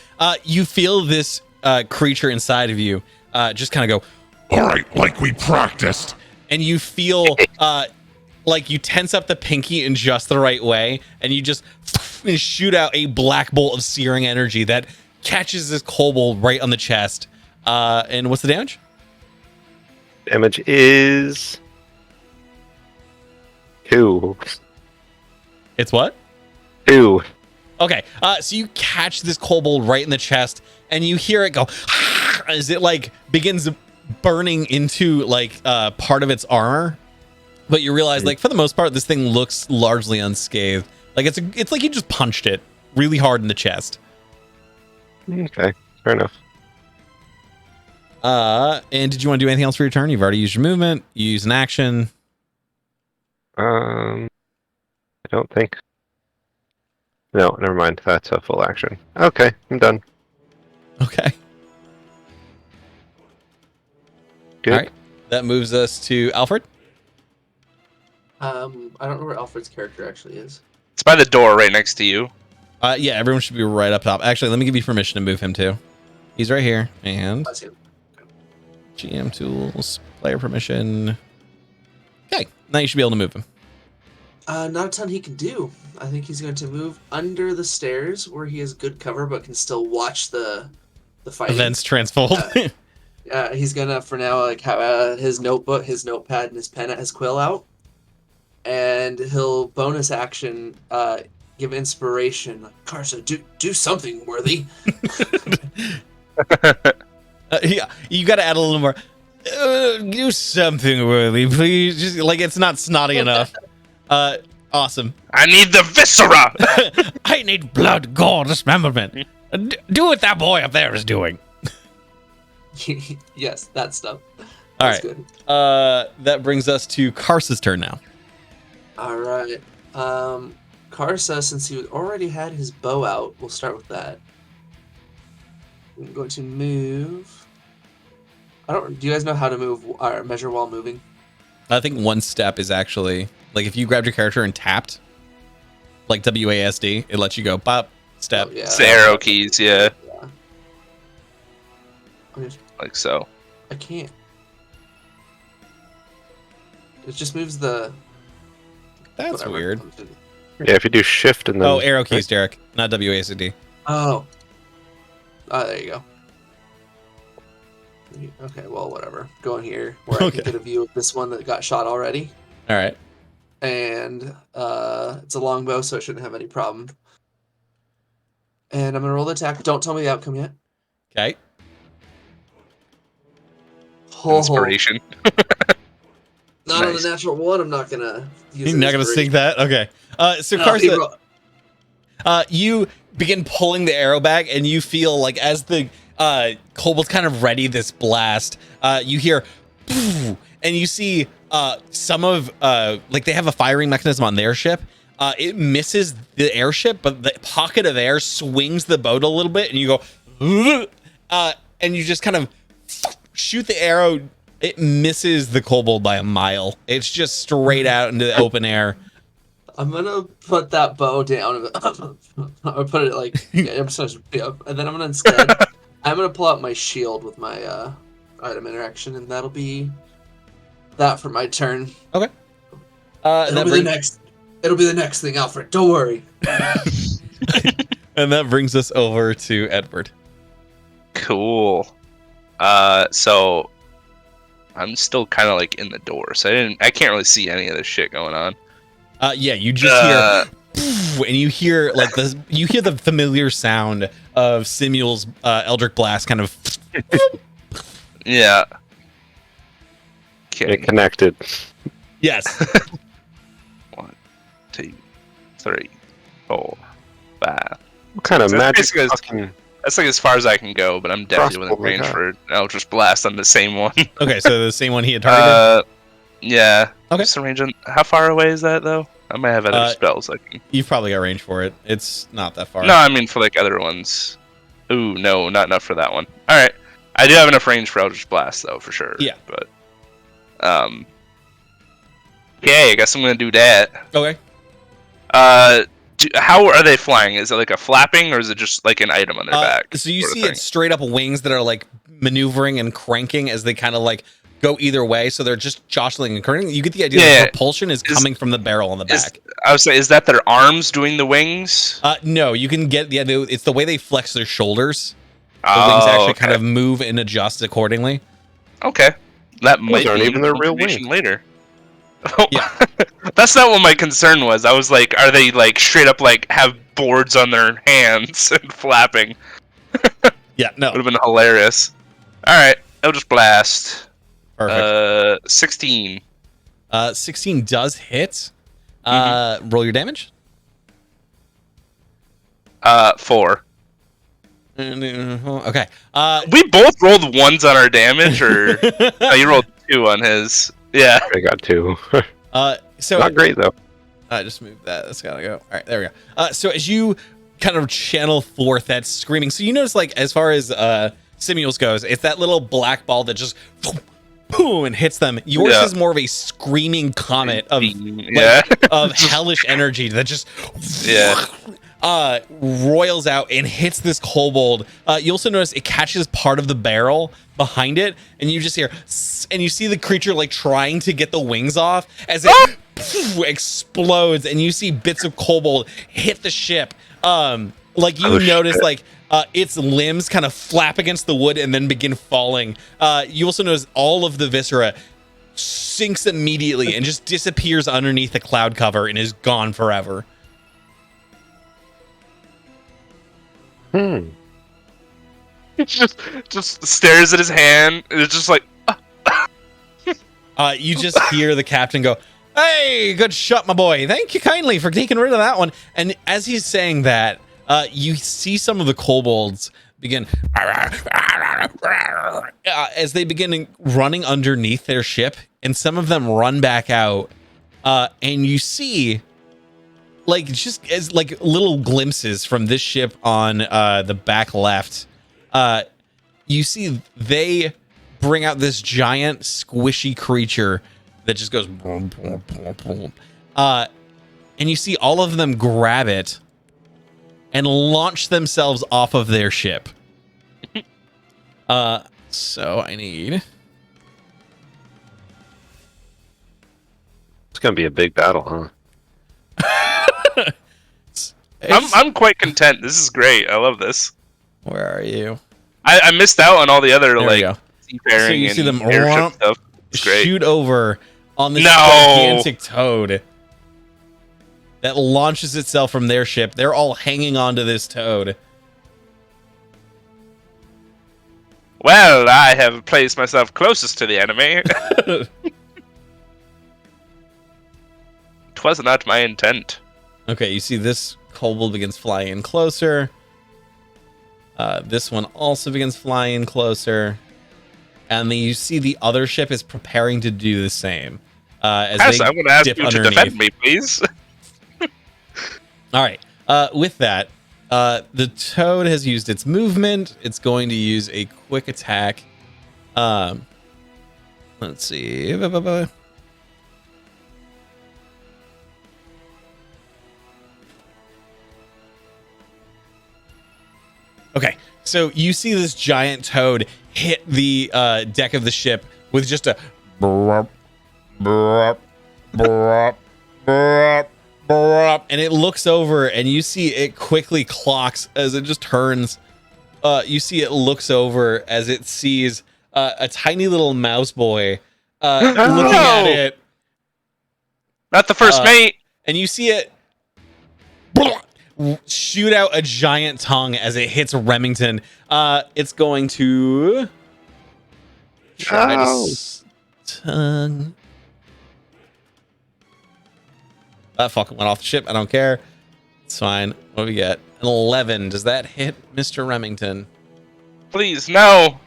you feel this creature inside of you just kind of go. All right, like we practiced. And you feel like you tense up the pinky in just the right way, and you just shoot out a black bolt of searing energy that catches this kobold right on the chest. And what's the damage? Damage is 2. It's what? 2. Okay. So you catch this kobold right in the chest, and you hear it go as it like begins burning into like part of its armor. But you realize, like, for the most part, this thing looks largely unscathed. Like it's like you just punched it really hard in the chest. Okay, fair enough. And did you want to do anything else for your turn? You've already used your movement. You use an action. I don't think. No, never mind. That's a full action. Okay, I'm done. Okay. Good. All right. That moves us to Alfred. I don't know where Alfred's character actually is. It's by the door right next to you. Yeah, everyone should be right up top. Actually, let me give you permission to move him too. He's right here. And I see him. GM tools, player permission. Okay, now you should be able to move him. Not a ton he can do. I think he's going to move under the stairs where he has good cover but can still watch the fighting. Events transfold. He's gonna for now like have his notebook, his notepad, and his pen at his quill out, and he'll bonus action give inspiration. Like, Carson, do something worthy. Yeah, you got to add a little more. Do something worthy, please. Just like it's not snotty enough. Awesome. I need the viscera. I need blood, gore, dismemberment. Do what that boy up there is doing. Yes, that stuff. All That's right. good. That brings us to Karsa's turn now. All right. Karsa, since he already had his bow out, we'll start with that. I'm going to move. Do you guys know how to move or measure while moving? I think one step is actually like if you grabbed your character and tapped, like WASD, it lets you go pop step. Oh, yeah. It's the arrow keys, yeah, Yeah. like so. I can't. It just moves the. That's whatever. weird. Yeah, if you do shift and then. Oh, arrow keys, Derek, not WASD. Oh. There you go. Okay, well, whatever. Go in here where I Okay. can get a view of this one that got shot already. All right. And it's a longbow, so it shouldn't have any problem. And I'm gonna roll the attack. Don't tell me the outcome yet. Okay. Inspiration. Not on Nice. a natural one. I'm not gonna use. You're not gonna sing that? Okay. So No, he Karsa, you begin pulling the arrow back, and you feel like as the kobolds kind of ready this blast, you hear, "Poof," and you see some of like they have a firing mechanism on their ship. It misses the airship, but the pocket of air swings the boat a little bit, and you go, and you just kind of shoot the arrow. It misses the kobold by a mile. It's just straight out into the open air. I'm gonna put that bow down. Or put it like, yeah, I'm just gonna, and then I'm gonna instead, I'm gonna pull out my shield with my item interaction, and that'll be that for my turn. And That'll that be brings, the next. It'll be the next thing, Alfred. Don't worry. And that brings us over to Edward. Cool. So I'm still kind of like in the door, so I can't really see any of this shit going on. Yeah, you just hear, and you hear like the familiar sound of Simuel's Eldritch Blast, kind of. Yeah. Get Okay. connected. Yes. 1, 2, 3, 4, 5. What kind of So magic basically it's- fucking... That's like as far as I can go, but I'm definitely within Crossbow, range yeah. for Eldritch Blast on the same one. Okay, so the same one he had targeted. Yeah. Okay. Just the range on, how far away is that though? I might have other spells I can. You've probably got range for it. It's not that far. No, I mean for like other ones. Ooh, no, not enough for that one. All right, I do have enough range for Eldritch Blast though, for sure. Yeah. But okay, I guess I'm gonna do that. Okay. How are they flying? Is it like a flapping, or is it just like an item on their back? So you sort of see thing? it's straight up wings that are like maneuvering and cranking as they kind of like go either way. So they're just jostling and currenting. You get the idea Yeah, that yeah. propulsion is coming from the barrel on the back. I would say, is that their arms doing the wings? No, you can get the idea. It's the way they flex their shoulders. The wings actually kind of move and adjust accordingly. Okay, that might aren't be even their real information wings. later. Oh, Yeah. That's not what my concern was. I was like, are they like straight up like have boards on their hands and flapping? Yeah, no. Would have been hilarious. All right, Eldritch Blast. Perfect. 16. 16 does hit. Mm-hmm. Roll your damage. 4. Okay. We both rolled 1s on our damage, or no, you rolled 2 on his. Yeah. I got 2. So Not great though. I just moved that. That's gotta go. All right, there we go. So as you kind of channel forth that screaming, so you notice like as far as Simuels goes, it's that little black ball that just boom and hits them. Yours Yeah. is more of a screaming comet of Yeah. of hellish energy that just Yeah. roils out and hits this kobold. You also notice it catches part of the barrel behind it, and you just hear, and you see the creature like trying to get the wings off as it explodes, and you see bits of kobold hit the ship. Like you notice, shit. like its limbs kind of flap against the wood and then begin falling. You also notice all of the viscera sinks immediately and just disappears underneath the cloud cover and is gone forever. He just stares at his hand, and it's just like, You just hear the captain go, "Hey, good shot, my boy. Thank you kindly for taking rid of that one." And as he's saying that, you see some of the kobolds begin as they begin running underneath their ship, and some of them run back out. And you see, like, just as like little glimpses from this ship on the back left, you see they bring out this giant squishy creature that just goes boom, boom, boom, boom. And you see all of them grab it and launch themselves off of their ship. So I need It's gonna be a big battle, huh? I'm quite content. This is great. I love this. Where are you? I missed out on all the other There we like go. seafaring So you see and them airship stuff. It's great. shoot over on this No! gigantic toad that launches itself from their ship. They're all hanging onto this toad. Well, I have placed myself closest to the enemy. 'Twas not my intent. Okay, you see this kobold begins flying in closer. This one also begins flying closer. And then you see the other ship is preparing to do the same. As Yes, they I'm going to ask dip you to underneath. defend me, please. All right. With that, the toad has used its movement. It's going to use a quick attack. Let's see. Okay, so you see this giant toad hit the deck of the ship with just a burp, burp, burp, burp, and it looks over, and you see it quickly clocks as it just turns. You see it looks over as it sees a tiny little mouse boy looking at it. Not the first mate. And you see it shoot out a giant tongue as it hits Remington. It's going to try to tongue. That fucking went off the ship. I don't care. It's fine. What do we get? An 11. Does that hit Mr. Remington? Please, no.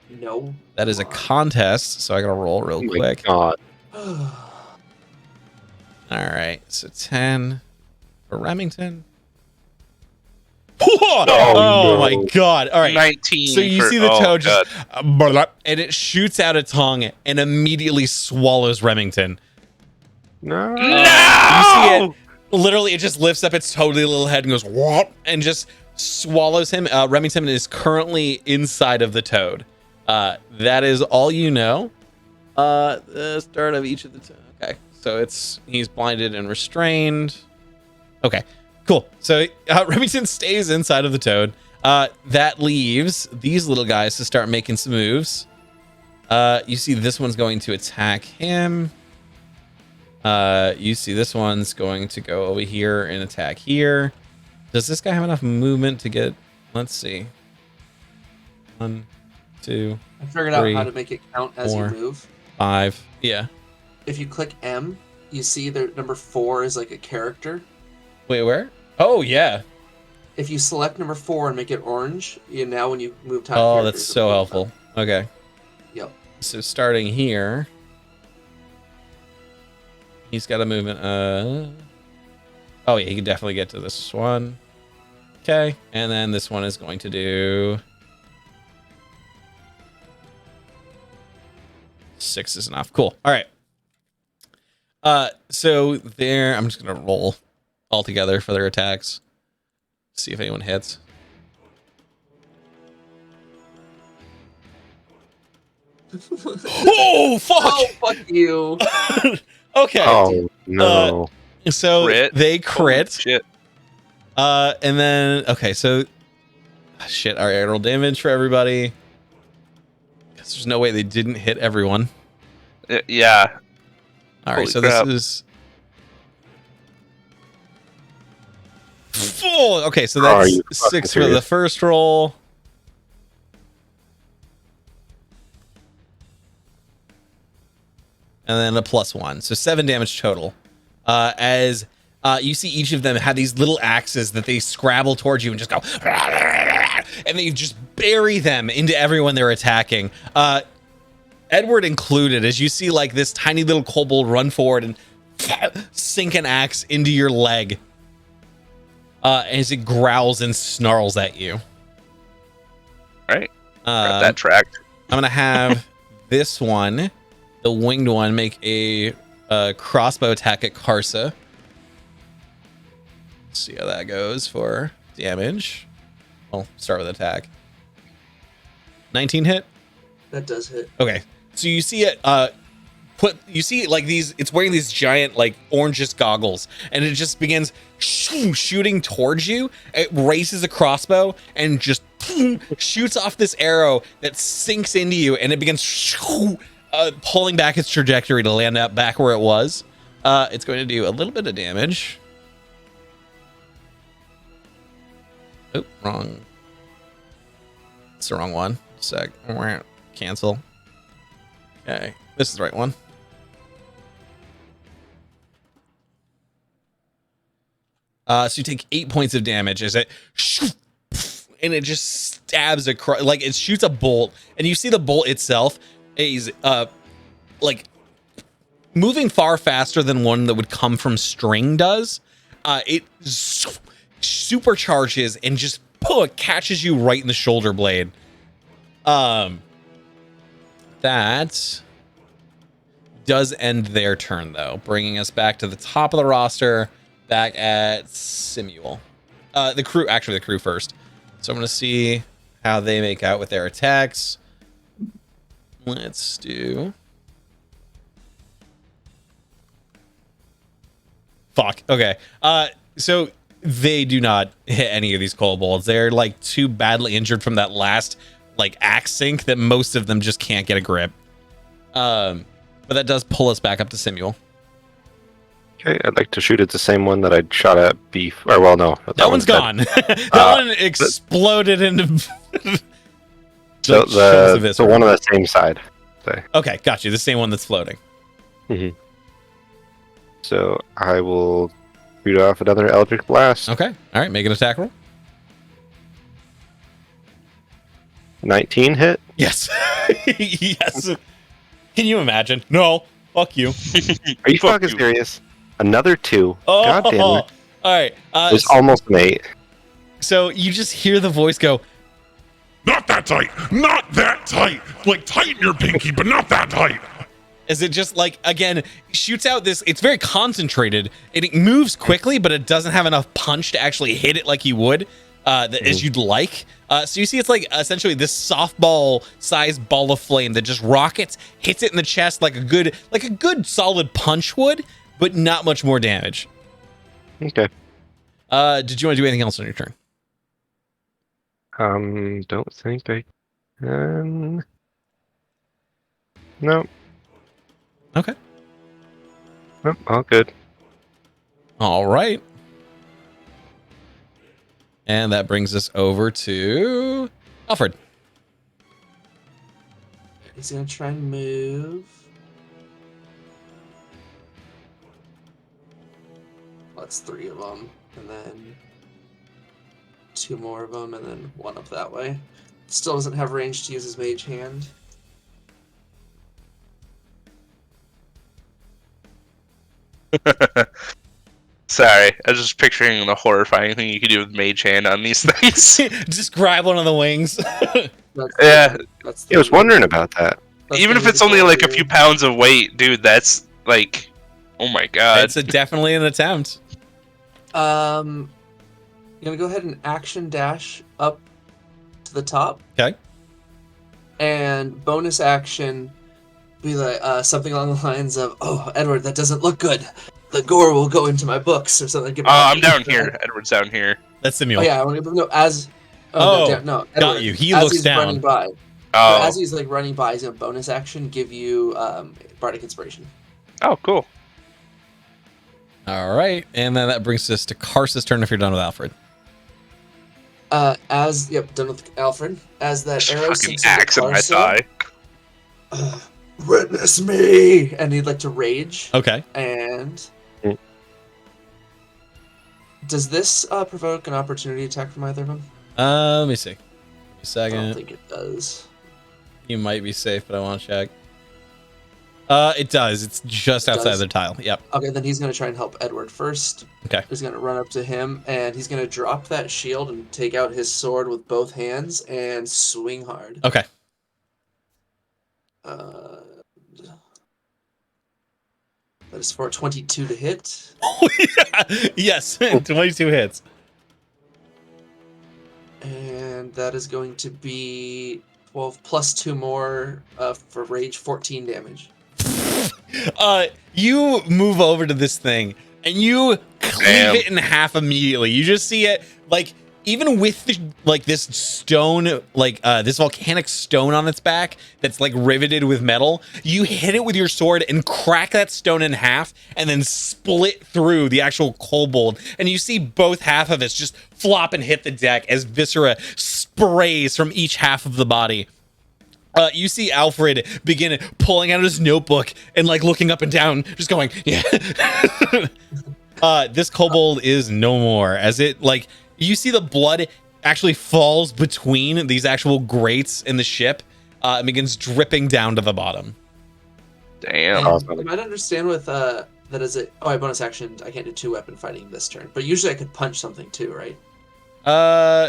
No. That is a contest, so I gotta roll real quick. God. All right, so 10 for Remington. Oh, no. My god! All right, 19. so you see the toad just, and it shoots out a tongue and immediately swallows Remington. No. You see it. Literally, it just lifts up its totally little head and goes what, and just swallows him. Remington is currently inside of the toad. That is all you know. The start of each of the okay. So he's blinded and restrained. Okay, cool. So Remington stays inside of the toad. That leaves these little guys to start making some moves. You see this one's going to attack him. You see this one's going to go over here and attack here. Does this guy have enough movement to get? Let's see. 1, 2. I figured 3, out how to make it count as 4, you move. 5. Yeah. If you click M, you see that number 4 is like a character. Wait, where? Oh yeah. If you select number 4 and make it orange, now when you move time. Oh, that's so helpful. Okay. Yep. So starting here, he's got a movement. Oh yeah, he can definitely get to this one. Okay, and then this one is going to do 6 is enough. Cool. All right. So there, I'm just gonna roll all together for their attacks. See if anyone hits. Oh fuck! Oh fuck you! Okay. Oh no. So Crit? they crit. Oh, shit. And then okay, so shit. All right, roll damage for everybody. Because there's no way they didn't hit everyone. Yeah. All right, Holy so crap. this is full. Okay, so that's you 6 fucking for serious? the first roll. And then a +1. So 7 damage total. As you see each of them have these little axes that they scrabble towards you and just go, and they just bury them into everyone they're attacking. Edward included, as you see like this tiny little kobold run forward and sink an axe into your leg. As it growls and snarls at you. Right. Got that tracked. I'm gonna have this one, the winged one, make a crossbow attack at Karsa. See how that goes for damage. I'll start with attack. 19 hit. That does hit. Okay, so you see it. You see like these. It's wearing these giant like orangish goggles, and it just begins shooting towards you. It raises a crossbow and just shoots off this arrow that sinks into you, and it begins pulling back its trajectory to land out back where it was. It's going to do a little bit of damage. Oh, wrong. It's the wrong one. Sec. Cancel. Okay, this is the right one. So you take 8 points of damage as it and it just stabs across, like it shoots a bolt, and you see the bolt itself is like moving far faster than one that would come from string does. It supercharges and just catches you right in the shoulder blade. That does end their turn, though, bringing us back to the top of the roster, back at Simuel. The crew first. So I'm going to see how they make out with their attacks. Let's do Fuck. Okay. So they do not hit any of these kobolds. They're like too badly injured from that last like axe sink that most of them just can't get a grip. But that does pull us back up to Simuel. Okay, I'd like to shoot at the same one that I shot at Beef. Or well, no, That one's gone. That one exploded into. So the one on the same side. Okay, got you. The same one that's floating. Mm-hmm. So I will shoot off another Eldritch Blast. Okay. All right. Make an attack roll. 19 hit. Yes. Yes. Can you imagine? No. Fuck you. Are you fucking serious? Another 2. Oh. God damn it. All right. It's almost an 8. So you just hear the voice go, Not that tight! Not that tight! Like, tighten your pinky, but not that tight! as it just like again shoots out this. It's very concentrated. It moves quickly, but it doesn't have enough punch to actually hit it like you would, as you'd like. So you see, it's like essentially this softball-sized ball of flame that just rockets, hits it in the chest like a good solid punch would, but not much more damage. Okay. Did you want to do anything else on your turn? Don't think I can. No. Okay. Nope, all good. All right. And that brings us over to Alfred. He's gonna try and move. That's 3 of them, and then 2 more of them, and then 1 up that way. Still doesn't have range to use his mage hand. Sorry, I was just picturing the horrifying thing you could do with Mage Hand on these things. Just grab one of the wings. Yeah. That's I was wondering about that. Even if it's only like a few pounds of weight, dude, that's like, oh my god. It's definitely an attempt. I'm gonna go ahead and action dash up to the top. Okay. And bonus action be like something along the lines of, "Oh, Edward, that doesn't look good. The gore will go into my books," or something. I'm down here. Edward's down here. That's Simuel. Oh yeah, no, as got Edward, you. He as looks he's down. running by. Oh. As he's like running by, he's gonna bonus action give you bardic inspiration. Oh, cool. All right, and then that brings us to Karsa's turn. If you're done with Alfred. Done with Alfred. As that arrow Fucking sinks into axe in my Karsa, thigh. witness me, and he'd like to rage. Okay. And Mm. does this provoke an opportunity attack from either of them? Let me see. A I don't second. think it does. You might be safe, but I want to check. It does. It's just outside does? the tile. Yep. Okay, then he's gonna try and help Edward first. Okay. He's gonna run up to him, and he's gonna drop that shield and take out his sword with both hands and swing hard. Okay. That is for 22 to hit. Oh yeah. Yes. 22 hits. And that is going to be 12 plus 2 more for rage, 14 damage. You move over to this thing and you cleave it in half immediately. You just see it like even with this stone, this volcanic stone on its back that's like riveted with metal. You hit it with your sword and crack that stone in half, and then split through the actual kobold. And you see both half of it just flop and hit the deck as viscera sprays from each half of the body. You see Alfred begin pulling out his notebook and like looking up and down, just going, yeah. This kobold is no more. As it like, you see the blood actually falls between these actual grates in the ship, and begins dripping down to the bottom. Damn. Awesome. I might understand with that is it. Oh, I bonus action. I can't do 2-weapon fighting this turn, but usually I could punch something too, right?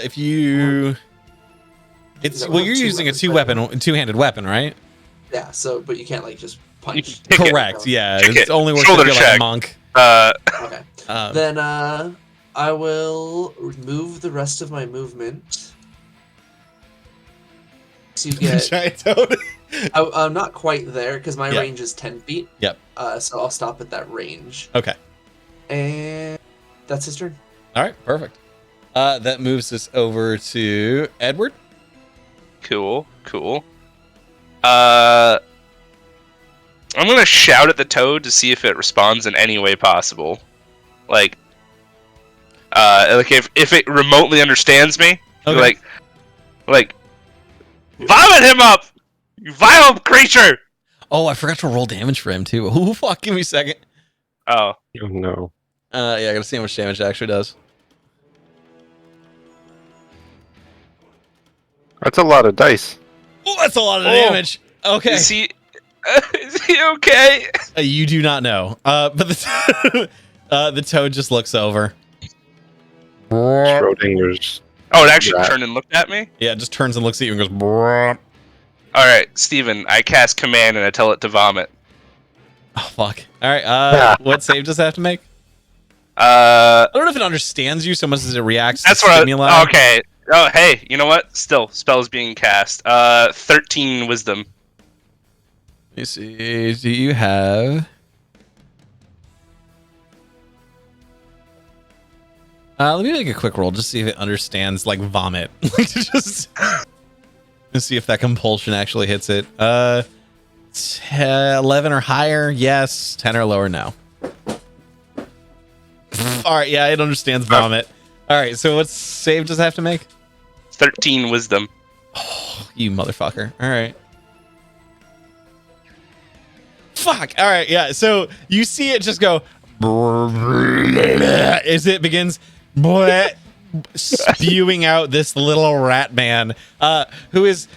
If you, you're using a two-handed weapon, right? Yeah. So, but you can't like just punch. Correct. Yeah, Check it's it. only works if Shoulder you're like check. a monk. Okay. Then Um, I will remove the rest of my movement to get. giant toad. I'm not quite there because my Yeah. range is 10 feet. Yep. So I'll stop at that range. Okay. And that's his turn. All right, perfect. That moves us over to Edward. Cool. I'm gonna shout at the toad to see if it responds in any way possible. Like if it remotely understands me, Okay. like vomit him up, you vile creature. Oh, I forgot to roll damage for him too. Oh, fuck. Give me a second. Oh, Oh no. Yeah, I gotta see how much damage it actually does. That's a lot of dice. Oh, that's a lot of damage. Okay. is he okay? You do not know. But the toad just looks over. Schrodinger's. Oh, it actually Yeah. turned and looked at me. Yeah, it just turns and looks at you and goes. "Brrr." All right, Steven, I cast command and I tell it to vomit. Oh fuck. All right. What save does it have to make? Uh, I don't know if it understands you so much as it reacts that's to what. stimuli. Okay. Oh, hey, you know what? Still, spell's being cast. 13 wisdom. Let me see. Do you have? Let me make a quick roll just see if it understands like vomit. Like just let's see if that compulsion actually hits it. 11 or higher, yes. 10 or lower, no. All right, yeah, it understands vomit. All right, so what save does it have to make? 13 wisdom. Oh, you motherfucker. All right. Fuck. All right, yeah. So you see it just go as it begins spewing out this little rat man who is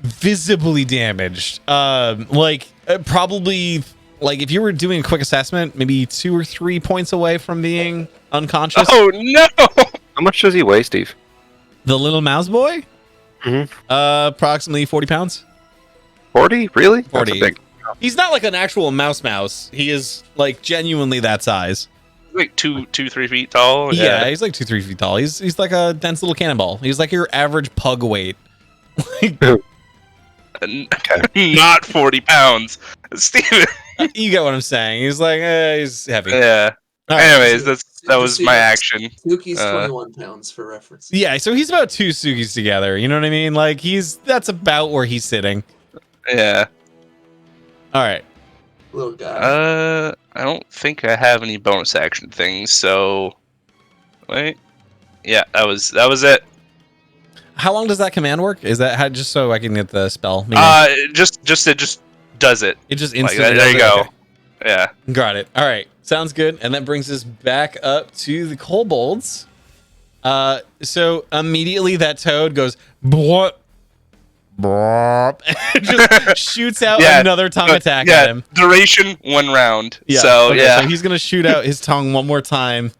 visibly damaged. Probably like if you were doing a quick assessment, maybe 2 or 3 points away from being unconscious. Oh no! How much does he weigh, Steve? The little mouse boy? Mhm. Approximately 40 pounds. 40? Really? 40. That's a big. He's not like an actual mouse. He is like genuinely that size. Like 3 feet tall. Yeah, he's like 2-3 feet tall. He's like a dense little cannonball. He's like your average pug weight. Not 40 pounds. Steven. You get what I'm saying. He's like he's heavy. Yeah. All right. Anyways, that was my action. Suki's 21 pounds for reference. Yeah, so he's about 2 Sugis together. You know what I mean? Like that's about where he's sitting. Yeah. All right. Little guy. I don't think I have any bonus action things, so wait. Yeah, that was it. How long does that command work? Is that just so I can get the spell? Maybe? It just does it. It just Like instantly that, there does you it? go. Okay. Yeah. Got it. All right. Sounds good. And that brings us back up to the kobolds. So immediately that toad goes blop, blop, and just shoots out another tongue attack at him. Duration 1 round. Yeah. So okay, yeah. So he's gonna shoot out his tongue one more time.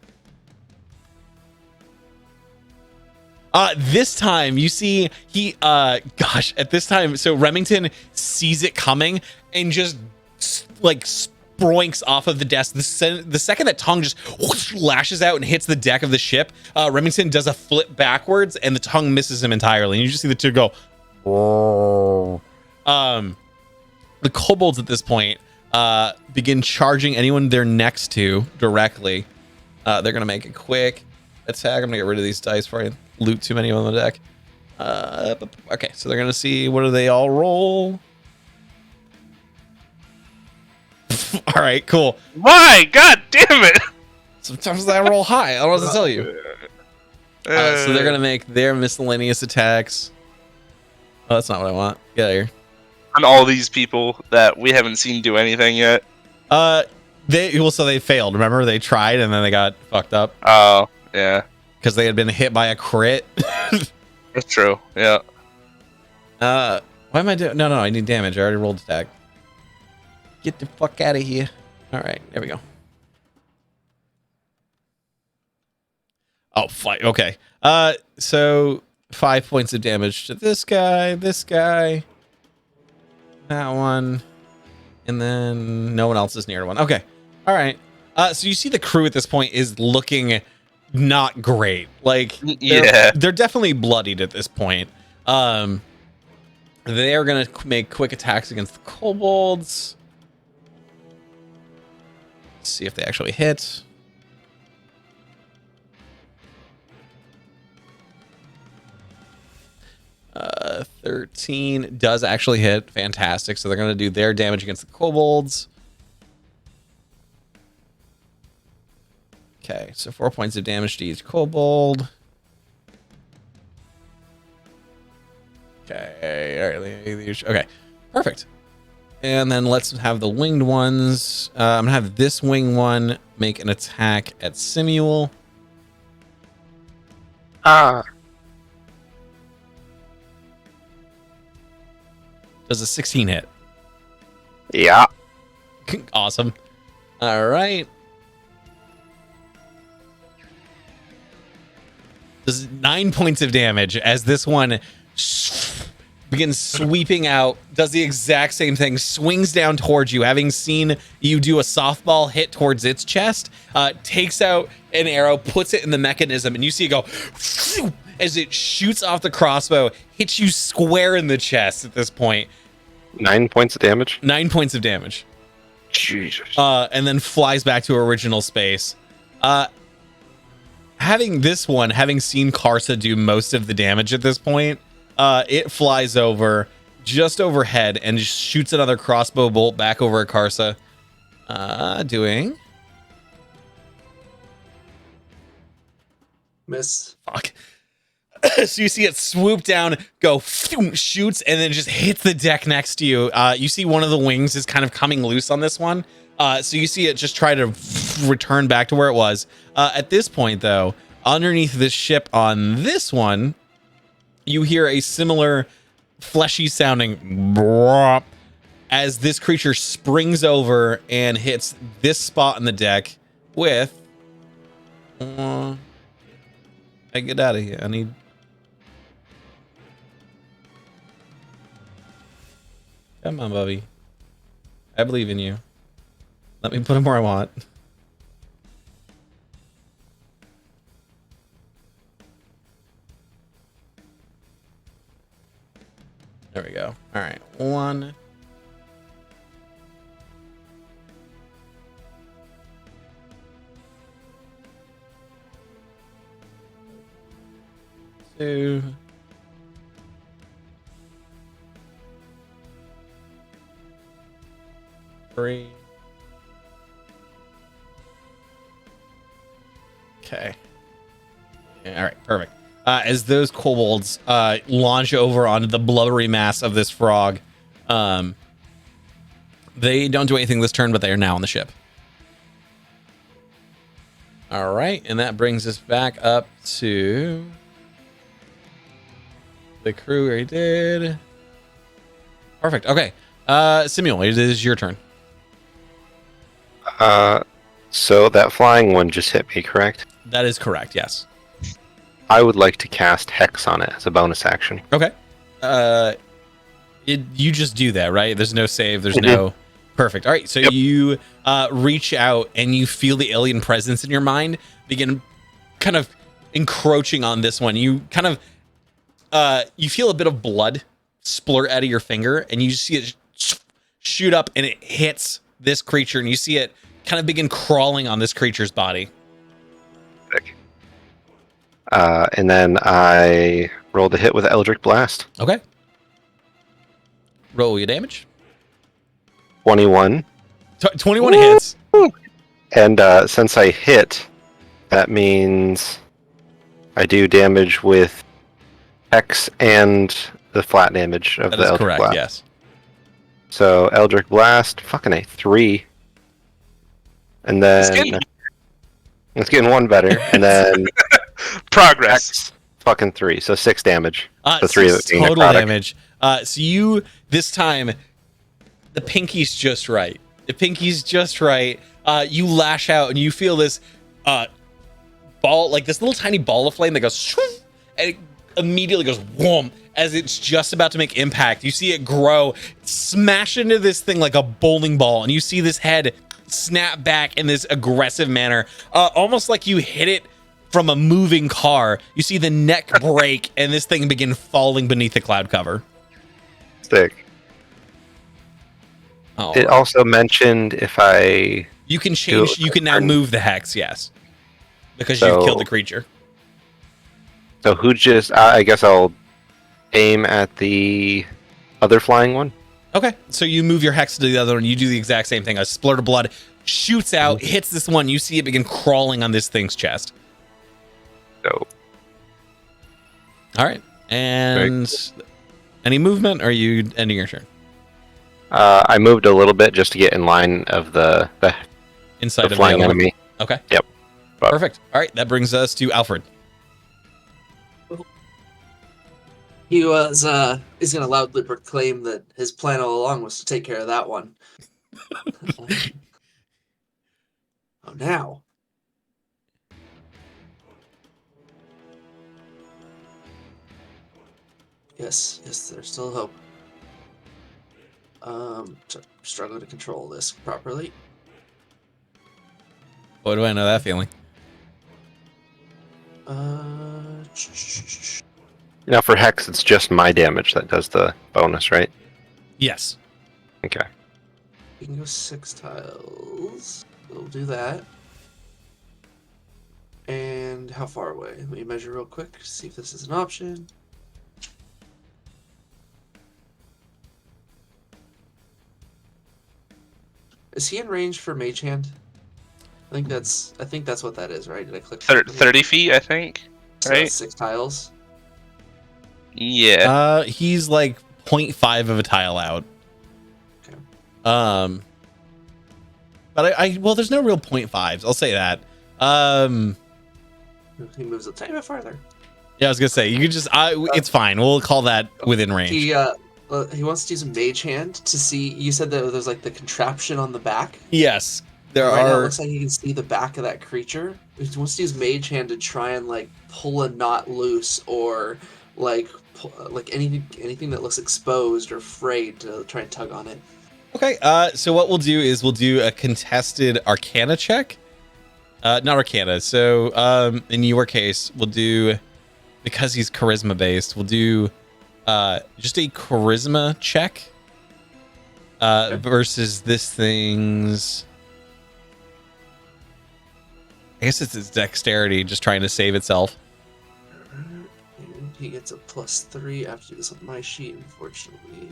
This time you see he at this time so Remington sees it coming and just like sproinks off of the desk. The second that tongue just whoosh, lashes out and hits the deck of the ship, Remington does a flip backwards and the tongue misses him entirely. And you just see the two go. The kobolds at this point begin charging anyone they're next to directly. They're gonna make a quick attack. I'm gonna get rid of these dice before I loot too many on the deck. Okay, so they're gonna see what do they all roll. All right, cool. Why? God damn it! Sometimes I roll high. I don't know what to tell you. So they're gonna make their miscellaneous attacks. Oh, that's not what I want. Get out of here. On all these people that we haven't seen do anything yet. They failed. Remember, they tried and then they got fucked up Oh, yeah. because they had been hit by a crit. That's true. Yeah. Why am I doing? No, I need damage. I already rolled attack. Get the fuck out of here. All right, there we go. Oh, fight. Okay. So 5 points of damage to this guy, that one, and then no one else is near one. Okay. All right. So you see the crew at this point is looking not great. Like, they're definitely bloodied at this point. They're gonna make quick attacks against the kobolds. Let's see if they actually hit. 13 does actually hit. Fantastic. So they're going to do their damage against the kobolds. Okay, so 4 points of damage to each kobold. Okay, all right. Okay, perfect. And then let's have the winged ones. I'm gonna have this winged one make an attack at Simule. Ah. Does a 16 hit? Yeah. Awesome. All right. Does 9 points of damage as this one begins sweeping out, does the exact same thing, swings down towards you, having seen you do a softball hit towards its chest, takes out an arrow, puts it in the mechanism, and you see it go as it shoots off the crossbow, hits you square in the chest at this point. 9 points of damage? 9 points of damage. Jesus. And then flies back to original space. Having seen Karsa do most of the damage at this point, it flies over just overhead and just shoots another crossbow bolt back over at Karsa. Doing... Miss. Fuck. So you see it swoop down, go, shoots, and then just hits the deck next to you. You see one of the wings is kind of coming loose on this one. So you see it just try to return back to where it was. At this point, though, underneath this ship on this one, you hear a similar fleshy sounding as this creature springs over and hits this spot in the deck with... I get out of here. I need... Come on, Bubby. I believe in you. Let me put him where I want. There we go. All right. 1. 2. 3. Okay. All right, perfect. As those kobolds launch over onto the blubbery mass of this frog, they don't do anything this turn, but they are now on the ship. All right, and that brings us back up to the crew where he did. Perfect. Okay. Simule, it is your turn. So that flying one just hit me, correct? That is correct, yes. I would like to cast Hex on it as a bonus action. Okay. You just do that, right? There's no save. There's no... Perfect. All right. So you reach out and you feel the alien presence in your mind begin kind of encroaching on this one. You kind of... you feel a bit of blood splurt out of your finger and you see it shoot up and it hits this creature and you see it kind of begin crawling on this creature's body. And then I rolled a hit with Eldritch Blast. Okay. Roll your damage. 21. 21 hits. And since I hit, that means I do damage with Hex and the flat damage of That the is Eldritch correct, Blast. yes. So Eldritch Blast, fucking a 3. And then it's getting one better. And then Progress. Hex, fucking 3. So 6 damage. So 6 3 of it being total necrotic. damage. So you, this time, the pinky's just right. The pinky's just right. You lash out and you feel this ball, like this little tiny ball of flame that goes shoo, and it immediately goes whoom as it's just about to make impact. You see it grow, smash into this thing like a bowling ball, and you see this head snap back in this aggressive manner, almost like you hit it from a moving car. You see the neck break and this thing begin falling beneath the cloud cover. Sick. Oh, It also mentioned if I... you can change. You can now move the hex, yes, because you've So- killed the creature. So who just... I guess I'll aim at the other flying one. Okay, so you move your hex to the other one. You do the exact same thing. A splurt of blood shoots out, hits this one. You see it begin crawling on this thing's chest. So, all right, and any movement? Or are you ending your turn? I moved a little bit just to get in line of the Inside of flying the other enemy. One. Okay. Yep. Perfect. All right, that brings us to Alfred. He was he's gonna loudly proclaim that his plan all along was to take care of that one. Oh, now. Yes, there's still hope. Struggling to control this properly. What do I know that feeling? Now for Hex, it's just my damage that does the bonus, right? Yes. Okay. We can go 6 tiles. We'll do that. And how far away? Let me measure real quick, see if this is an option. Is he in range for Mage Hand? I think that's what that is, right? Did I click 30 feet, I think. So Right? that's 6 tiles. Yeah. He's like 0.5 of a tile out. Okay. But well, there's no real 0.5s. I'll say that. He moves a tiny bit farther. Yeah, I was gonna say you could just. It's fine. We'll call that within range. He wants to use a Mage Hand to see. You said that there's like the contraption on the back. Yes, there Right now, it are. looks like you can see the back of that creature. He wants to use Mage Hand to try and like pull a knot loose, or like anything that looks exposed or frayed to try and tug on it. Okay. So what we'll do is we'll do a contested Arcana check. Not Arcana. So in your case, we'll do, because he's charisma based, we'll do just a charisma check versus this thing's. I guess it's its dexterity, just trying to save itself. And he gets a +3. I have to do this on my sheet, unfortunately.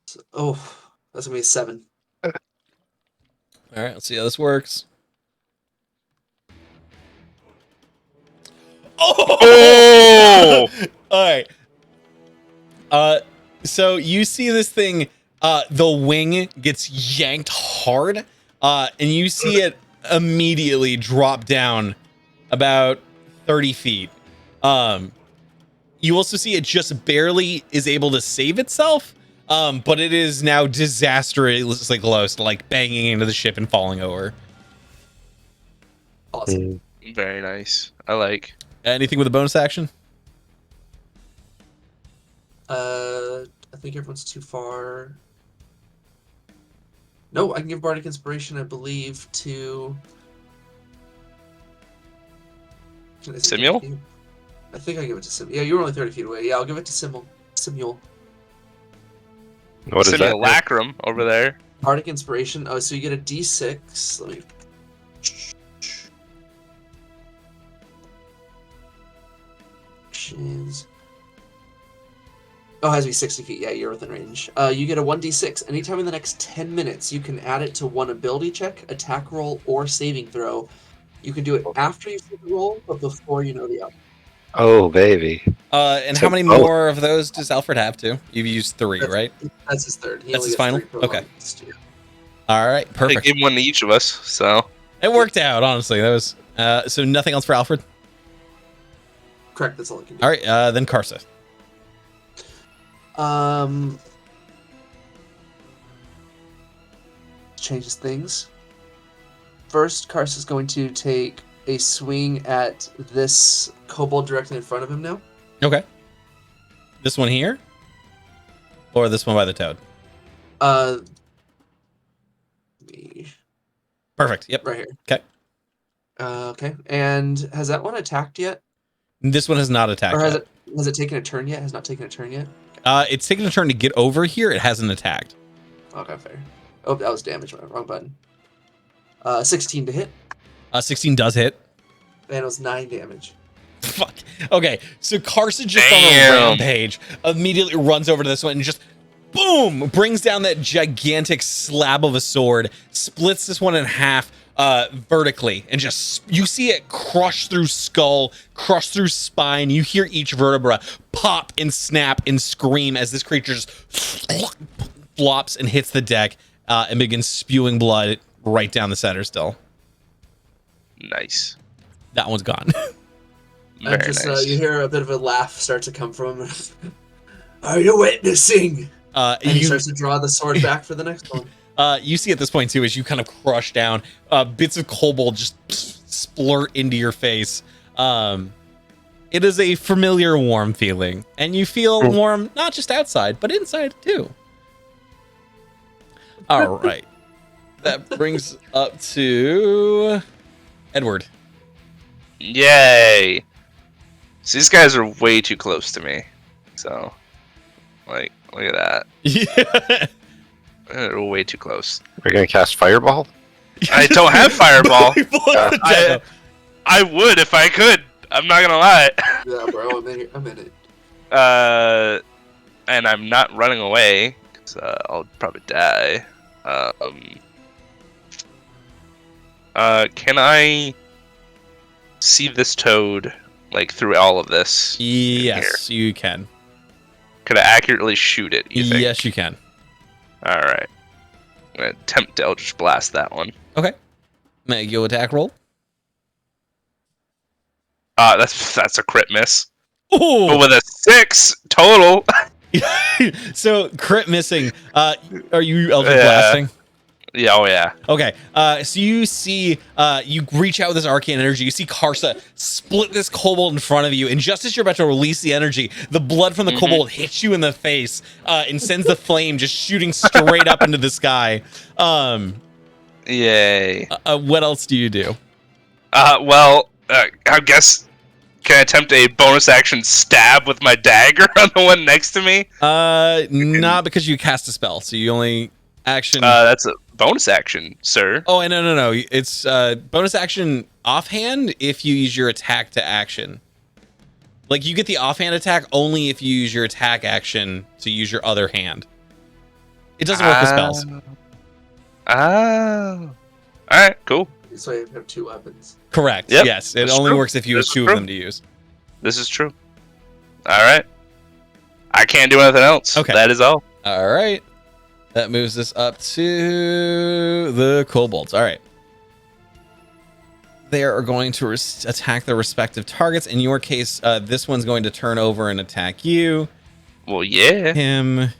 So, that's gonna be a 7. All right, let's see how this works. Oh! All right. So you see this thing, the wing gets yanked hard, and you see it immediately drop down about 30 feet. You also see it just barely is able to save itself, but it is now disastrously close to like banging into the ship and falling over. Awesome. Very nice. I like. Anything with a bonus action? I think everyone's too far. No, I can give Bardic Inspiration, I believe, to Simul? I think I give it to Simul. Yeah, you were only 30 feet away. Yeah, I'll give it to Simul. What is that? Simulacrum over there. Bardic Inspiration. Oh, so you get a D6. Let me. Actions. Oh, it has to be 60 feet. Yeah, you're within range. You get a 1d6. Anytime in the next 10 minutes, you can add it to one ability check, attack roll, or saving throw. You can do it after you see the roll, but before you know the outcome. Oh, baby. And So how many both. more of those does Alfred have to? You've used 3, right? That's his third. He That's only his gets final? 3 per Okay. one. Yeah. All right, They perfect. gave one to each of us, so. It worked out, honestly. That was so nothing else for Alfred. Correct. That's all I can do. All right, then Karsa. Changes things. First, Karsa is going to take a swing at this kobold directly in front of him now. Okay. This one here, or this one by the toad. Perfect. Yep. Right here. Okay. Okay. And has that one attacked yet? This one has not attacked. Or has yet. it taken a turn yet? Has not taken a turn yet? It's taken a turn to get over here. It hasn't attacked. Okay, fair. Oh, that was damage. Wrong button. 16 to hit. 16 does hit. And it was 9 damage. Fuck. Okay, so Carson just on a rampage immediately runs over to this one and just boom brings down that gigantic slab of a sword, splits this one in half vertically, and just you see it crush through skull, crush through spine. You hear each vertebra pop and snap and scream as this creature just flops and hits the deck and begins spewing blood right down the center still. Nice. That one's gone. Very nice. You hear a bit of a laugh start to come from him. Are you witnessing? And he starts to draw the sword back for the next one. You see at this point too, as you kind of crush down, bits of kobold just splurt into your face. It is a familiar warm feeling, and you feel warm not just outside, but inside too. All right. That brings up to Edward. Yay. So these guys are way too close to me. So, like, look at that. Yeah. They're way too close. We're gonna cast Fireball. I don't have Fireball. I would if I could. I'm not gonna lie. Yeah, bro, I'm in it. And I'm not running away because I'll probably die. Can I see this toad like through all of this? Yes, you can. Could I accurately shoot it? You think? Yes, you can. All right. I'm gonna attempt to Eldritch Blast that one. Okay. Make your attack roll. That's a crit miss. Ooh. But with a 6 total. So crit missing. Are you Eldritch Blasting? Yeah, oh yeah. Okay, so you see, you reach out with this arcane energy. You see Karsa split this kobold in front of you, and just as you're about to release the energy, the blood from the kobold hits you in the face and sends the flame just shooting straight up into the sky. Yay. What else do you do? I guess, can I attempt a bonus action stab with my dagger on the one next to me? Not because you cast a spell, so you only action. That's a bonus action, sir. Oh, no. It's bonus action offhand if you use your attack to action. Like, you get the offhand attack only if you use your attack action to use your other hand. It doesn't work with spells. Oh. Alright, cool. So you have two weapons. Correct. Yep, Yes, it that's only true. works if you have two of them to use. This is true. Alright. I can't do anything else. Okay. That is all. All right. That moves us up to the kobolds. All right. They are going to attack their respective targets. In your case, this one's going to turn over and attack you. Well, yeah. Him.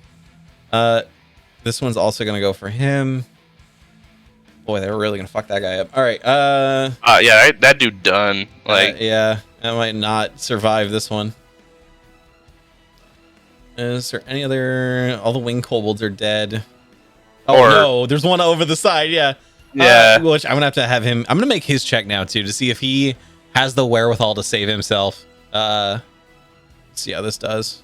This one's also going to go for him. Boy, they were really going to fuck that guy up. All right. Yeah, that dude done. Like, yeah, that might not survive this one. Is there any other? All the winged kobolds are dead. Oh no, there's one over the side. Yeah. Yeah. Which I'm gonna have him. I'm gonna make his check now too to see if he has the wherewithal to save himself. Let's see how this does.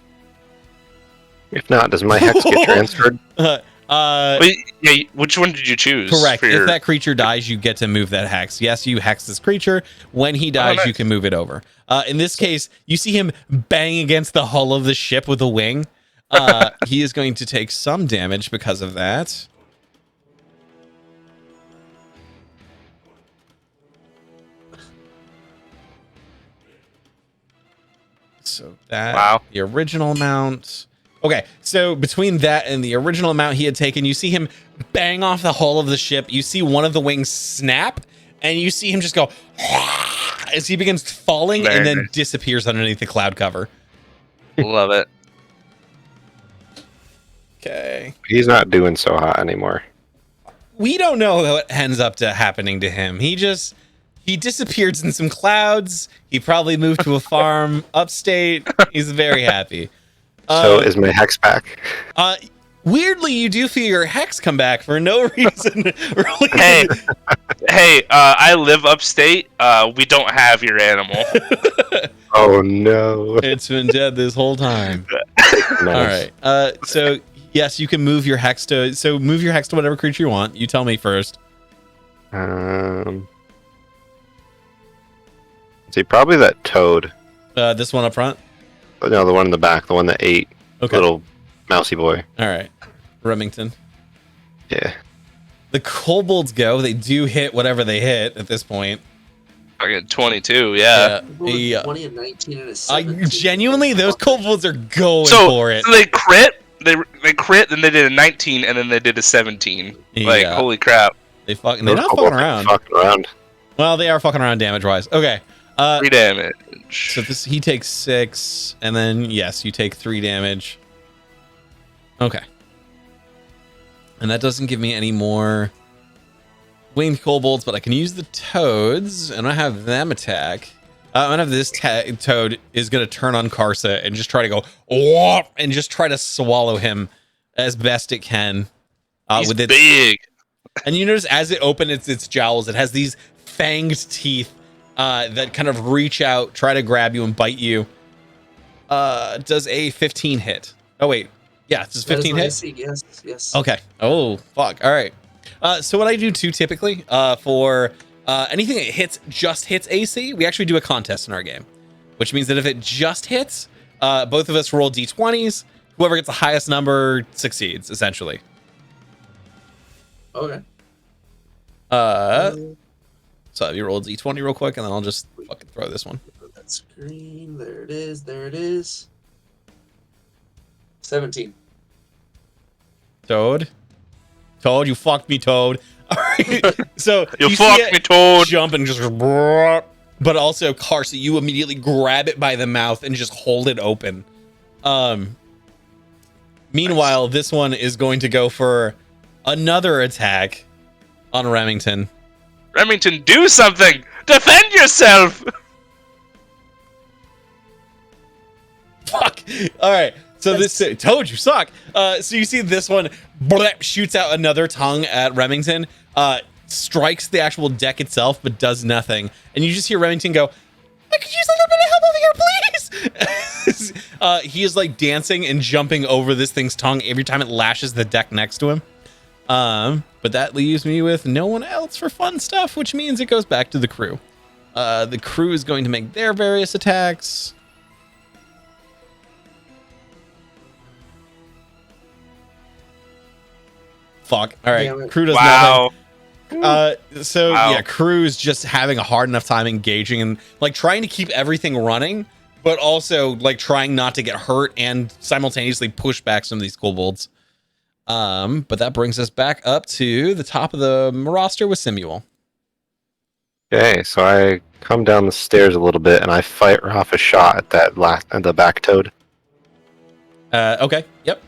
If not, does my hex get transferred? Wait, yeah, which one did you choose? Correct. If that creature dies, you get to move that hex. Yes, you hex this creature. When he dies, nice. you can move it over. In this case, you see him bang against the hull of the ship with a wing. He is going to take some damage because of that. So that the original amount. Okay, so between that and the original amount he had taken, you see him bang off the hull of the ship. You see one of the wings snap, and you see him just go as he begins falling and then disappears underneath the cloud cover. Love it. Okay. He's not doing so hot anymore. We don't know what ends up happening to him. He disappeared in some clouds. He probably moved to a farm upstate. He's very happy. So is my hex back? Weirdly, you do feel your hex come back for no reason. Really. Hey, I live upstate. We don't have your animal. Oh no! It's been dead this whole time. Nice. All right. So yes, you can move your hex to. So move your hex to whatever creature you want. You tell me first. See, probably that toad. This one up front. No, the one in the back, the one that ate Okay. little mousy boy. All right. Remington. Yeah. The kobolds go. They do hit whatever they hit at this point. I get 22. Yeah. Yeah. 20 and 19 and a 17. Genuinely, those kobolds are going So, for it. so they crit. They crit. Then they did a 19, and then they did a 17. Like Yeah. holy crap! They're not Those fucking kobolds are around. Fucking around. Well, they are fucking around damage-wise. Okay. 3 damage. So he takes 6, and then yes, you take 3 damage. Okay. And that doesn't give me any more winged kobolds, but I can use the toads, and I have them attack. I'm gonna have this toad is gonna turn on Karsa and just try to go "Whoop," and just try to swallow him as best it can. He's with its big. And you notice as it opens its jowls, it has these fanged teeth that kind of reach out, try to grab you and bite you. Does a 15 hit? Oh wit, yeah, does 15 hit? Yes. Okay. Oh fuck. All right. So what I do too typically for anything that just hits AC, we actually do a contest in our game, which means that if it just hits, both of us roll d20s. Whoever gets the highest number succeeds, essentially. Okay. So you roll d20 real quick, and then I'll just fucking throw this one. That screen. There it is. There it is. 17. Toad, you fucked me, Toad. All right. So You see fucked it me, Toad. jump and just, but also Karsa, you immediately grab it by the mouth and just hold it open. Meanwhile, this one is going to go for another attack on Remington. Remington, do something! Defend yourself! Fuck. All right. So this Toad, you suck. So you see this one shoots out another tongue at Remington, strikes the actual deck itself, but does nothing. And you just hear Remington go, "I could use a little bit of help over here, please." He is like dancing and jumping over this thing's tongue every time it lashes the deck next to him. But that leaves me with no one else for fun stuff, which means it goes back to the crew. The crew is going to make their various attacks. Fuck. All right. Crew does Wow. nothing. So Wow. yeah, Crew's just having a hard enough time engaging and like trying to keep everything running, but also like trying not to get hurt and simultaneously push back some of these kobolds. But that brings us back up to the top of the roster with Simuel. Okay, so I come down the stairs a little bit and I fire off a shot at the back toad. Okay. Yep.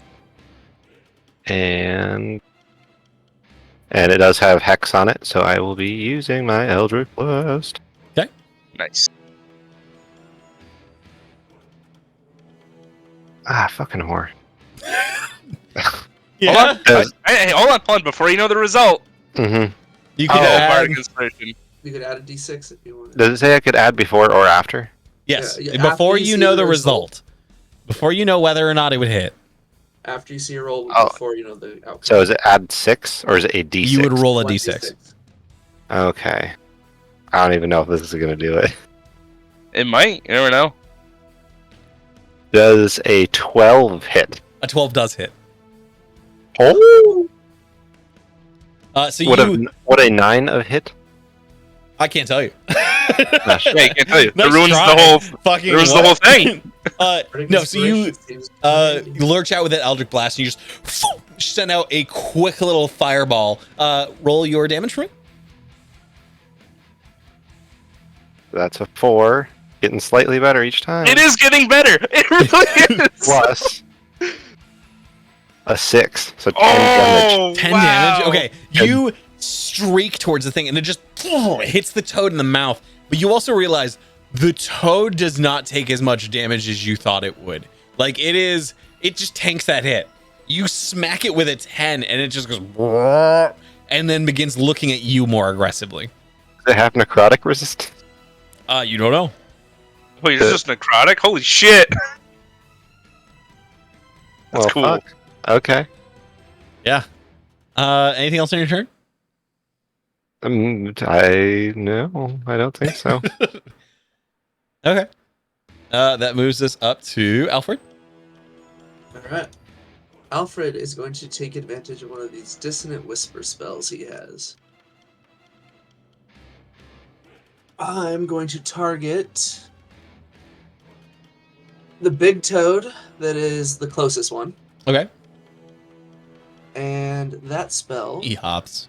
And it does have Hex on it, so I will be using my Eldritch Blast. Nice. Fucking whore. Yeah. Hold on. Hey, hold on, Plun, before you know the result. Mm-hmm. You can Oh, add, Bardic Inspiration. You could add a d6 if you want. Does it say I could add before or after? yes. Yeah, Before after you you see know the the result. Before you know whether or not it would hit. After you see a roll, Oh. before you know the outcome. So is it add 6 or is it a D6? You would roll a One d6. Okay. I don't even know if this is going to do it. It might. You never know. Does a 12 hit? A 12 does hit. Oh! So Would a 9 of hit? I can't tell you. Nah, shit. Yeah, you can't tell you. Nice It ruins try. the whole. Fucking Ruins the whole thing. No, so you lurch out with that Eldritch Blast and you just send out a quick little fireball. Roll your damage for me. That's a 4. Getting slightly better each time. It is getting better. It really is. Plus a 6. So 10 Oh, damage. 10 wow. damage. Okay, you streak towards the thing and it just hits the toad in the mouth. But you also realize the toad does not take as much damage as you thought it would. Like it just tanks that hit. You smack it with a 10 and it just goes and then begins looking at you more aggressively. Does it have necrotic resistance? You don't know. Wait, you're just necrotic? Holy shit. That's Well, cool. fuck. Okay. Yeah. Anything else on your turn? No, I don't think so. Okay. That moves us up to Alfred. All right. Alfred is going to take advantage of one of these dissonant whisper spells he has. I'm going to target the big toad that is the closest one. Okay. And that spell. He hops.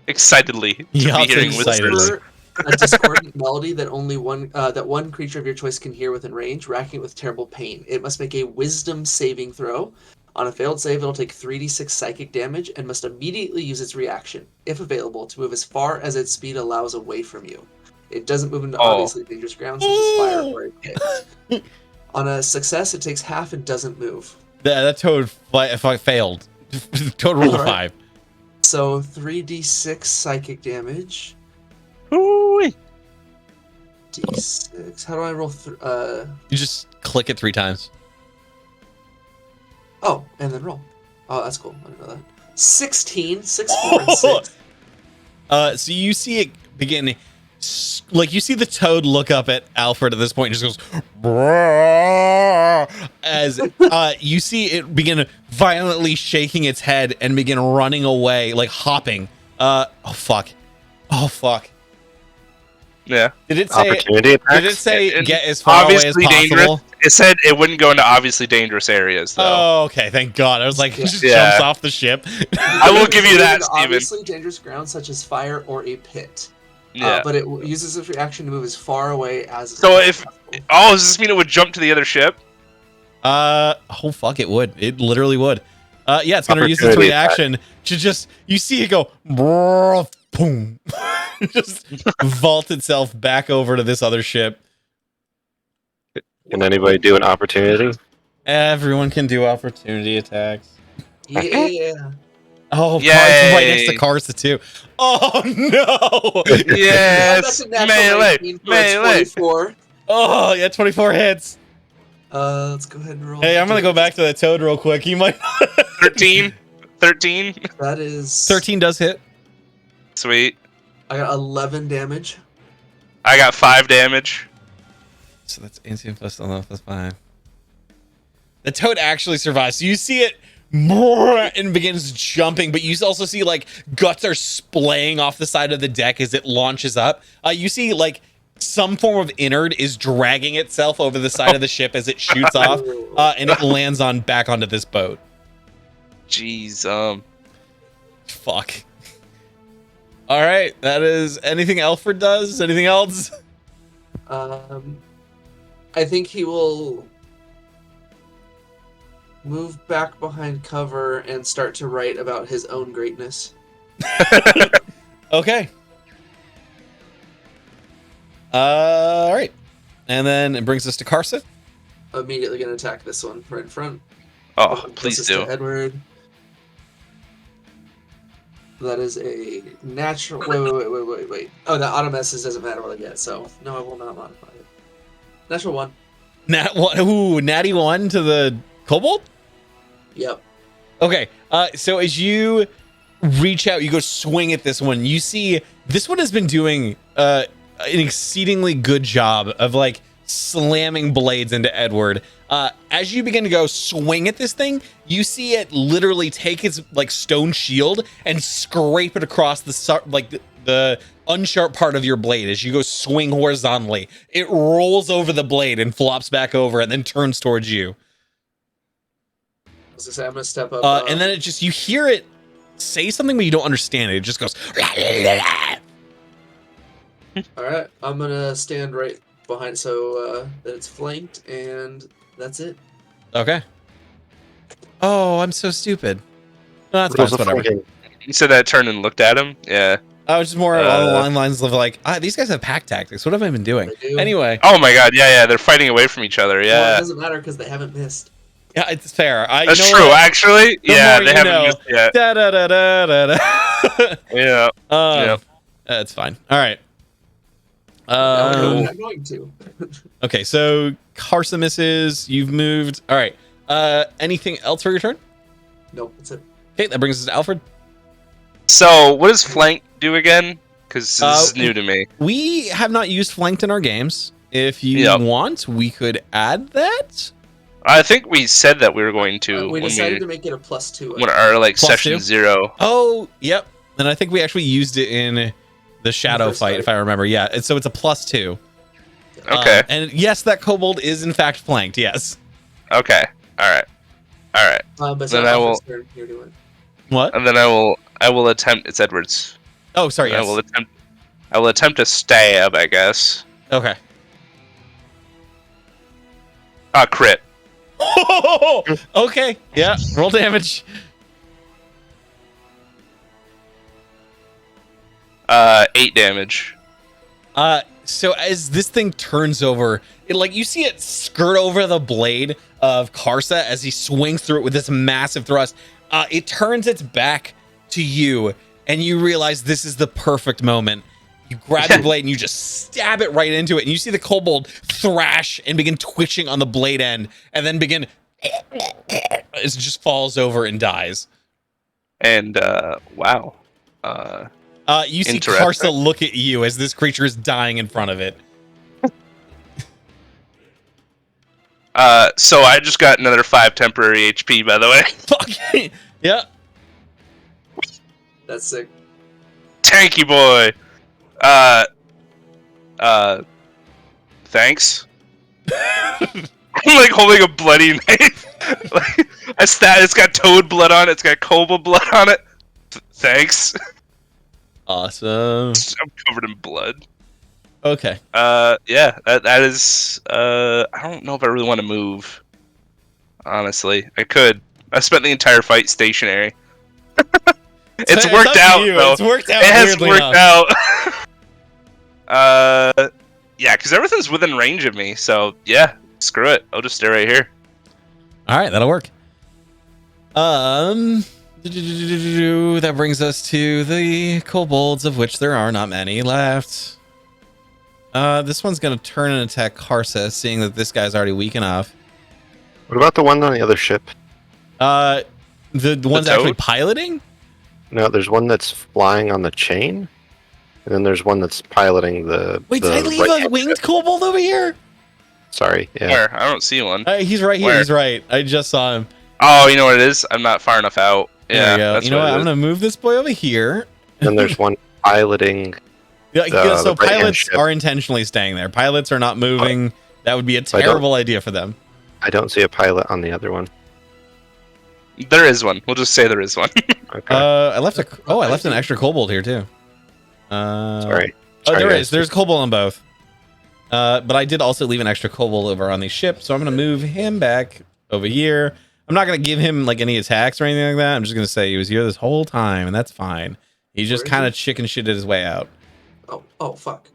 Excitedly. To He be hops hearing excitedly. whispers. Whisper a discordant melody that only one creature of your choice can hear within range, racking it with terrible pain. It must make a wisdom saving throw. On a failed save, it'll take 3d6 psychic damage and must immediately use its reaction, if available, to move as far as its speed allows away from you. It doesn't move into obviously dangerous ground, such as fire or a pit. On a success, it takes half and doesn't move. That toad if I failed. Toad rolled a 5. So 3d6 psychic damage. Ooh-wee. D6. How do I roll? You just click it 3 times. Oh, and then roll. Oh, that's cool. I didn't know that. 16, 6, 4, and 6. So you see it begin, like you see the toad look up at Alfred at this point and just goes, "Brrr," as you see it begin violently shaking its head and begin running away, like hopping. Oh fuck. Yeah. Did it say? Opportunity attacks? Did it say And get as far away as obviously possible? dangerous. It said it wouldn't go into obviously dangerous areas, though. Oh, okay. Thank God. I was like, it just Yeah. jumps off the ship. I will give you that, Steven. Obviously dangerous ground such as fire or a pit. Yeah. But it uses its reaction to move as far away as. So if oh, does this mean it would jump to the other ship? Oh fuck, it would. It literally would. Yeah, it's gonna use its Opportunity reaction to just, you see it go, brrr, boom, just vault itself back over to this other ship. Can anybody do an opportunity? Everyone can do opportunity attacks. Yeah. Oh, Yay. Car's right next to Karsa too. Oh no! Yes, That's a natural melee, 19 for melee. 24. Oh yeah, 24 hits. Let's go ahead and roll. Hey, I'm gonna go back to the toad real quick. He might. 13. 13. That is 13 does hit. Sweet. I got 11 damage. I got 5 damage. So that's 18 plus 11 plus 5. The toad actually survives. So you see it and begins jumping, but you also see like guts are splaying off the side of the deck as it launches up. You see like some form of innard is dragging itself over the side of the ship as it shoots off, and it lands back onto this boat. Jeez. Fuck. All right, that is anything Alfred does. Anything else? I think he will move back behind cover and start to write about his own greatness. Okay. All right, and then it brings us to Karsa. Immediately going to attack this one right in front. Oh, please Closest do. to Edward. That is a natural. Wait. Oh, the auto messes doesn't matter what I get, so no, I will not modify it. Natural 1. Natty 1 to the kobold. Yep. Okay, so as you reach out, you go swing at this one. You see this one has been doing an exceedingly good job of like slamming blades into Edward. As you begin to go swing at this thing, you see it literally take its like stone shield and scrape it across the unsharp part of your blade. As you go swing horizontally, it rolls over the blade and flops back over and then turns towards you. I was gonna say, I'm gonna step up. And then it just, you hear it say something, but you don't understand it. It just goes. All right, I'm gonna stand right behind so that it's flanked, and that's it. Okay. Oh, I'm so stupid. No, that's fine. Rules It's of whatever. flanking. You said that turned and looked at him? Yeah. I was just more along the lines of like, these guys have pack tactics. What have I been doing? They do. Anyway, Oh my god, yeah, they're fighting away from each other, Well, it yeah. doesn't matter because they haven't missed. yeah, it's fair. That's you know true, what? actually. The Yeah, more they you haven't know. missed yet. Da, da, da, da, da, da. Yeah. Yep. That's fine. All right. I'm not going to. Okay, so Karsa misses. You've moved. All right. Anything else for your turn? Nope, that's it. Okay, that brings us to Alfred. So, what does flank do again? Because this is new to me. We have not used flanked in our games. If you want, we could add that. I think we said that we were going to. We decided to make it a +2. When our like Plus session 2? 0. Oh, yep. And I think we actually used it in the shadow fight, if I remember. Yeah, so it's a +2. Okay. And yes, that kobold is in fact flanked. Yes. Okay. All right. But then I will. You're doing. What? And then I will attempt. It's Edwards. Oh, sorry. Yes. I will attempt to stab, I guess. Okay. Crit. Okay. Yeah. Roll damage. 8 damage. So as this thing turns over, you see it skirt over the blade of Karsa as he swings through it with this massive thrust. It turns its back to you, and you realize this is the perfect moment. You grab the blade and you just stab it right into it, and you see the kobold thrash and begin twitching on the blade end, and then begin. It just falls over and dies. And wow. You see Karsa look at you as this creature is dying in front of it. So I just got another 5 temporary HP, by the way. Fuck. Yeah. That's sick. Tanky boy. Thanks. I'm like holding a bloody knife. It's got toad blood on it. It's got kobold blood on it. Thanks. Awesome. I'm covered in blood. Okay. Yeah, that is. I don't know if I really want to move. Honestly, I could. I spent the entire fight stationary. It's worked out, though. It's worked out. It has worked out. Yeah, because everything's within range of me. So yeah, screw it. I'll just stay right here. All right, that'll work. That brings us to the kobolds, of which there are not many left. This one's gonna turn and attack Karsa, seeing that this guy's already weak enough. What about the one on the other ship? The one's actually piloting? No, there's one that's flying on the chain, and then there's one that's piloting the. Wait, did I leave a winged kobold over here? Sorry, yeah. Where? I don't see one. He's right here. Where? He's right. I just saw him. Oh, you know what it is? I'm not far enough out. There Yeah, you go. You know what? I'm gonna move this boy over here. And there's one piloting. Yeah, so the right-hand pilots ship. are intentionally staying there. Pilots are not moving. That would be a terrible idea for them. I don't see a pilot on the other one. There is one. We'll just say there is one. Okay. I left an extra kobold here too. Sorry. Oh, there guys. is. There's kobold on both. But I did also leave an extra kobold over on the ship, so I'm gonna move him back over here. I'm not gonna give him like any attacks or anything like that. I'm just gonna say he was here this whole time, and that's fine. He's just kind of chicken shitted his way out. Oh, fuck.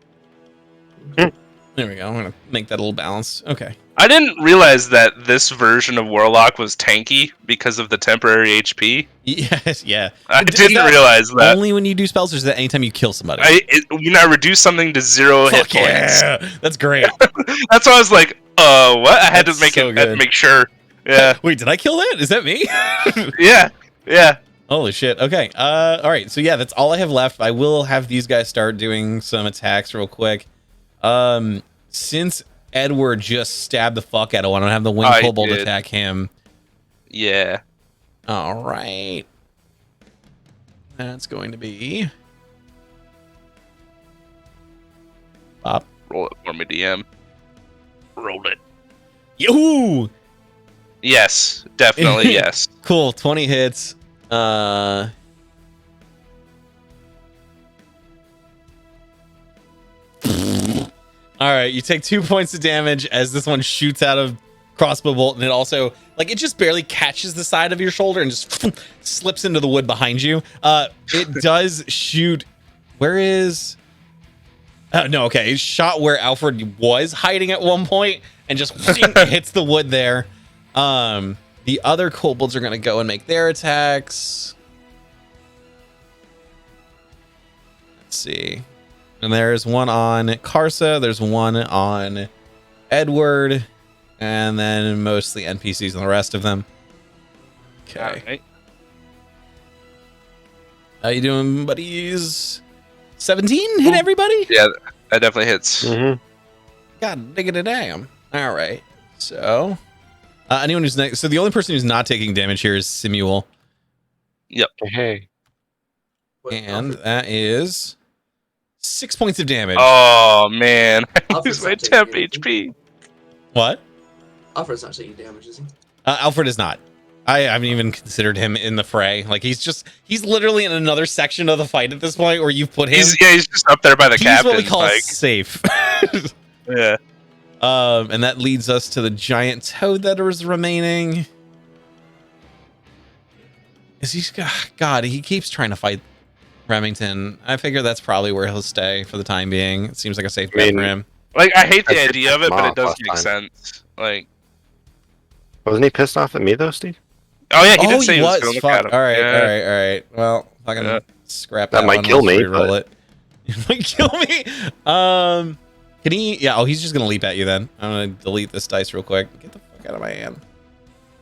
There we go. I'm gonna make that a little balance. Okay. I didn't realize that this version of Warlock was tanky because of the temporary HP. Yes, yeah. I didn't realize that. Only when you do spells, or is that anytime you kill somebody? When I reduce something to 0 hit points. Yeah, that's great. That's why I was like, what? I had That's to make so it. I had to good. make sure. Yeah. Wait, did I kill that? Is that me? Yeah. Holy shit. Okay. All right. So yeah, that's all I have left. I will have these guys start doing some attacks real quick. Since Edward just stabbed the fuck out of one, I don't have the winged kobold attack him. Yeah. All right. That's going to be Pop. Roll it for me, DM. Roll it. Yoo! Yes, definitely yes. Cool. 20 hits. All right, you take 2 points of damage as this one shoots out of crossbow bolt, and it also it just barely catches the side of your shoulder and just slips into the wood behind you. It does shoot. Where is? Oh no, okay. It shot where Alfred was hiding at one point and just hits the wood there. The other kobolds are gonna go and make their attacks. Let's see. And there's one on Karsa, there's one on Edward, and then mostly NPCs on the rest of them. Okay. Right. How you doing, buddies? 17 hit everybody? Yeah, that definitely hits. Mm-hmm. God diggity damn. All right. So, anyone who's next. So the only person who's not taking damage here is Simuel. Hey. And that is 6 points of damage. Oh man, I Alfred's use my not temp taking HP. What? Alfred's not taking damage, is he? Alfred is not. I haven't even considered him in the fray. Like he's literally in another section of the fight at this point where you've put him. He's just up there by the He's captain. what we call like, safe. yeah. And that leads us to the giant toad that is remaining. Is he? God, he keeps trying to fight Remington. I figure that's probably where he'll stay for the time being. It seems like a safe bet for him. Like I hate the I idea of it, but it does last make time. sense. Like, Wasn't he pissed off at me though, Steve? oh yeah, he did Oh, say he he was was. gonna look Fuck. at him. All right, Yeah. all right. Well, fucking Yeah. scrap That that. might one. kill Let's me, reroll but- it. It might kill me. Can he? Yeah. Oh, he's just gonna leap at you. Then I'm gonna delete this dice real quick. Get the fuck out of my hand.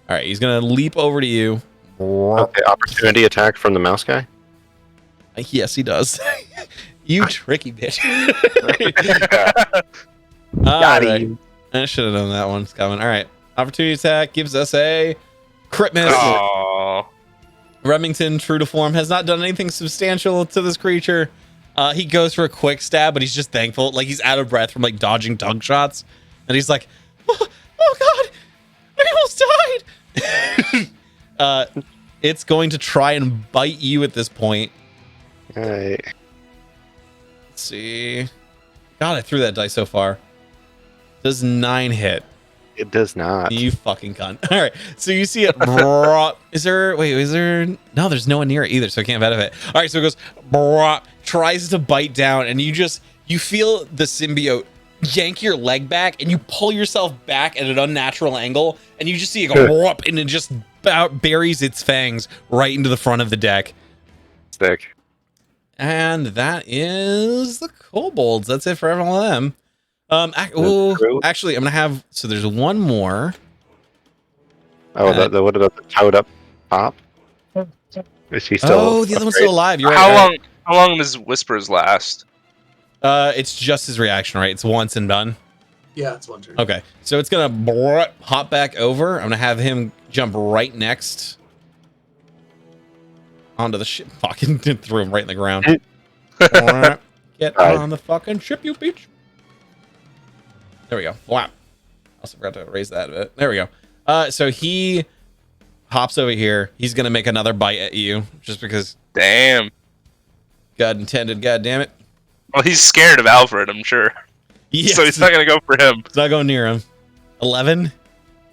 All right, he's gonna leap over to you. Okay, opportunity attack from the mouse guy. Yes, he does. You tricky bitch. All Got right. him. I should have known that one's coming. All right. Opportunity attack gives us a crit miss. Oh. Remington, true to form, has not done anything substantial to this creature. He goes for a quick stab, but he's just thankful. Like he's out of breath from like dodging tongue shots. And he's like, oh God, I almost died. It's going to try and bite you at this point. Alright. Let's see. God, I threw that dice so far. Does 9 hit? It does not. You fucking cunt. All right. So you see it. Is there? No, there's no one near it either. So I can't benefit. All right. So it goes, tries to bite down, and you feel the symbiote yank your leg back, and you pull yourself back at an unnatural angle, and you just see it go, and it just buries its fangs right into the front of the deck. Sick. And that is the kobolds. That's it for every one of them. Actually, I'm gonna have. So there's one more. Oh, what about the toad up top? Is she still? Oh, the other one's still alive. You're right. How long does Whispers last? It's just his reaction, right? It's once and done. Yeah, it's one turn. Okay, so it's gonna hop back over. I'm gonna have him jump right next onto the ship. Fucking threw him right in the ground. Get on the fucking ship, you bitch. There we go. Wow. Also forgot to raise that a bit. There we go. So he hops over here. He's gonna make another bite at you, just because Damn. God intended. God damn it. Well, he's scared of Alfred, I'm sure. Yes. So he's not gonna go for him. It's not going near him. 11.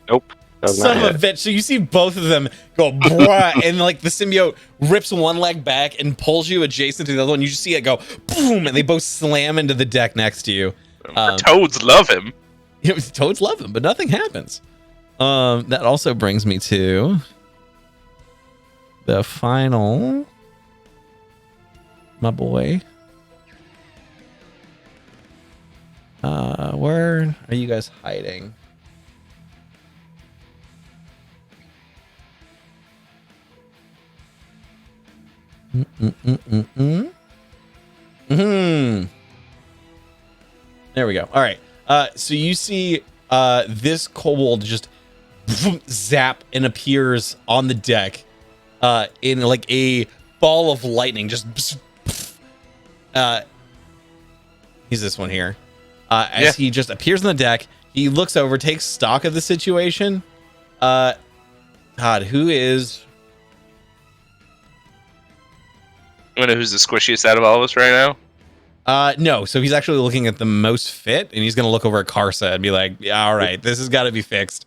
Nope. Does Son not of a hit. bitch. So you see both of them go, brah, and like the symbiote rips one leg back and pulls you adjacent to the other one. You just see it go, boom, and they both slam into the deck next to you. Toads love him. Toads love them, but nothing happens. That also brings me to the final, my boy. Where are you guys hiding? There we go. All right. So you see this kobold just zap and appears on the deck in like a ball of lightning. Just he's this one here. As he just appears on the deck, he looks over, takes stock of the situation. Todd, who is? You know who's the squishiest out of all of us right now? No. So he's actually looking at the most fit, and he's gonna look over at Karsa and be like, "Yeah, all right, this has got to be fixed."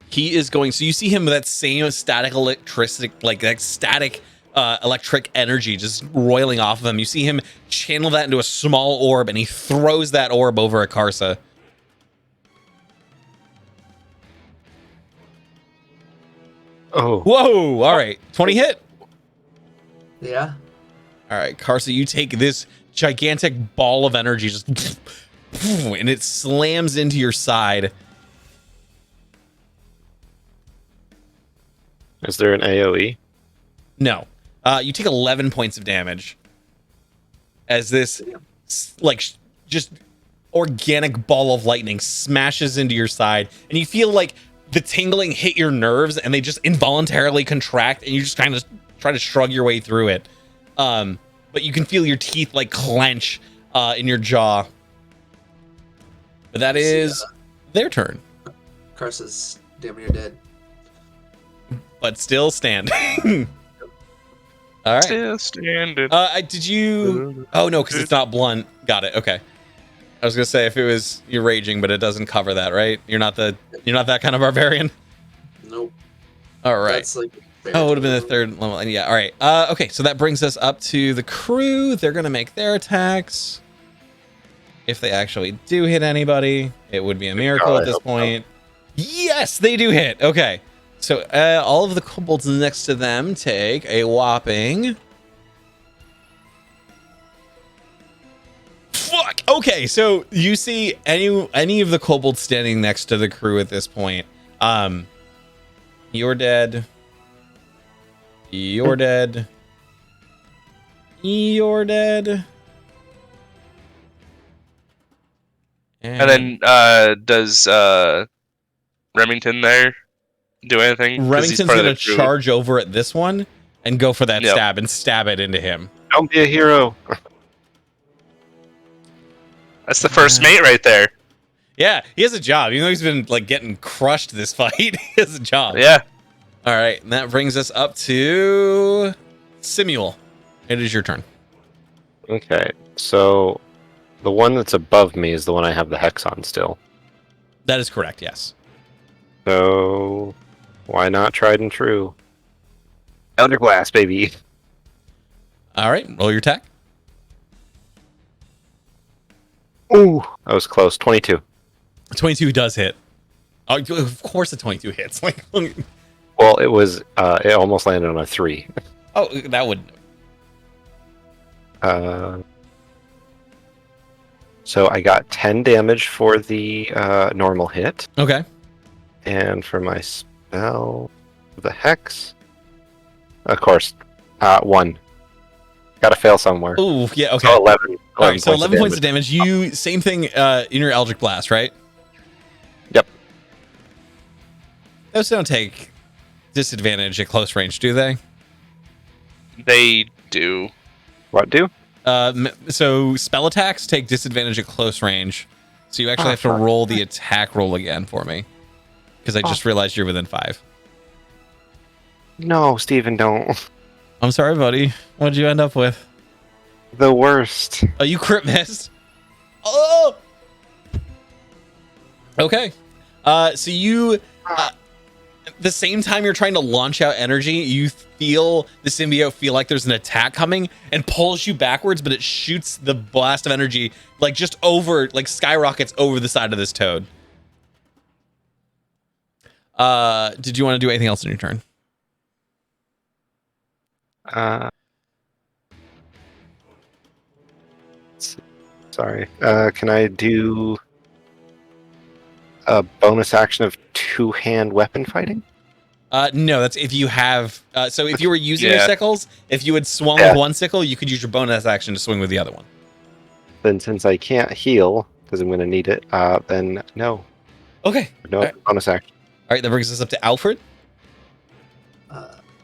He is going. So you see him with that same static electricity, like that static electric energy just roiling off of him. You see him channel that into a small orb, and he throws that orb over at Karsa. Oh. Whoa! All right, 20 hit. Yeah. All right, Karsa, you take this gigantic ball of energy, just and it slams into your side. Is there an AOE? No. You take 11 points of damage as this just organic ball of lightning smashes into your side, and you feel like the tingling hit your nerves and they just involuntarily contract, and you just kind of try to shrug your way through it. But you can feel your teeth like clench in your jaw. But that is their turn. Karsa's damn near dead. But still standing. All right. Still standing. Did you? Oh no, because it's not blunt. Got it. Okay. I was gonna say if it was you're raging, but it doesn't cover that, right? You're not that kind of barbarian. Nope. All right. That's like It would have been the third level. Yeah. All right. Okay. So that brings us up to the crew. They're gonna make their attacks. If they actually do hit anybody, it would be a miracle at this point. Yes, they do hit. Okay. So all of the kobolds next to them take a whopping. Fuck. Okay, so you see any of the kobolds standing next to the crew at this point. You're dead. You're dead. You're dead. And then does Remington there do anything? 'Cause he's Remington's part of gonna the crew. charge over at this one and go for that Yep. stab and stab it into him. Don't be a hero. That's the first mate right there. Yeah, he has a job. Even though he's been like getting crushed this fight, he has a job. Yeah. All right, and that brings us up to Simuel. It is your turn. Okay, so the one that's above me is the one I have the hex on still. That is correct. Yes. So why not tried and true? Elder Glass, baby. All right, roll your attack. Ooh, that was close. 22. 22 does hit. Oh, of course, the 22 hits. Like, Well, it was. It almost landed on a 3. oh, that would. So I got 10 damage for the normal hit, Okay. and for my spell, the hex, of course, 1. Got to fail somewhere. Ooh, yeah. Okay. So 11. All right, so 11 points of damage. damage. You same thing in your Eldritch Blast, right? Yep. Those don't take disadvantage at close range, do they? They do. What do? So spell attacks take disadvantage at close range. So you actually have to fuck. roll the attack roll again for me. Because I just realized you're within 5. No, Steven, don't. I'm sorry, buddy. What'd you end up with? The worst. Oh, you crit missed. Oh. Okay. So you, the same time you're trying to launch out energy, you feel the symbiote feel like there's an attack coming and pulls you backwards, but it shoots the blast of energy like just over, like skyrockets over the side of this toad. Did you want to do anything else in your turn? Sorry. Can I do a bonus action of 2-hand weapon fighting? No, that's if you have. So if you were using your Yeah. sickles, if you had swung Yeah. with one sickle, you could use your bonus action to swing with the other one. Then since I can't heal, because I'm going to need it, then no. Okay. No Alright. bonus action. All right, that brings us up to Alfred.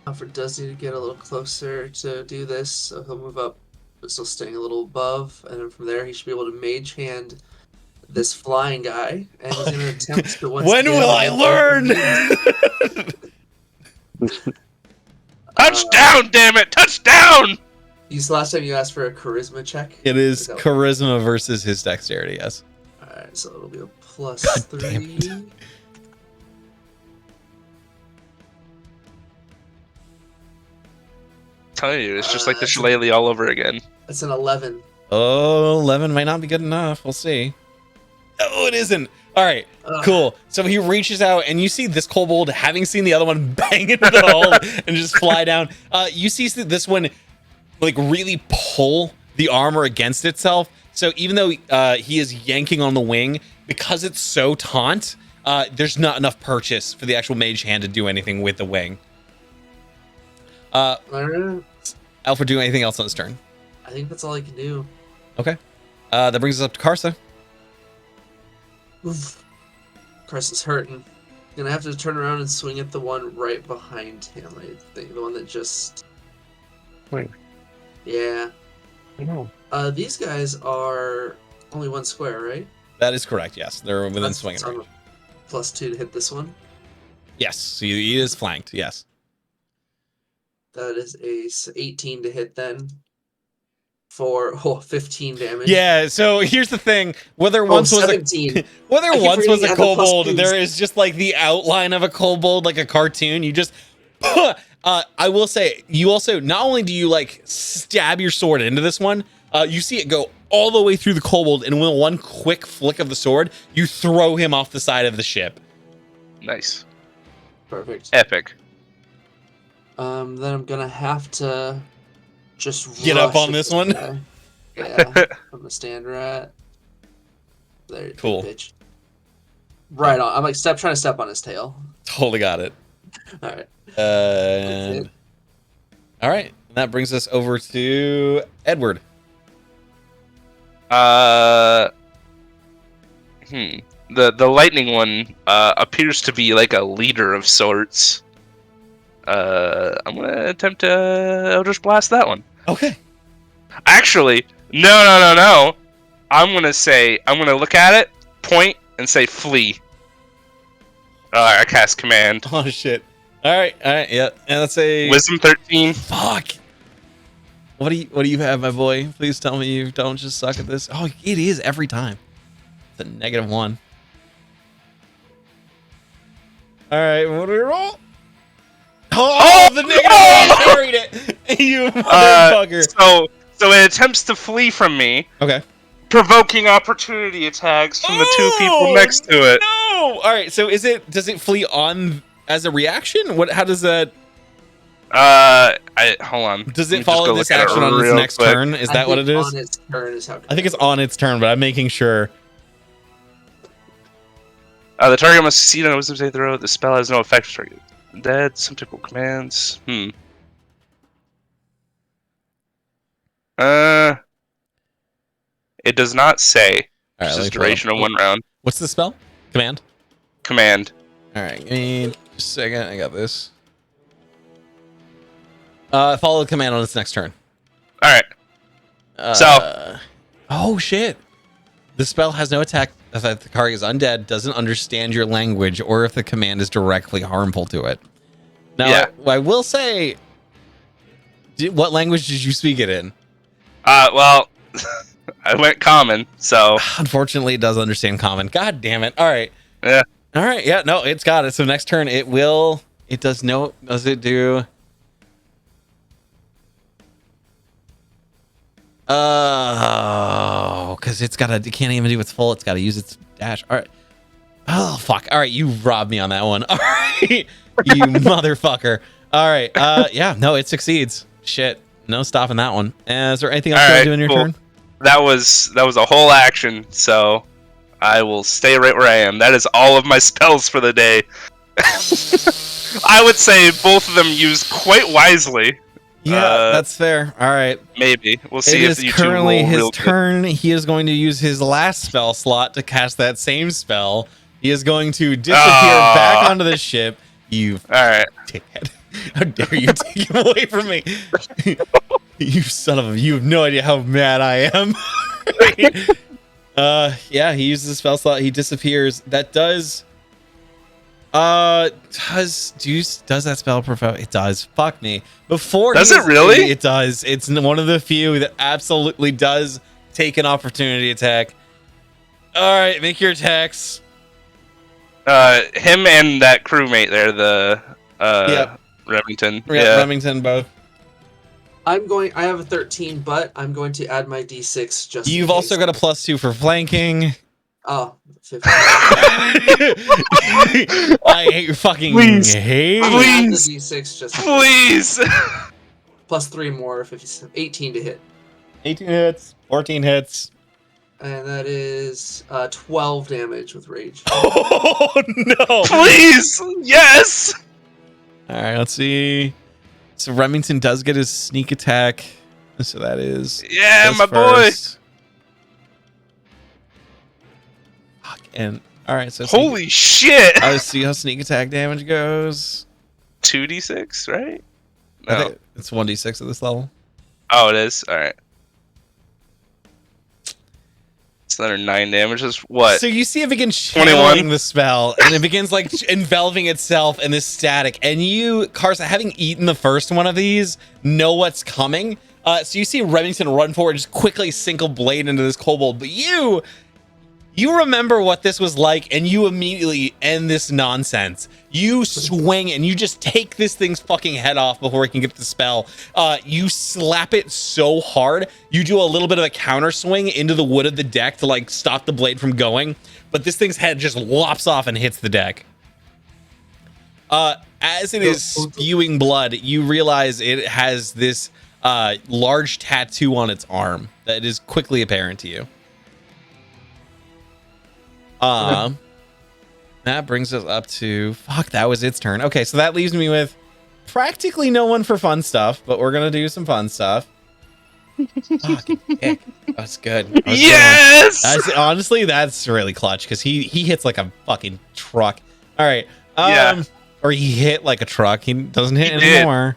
Alfred does need to get a little closer to do this, so he'll move up, but still staying a little above, and then from there he should be able to mage hand this flying guy, and he's going to attempt to once When again- will I learn? Touchdown, damn it! Touchdown! Last time you asked for a charisma check. It is that- charisma versus his dexterity. Yes. Alright, so it'll be a plus God damn 3. Tell you, it's just like the shillelagh all over again. That's an 11. Oh, 11 might not be good enough. We'll see. Oh, it isn't. All right, Ugh. cool. So he reaches out, and you see this kobold, having seen the other one bang into the hole and just fly down. You see this one, like, really pull the armor against itself. So even though he is yanking on the wing, because it's so taunt, there's not enough purchase for the actual mage hand to do anything with the wing. Alright. Alfred do anything else on his turn? I think that's all I can do. Okay. That brings us up to Karsa. Oof. Carson's hurting. Gonna have to turn around and swing at the one right behind him. I think the one that just. Wait. Yeah. I know. These guys are only one square, right? That is correct. Yes, they're within That's swinging range. +2 to hit this one. Yes, so he is flanked. Yes. That is a 18 to hit then. For 15 damage. Yeah. So here's the thing: whether once was 17. whether I keep once was reading a at the plus kobold, twos. there is just like the outline of a kobold, like a cartoon. You just. I will say, you also not only do you like stab your sword into this one, you see it go all the way through the kobold, and with one quick flick of the sword, you throw him off the side of the ship. Nice. Perfect. Epic. Then I'm gonna have to just Get up rush on at this one? guy. Yeah, I'm gonna stand right there. Cool. Bitch. Right on. I'm like trying to step on his tail. Totally got it. All right. And all right, that brings us over to Edward. The lightning one appears to be like a leader of sorts. I'm gonna attempt to Eldritch Blast that one. Okay. Actually, no. I'm gonna look at it, point, and say flee. I cast command. Oh shit. All right, yeah. And let's say Wisdom 13. Fuck. What do you have, my boy? Please tell me you don't just suck at this. Oh, it is every time. It's a -1. All right, what do we roll? Oh, the -1 carried it. You motherfucker. So it attempts to flee from me, Okay. provoking opportunity attacks from the two people next to it. No. All right. So does it flee on as a reaction? How does that? Hold on. Does Let me it follow just this go look at action it on its real next quick. turn? Is that what it is? On its turn is how. I think it's on its turn, but I'm making sure. The target must succeed on a wisdom saving throw. The spell has no effect for target. Dead. Some typical commands. It does not say. All right, This let is me pull duration up. of 1 round. What's the spell? Command. Command. All right, give me just a second. I got this. Follow the command on its next turn. All right. So. Oh shit! The spell has no attack if the target is undead, doesn't understand your language, or if the command is directly harmful to it. Now, Yeah. I will say, what language did you speak it in? Well, I went common, so. Unfortunately, it does understand common. God damn it! All right. Yeah. All right. Yeah. No, it's got it. So next turn, it will. It does no. Does it do? Because it's got to. It can't even do its full. It's got to use its dash. All right. Oh fuck! All right, you robbed me on that one. All right, you motherfucker. All right. Yeah. No, it succeeds. Shit. No stopping that one. Is there anything else you want to do in your turn? That was a whole action, so I will stay right where I am. That is all of my spells for the day. I would say both of them used quite wisely. Yeah, that's fair. All right. Maybe. We'll see It if is you two currently roll his real good. turn. He is going to use his last spell slot to cast that same spell. He is going to disappear back onto the ship. You Alright. dickhead. How dare you take him away from me? You son of a... You have no idea how mad I am. Yeah, he uses the spell slot. He disappears. That does... does that spell provoke? It does. Fuck me. Before Does it really? It does. It's one of the few that absolutely does take an opportunity attack. All right, make your attacks. Him and that crewmate there, the Yep. Remington. Yeah, Remington both. I have a 13, but I'm going to add my d6 just. You've in also case. got a +2 for flanking. Oh, 15. I hate your fucking Please. hate. I'm gonna add the Please. d6 just. Please. +3 more, 18 to hit, 18 hits, 14 hits. and that is 12 damage with rage. Oh no! Please. Yes. All right, let's see. So Remington does get his sneak attack. So that is Yeah, this my first. Fuck, and all right, so Holy shit! let's see how sneak attack damage goes. 2d6, right? I No. think it's 1d6 at this level. Oh, it is. All right. It's another 9 damage. That's what? So you see it begins 21? channeling the spell, and it begins like enveloping itself in this static. And you, Carson, having eaten the first one of these, know what's coming. So you see Remington run forward, just quickly sink a blade into this kobold. But you remember what this was like, and you immediately end this nonsense. You swing and you just take this thing's fucking head off before it can get the spell. You slap it so hard, you do a little bit of a counter swing into the wood of the deck to like stop the blade from going, but this thing's head just lops off and hits the deck. As it is spewing blood, you realize it has this large tattoo on its arm that is quickly apparent to you. That brings us up to that was its turn. Okay, so that leaves me with practically no one for fun stuff, but we're gonna do some fun stuff. Fucking heck. That's good. Yes! Honestly, that's really clutch because he hits like a fucking truck. All right. Yeah. Or he hit like a truck. He doesn't hit He anymore.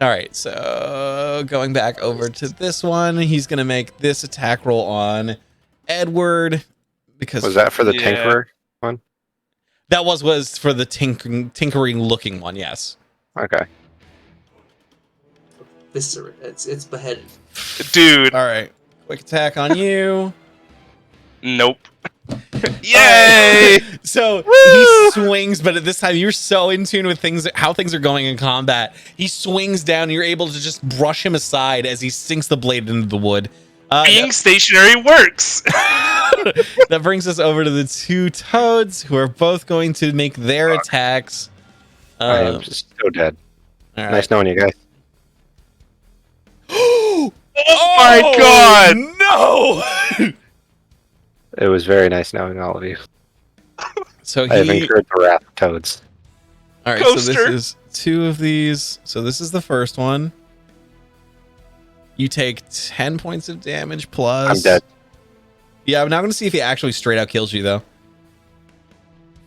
All right, so going back over to this one, he's gonna make this attack roll on Edward. Because Was that for the Yeah. Tinkerer one? that was for the tinkering looking one, yes. Okay. Viscera. It's beheaded. Dude. All right, quick attack on you. Nope. Yay! So Woo! he swings, but at this time you're so in tune with how things are going in combat. He swings down, and you're able to just brush him aside as he sinks the blade into the wood. Being stationary works. That brings us over to the two toads, who are both going to make their attacks. I am just so dead. All right. Nice knowing you guys. Oh my god! No! It was very nice knowing all of you. So I have incurred the wrath of toads. all right. So Coaster. this is two of these. So this is the first one. You take 10 points of damage plus. I'm dead. Yeah, I'm now going to see if he actually straight out kills you though.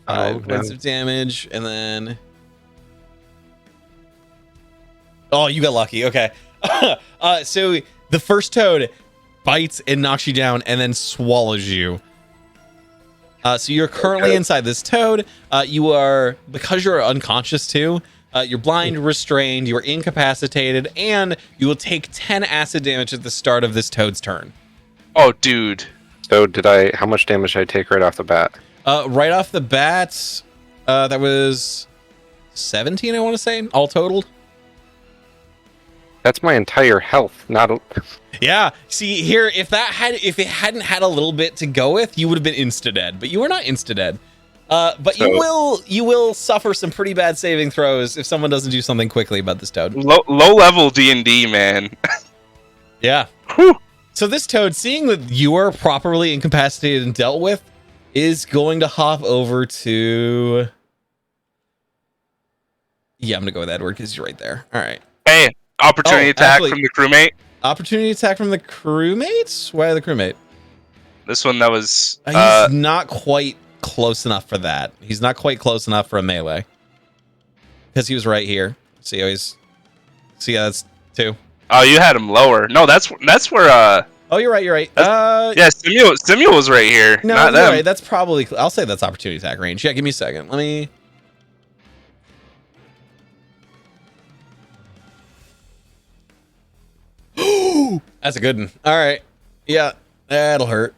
5 Oh, points no. of damage, and then. Oh, you got lucky. Okay. So the first toad bites and knocks you down, and then swallows you. So you're currently inside this toad. You are, because you're unconscious too. You're blind, restrained, you are incapacitated, and you will take 10 acid damage at the start of this toad's turn. Oh, dude. So how much damage did I take right off the bat? Right off the bat, that was 17, I want to say, all totaled. That's my entire health, not a... Yeah. See here, if it hadn't had a little bit to go with, you would have been insta dead, but you were not insta dead. But So- you will suffer some pretty bad saving throws if someone doesn't do something quickly about this toad. Low level D&D, man. Yeah. Whew. So this toad, seeing that you are properly incapacitated and dealt with, is going to hop over to. Yeah, I'm gonna go with Edward because he's right there. All right. Hey, opportunity Oh, attack actually- from the crewmate. Opportunity attack from the crewmates. Why the crewmate? This one that was He's not quite close enough for that. He's not quite close enough for a melee because he was right here. See how he's. See, yeah, that's 2. oh, you had him lower. No, that's where Oh, you're right. You're right. yeah, Samuel was right here. No, not you're them. right. That's probably. I'll say that's opportunity attack range. Yeah, give me a second. Let me. That's a good one. All right. Yeah, that'll hurt.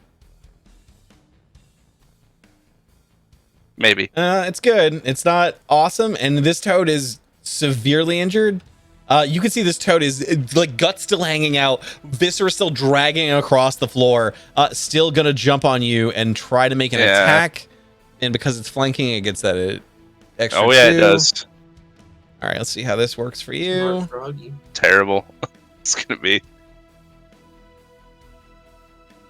Maybe. It's good. It's not awesome, and this toad is severely injured. You can see this toad is like guts still hanging out, viscera still dragging across the floor. Still gonna jump on you and try to make an Yeah. attack. And because it's flanking, it gets that extra. Oh yeah, 2. it does. All right, let's see how this works for you. Smart froggy. Terrible. It's gonna be.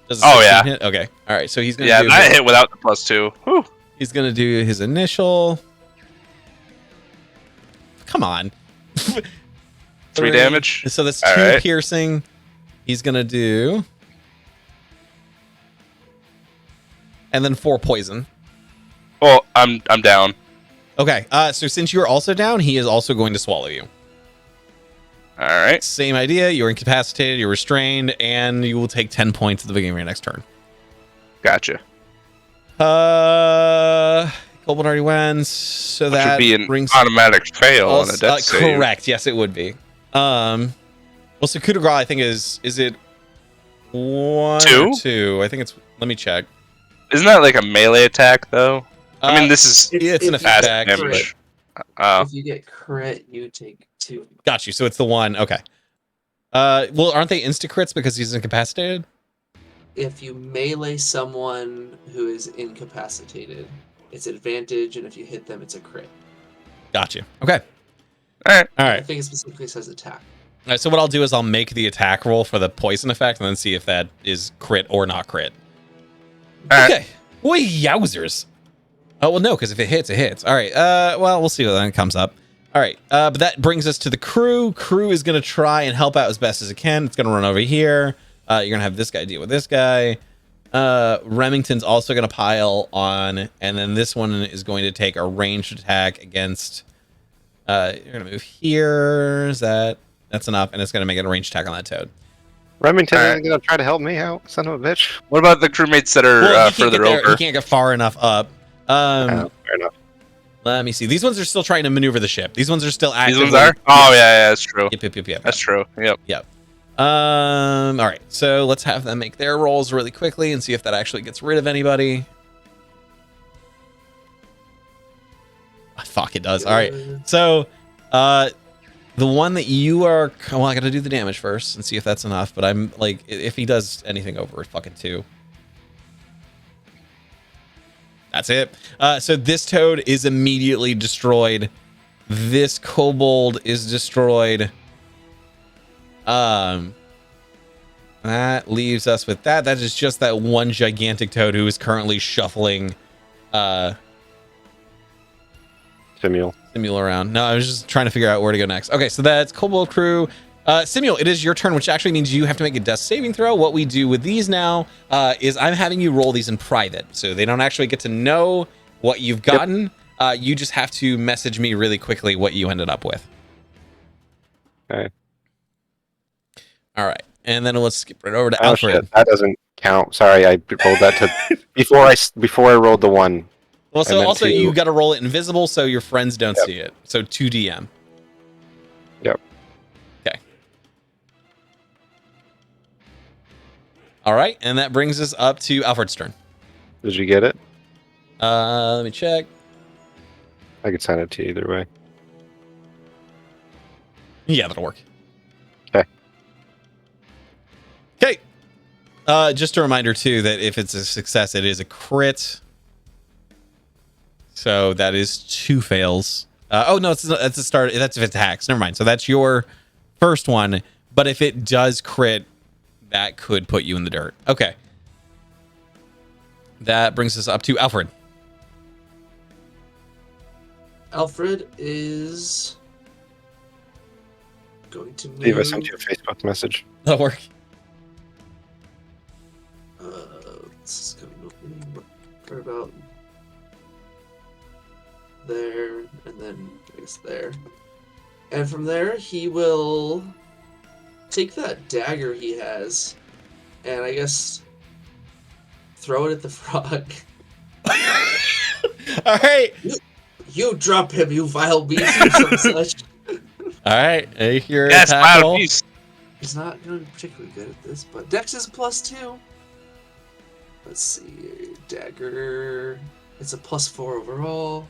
Does Oh, 16 yeah. hit? Okay. All right, so he's gonna Yeah, do that hit without the +2. Whew. he's gonna do his initial. Come on. 3 damage. So that's All 2 right. piercing. He's gonna do, and then 4 poison. Well, I'm down. Okay. So since you're also down, he is also going to swallow you. All right. Same idea. You're incapacitated. You're restrained, and you will take 10 points at the beginning of your next turn. Gotcha. Kobold already wins, so Which that would be an brings automatic fail on a death save. correct. Yes, it would be. Well, so coup de grace, I think is it 1 2? or 2? I think it's. Let me check. Isn't that like a melee attack though? I mean, this is it's an If you effect. fast get damage. crit- If you get crit, you take 2. Got you. So it's the 1. Okay. Well, aren't they insta crits because he's incapacitated? If you melee someone who is incapacitated, it's advantage, and if you hit them, it's a crit. Got you. Okay. All right. All I right. think it specifically says attack. All right. So what I'll do is I'll make the attack roll for the poison effect and then see if that is crit or not crit. All right. Okay. Boy, yowzers. Oh, well, no, because if it hits, it hits. All right. Well, we'll see when it comes up. All right. But that brings us to the crew. Crew is going to try and help out as best as it can. It's going to run over here. You're going to have this guy deal with this guy. Remington's also going to pile on. And then this one is going to take a ranged attack against... you're going to move here. Is that... That's enough. And it's going to make a ranged attack on that toad. Remington All isn't right. gonna try to help me out, son of a bitch. What about the crewmates that are Well, he can't further get there. over? He can't get far enough up. Oh, fair enough. Let me see. These ones are still trying to maneuver the ship. These ones are still These actively... ones are? Oh yeah, that's true. Yep. That's true. Yep. All right. So let's have them make their rolls really quickly and see if that actually gets rid of anybody. Oh, fuck, it does. All right. So, the one that you are... Well, I got to do the damage first and see if that's enough. But I'm like, if he does anything over fucking 2. That's it. So this toad is immediately destroyed. This kobold is destroyed. That leaves us with that. That is just that one gigantic toad who is currently shuffling Simul. Simul around. No, I was just trying to figure out where to go next. Okay, so that's Kobold Crew. Simul, it is your turn, which actually means you have to make a death saving throw. What we do with these now is I'm having you roll these in private, so they don't actually get to know what you've gotten. You just have to message me really quickly what you ended up with. Okay. All right, and then let's skip right over to Oh Alfred. shit, that doesn't count. Sorry, I rolled that to before I rolled the 1. Well, And so then also 2. you got to roll it invisible so your friends don't Yep. see it. So 2 DM. Yep. Okay. All right, and that brings us up to Alfred's turn. Did you get it? Let me check. I could sign it to you either way. Yeah, that'll work. Okay. Okay. Just a reminder too that if it's a success, it is a crit. So that is 2 fails. Oh no, it's a start. That's if it's hacks. Never mind. So that's your first one. But if it does crit, that could put you in the dirt. Okay. That brings us up to Alfred. Alfred is going to move. Steve, I sent you a Facebook message. That'll work. This is going to about there, and then I guess there. And from there, he will take that dagger he has, and I guess throw it at the frog. All right. You drop him, you vile beast, or some such. All right. Your Yes, attack wild roll. beast. He's not doing particularly good at this, but Dex is +2. Let's see, dagger. It's a +4 overall,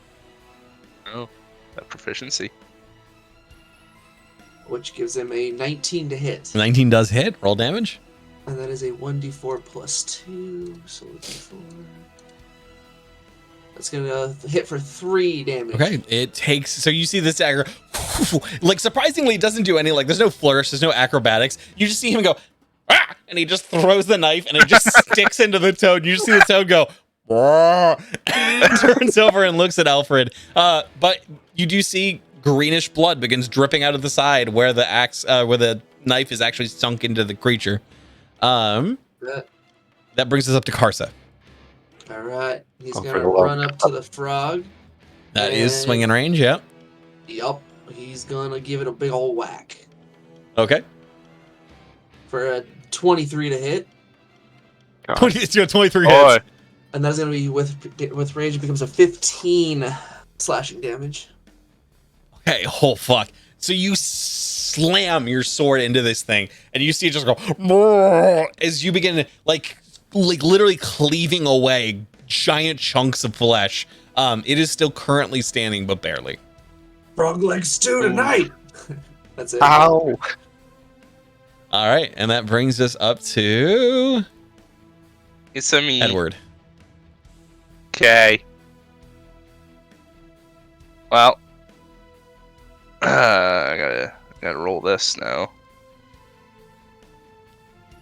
Oh, that proficiency. which gives him a 19 to hit. 19 does hit. Roll damage. And that is a 1d4 +2, so 1d4. That's gonna hit for 3 damage. Okay, it takes. So you see this dagger, like surprisingly, it doesn't do any. Like there's no flourish, there's no acrobatics. You just see him go, ah! And he just throws the knife, and it just sticks into the toad. You just see the toad go, turns over and looks at Alfred. But you do see greenish blood begins dripping out of the side where the where the knife is actually sunk into the creature. That brings us up to Karsa. All right, he's Oh, for gonna the love run up to the frog. That is And- swinging range. Yep. Yup, he's gonna give it a big old whack Okay. for a 23 to hit, 23 Boy. hits. and that's gonna be with rage. It becomes a 15 slashing damage. Okay. Oh fuck. So you slam your sword into this thing, and you see it just go as you begin like literally cleaving away giant chunks of flesh. It is still currently standing, but barely. Frog leg stew tonight. That's it. Ow! All right, and that brings us up to It's a me. Edward. Okay. Well, I gotta roll this now.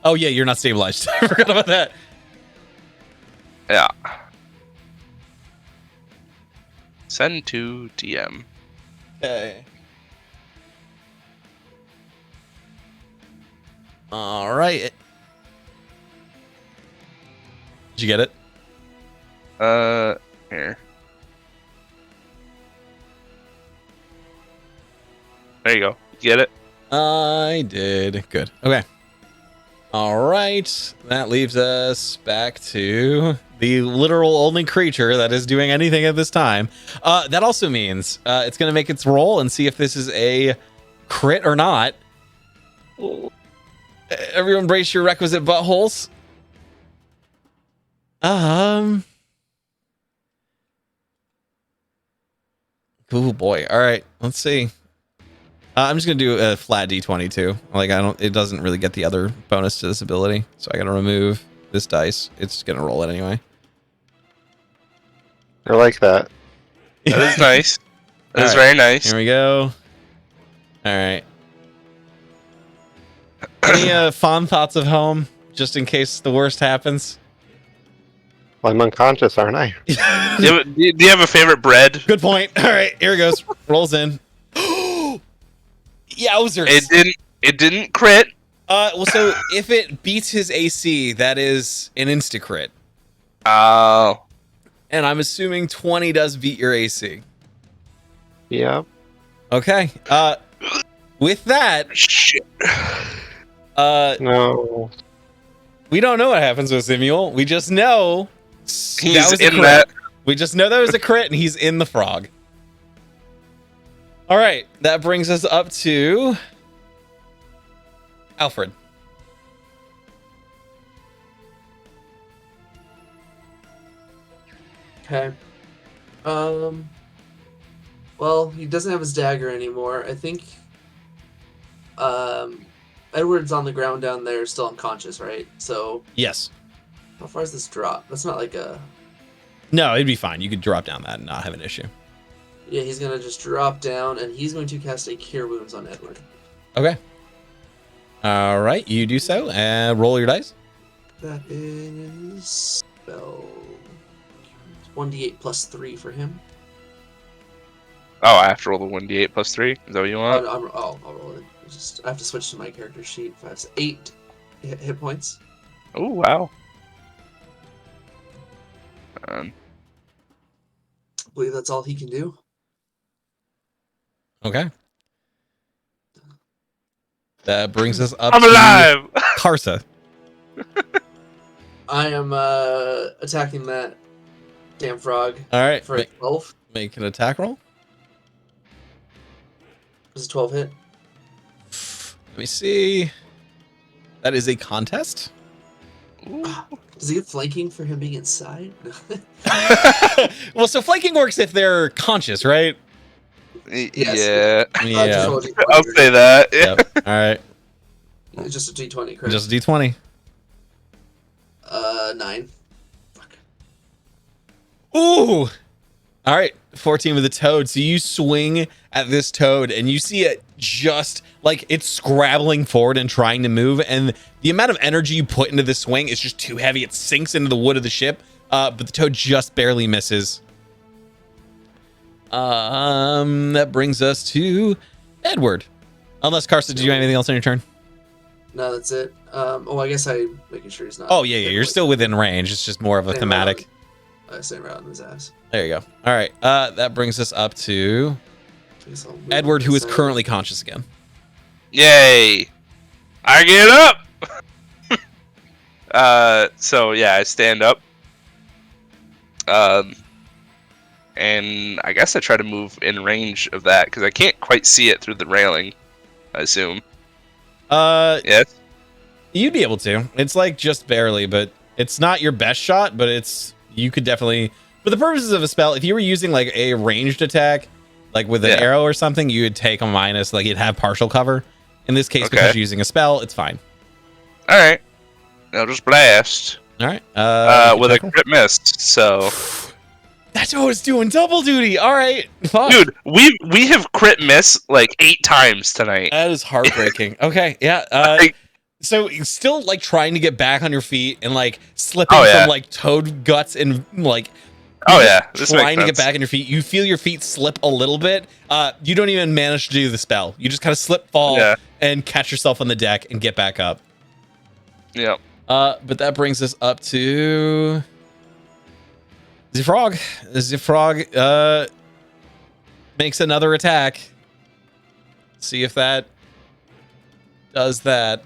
Oh yeah, you're not stabilized. I forgot about that. Yeah. Send to DM. Okay. All right. Did you get it? Here. There you go. You get it? I did. Good. Okay. All right. That leaves us back to the literal only creature that is doing anything at this time. That also means it's going to make its roll and see if this is a crit or not. Everyone brace your requisite buttholes. Oh boy. All right. Let's see. I'm just gonna do a flat D20 too. Like it doesn't really get the other bonus to this ability, so I gotta remove this dice. It's gonna roll it anyway. I like that. That is nice. That is All right. very nice. Here we go. All right. Any fond thoughts of home, just in case the worst happens? Well, I'm unconscious, aren't I? Do you have a favorite bread? Good point. All right, here it goes. Rolls in. Yowzers! It didn't crit. Well, so if it beats his AC, that is an insta crit, Oh. and I'm assuming 20 does beat your AC. Yeah. Okay. With that, Shit. No. we don't know what happens with Simuel. We just know He's was a in crit. that. We just know that was a crit, and he's in the frog. All right, that brings us up to Alfred. Okay. Well, he doesn't have his dagger anymore. I think. Edward's on the ground down there, still unconscious, right? So Yes. how far is this drop? That's not like a. No, it'd be fine. You could drop down that and not have an issue. Yeah, he's gonna just drop down, and he's going to cast a Cure Wounds on Edward. Okay. All right, you do so, and roll your dice. That is spell 1d8 plus 3 for him. Oh, I have to roll the 1d8 plus 3. Is that what you want? I'll roll it. I have to switch to my character sheet. 8 hit points. Oh, wow. I believe that's all he can do. Okay. That brings us up I'm to alive! Karsa. I am attacking that damn frog All right, for a 12. make an attack roll. Does a 12 hit? Let me see. That is a contest. Ooh. Does he get flanking for him being inside? Well, so flanking works if they're conscious, right? Yes. Yeah. Yeah. Just a I'll D20, say that. Yep. All right. It's just a D20, correct? Just a D20. 9. Fuck. Ooh. All right. 14 with the toad. So you swing at this toad and you see it just like it's scrabbling forward and trying to move. And the amount of energy you put into this swing is just too heavy. It sinks into the wood of the ship. But the toad just barely misses. That brings us to Edward. Unless Carson, did you do anything else on your turn? No, that's it. I guess I'm making sure he's not. Oh yeah, you're still within range. It's just more of a thematic. Same right on his ass. There you go. All right. That brings us up to Edward, who is currently conscious again. Yay! I get up. So yeah, I stand up. And I guess I try to move in range of that because I can't quite see it through the railing. I assume. Yes. You'd be able to. It's like just barely, but it's not your best shot. But you could definitely, for the purposes of a spell, if you were using like a ranged attack, like with an arrow or something, you would take a minus. Like you'd have partial cover. In this case, because you're using a spell, it's fine. All right. I'll just blast. All right. With a crit miss. So. That's always doing double duty. All right. Fuck. Dude, we have crit miss like 8 times tonight. That is heartbreaking. Okay. Yeah. So still like trying to get back on your feet and like slipping from like toad guts and like. Trying to get back on your feet. You feel your feet slip a little bit. You don't even manage to do the spell. You just kind of slip, fall, and catch yourself on the deck and get back up. Yeah. But that brings us up to the frog. The frog makes another attack. See if that does that.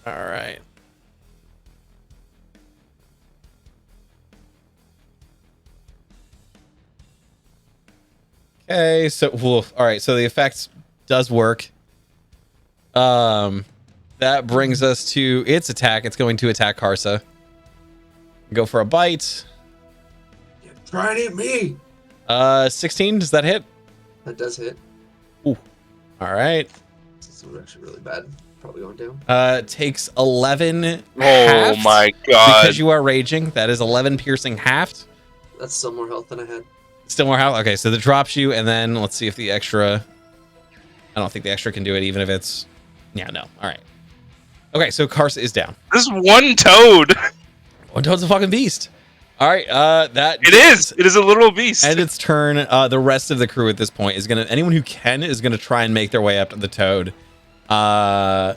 All right. Okay, so all right, so the effect does work. That brings us to its attack. It's going to attack Karsa. Go for a bite. You're trying to hit me. 16, does that hit? That does hit. Ooh. All right. This is actually really bad. Probably going down. Takes 11 Oh my god. Because you are raging. That is 11 piercing halved. That's still more health than I had. Still more health? Okay, so that drops you, and then let's see if the extra... I don't think the extra can do it, even if it's... Yeah, no. All right. Okay, so Karsa is down. This one toad. One toad's a fucking beast. All right, It is. It is a literal beast. And its turn. The rest of the crew at this point is gonna... Anyone who can is gonna try and make their way up to the toad. And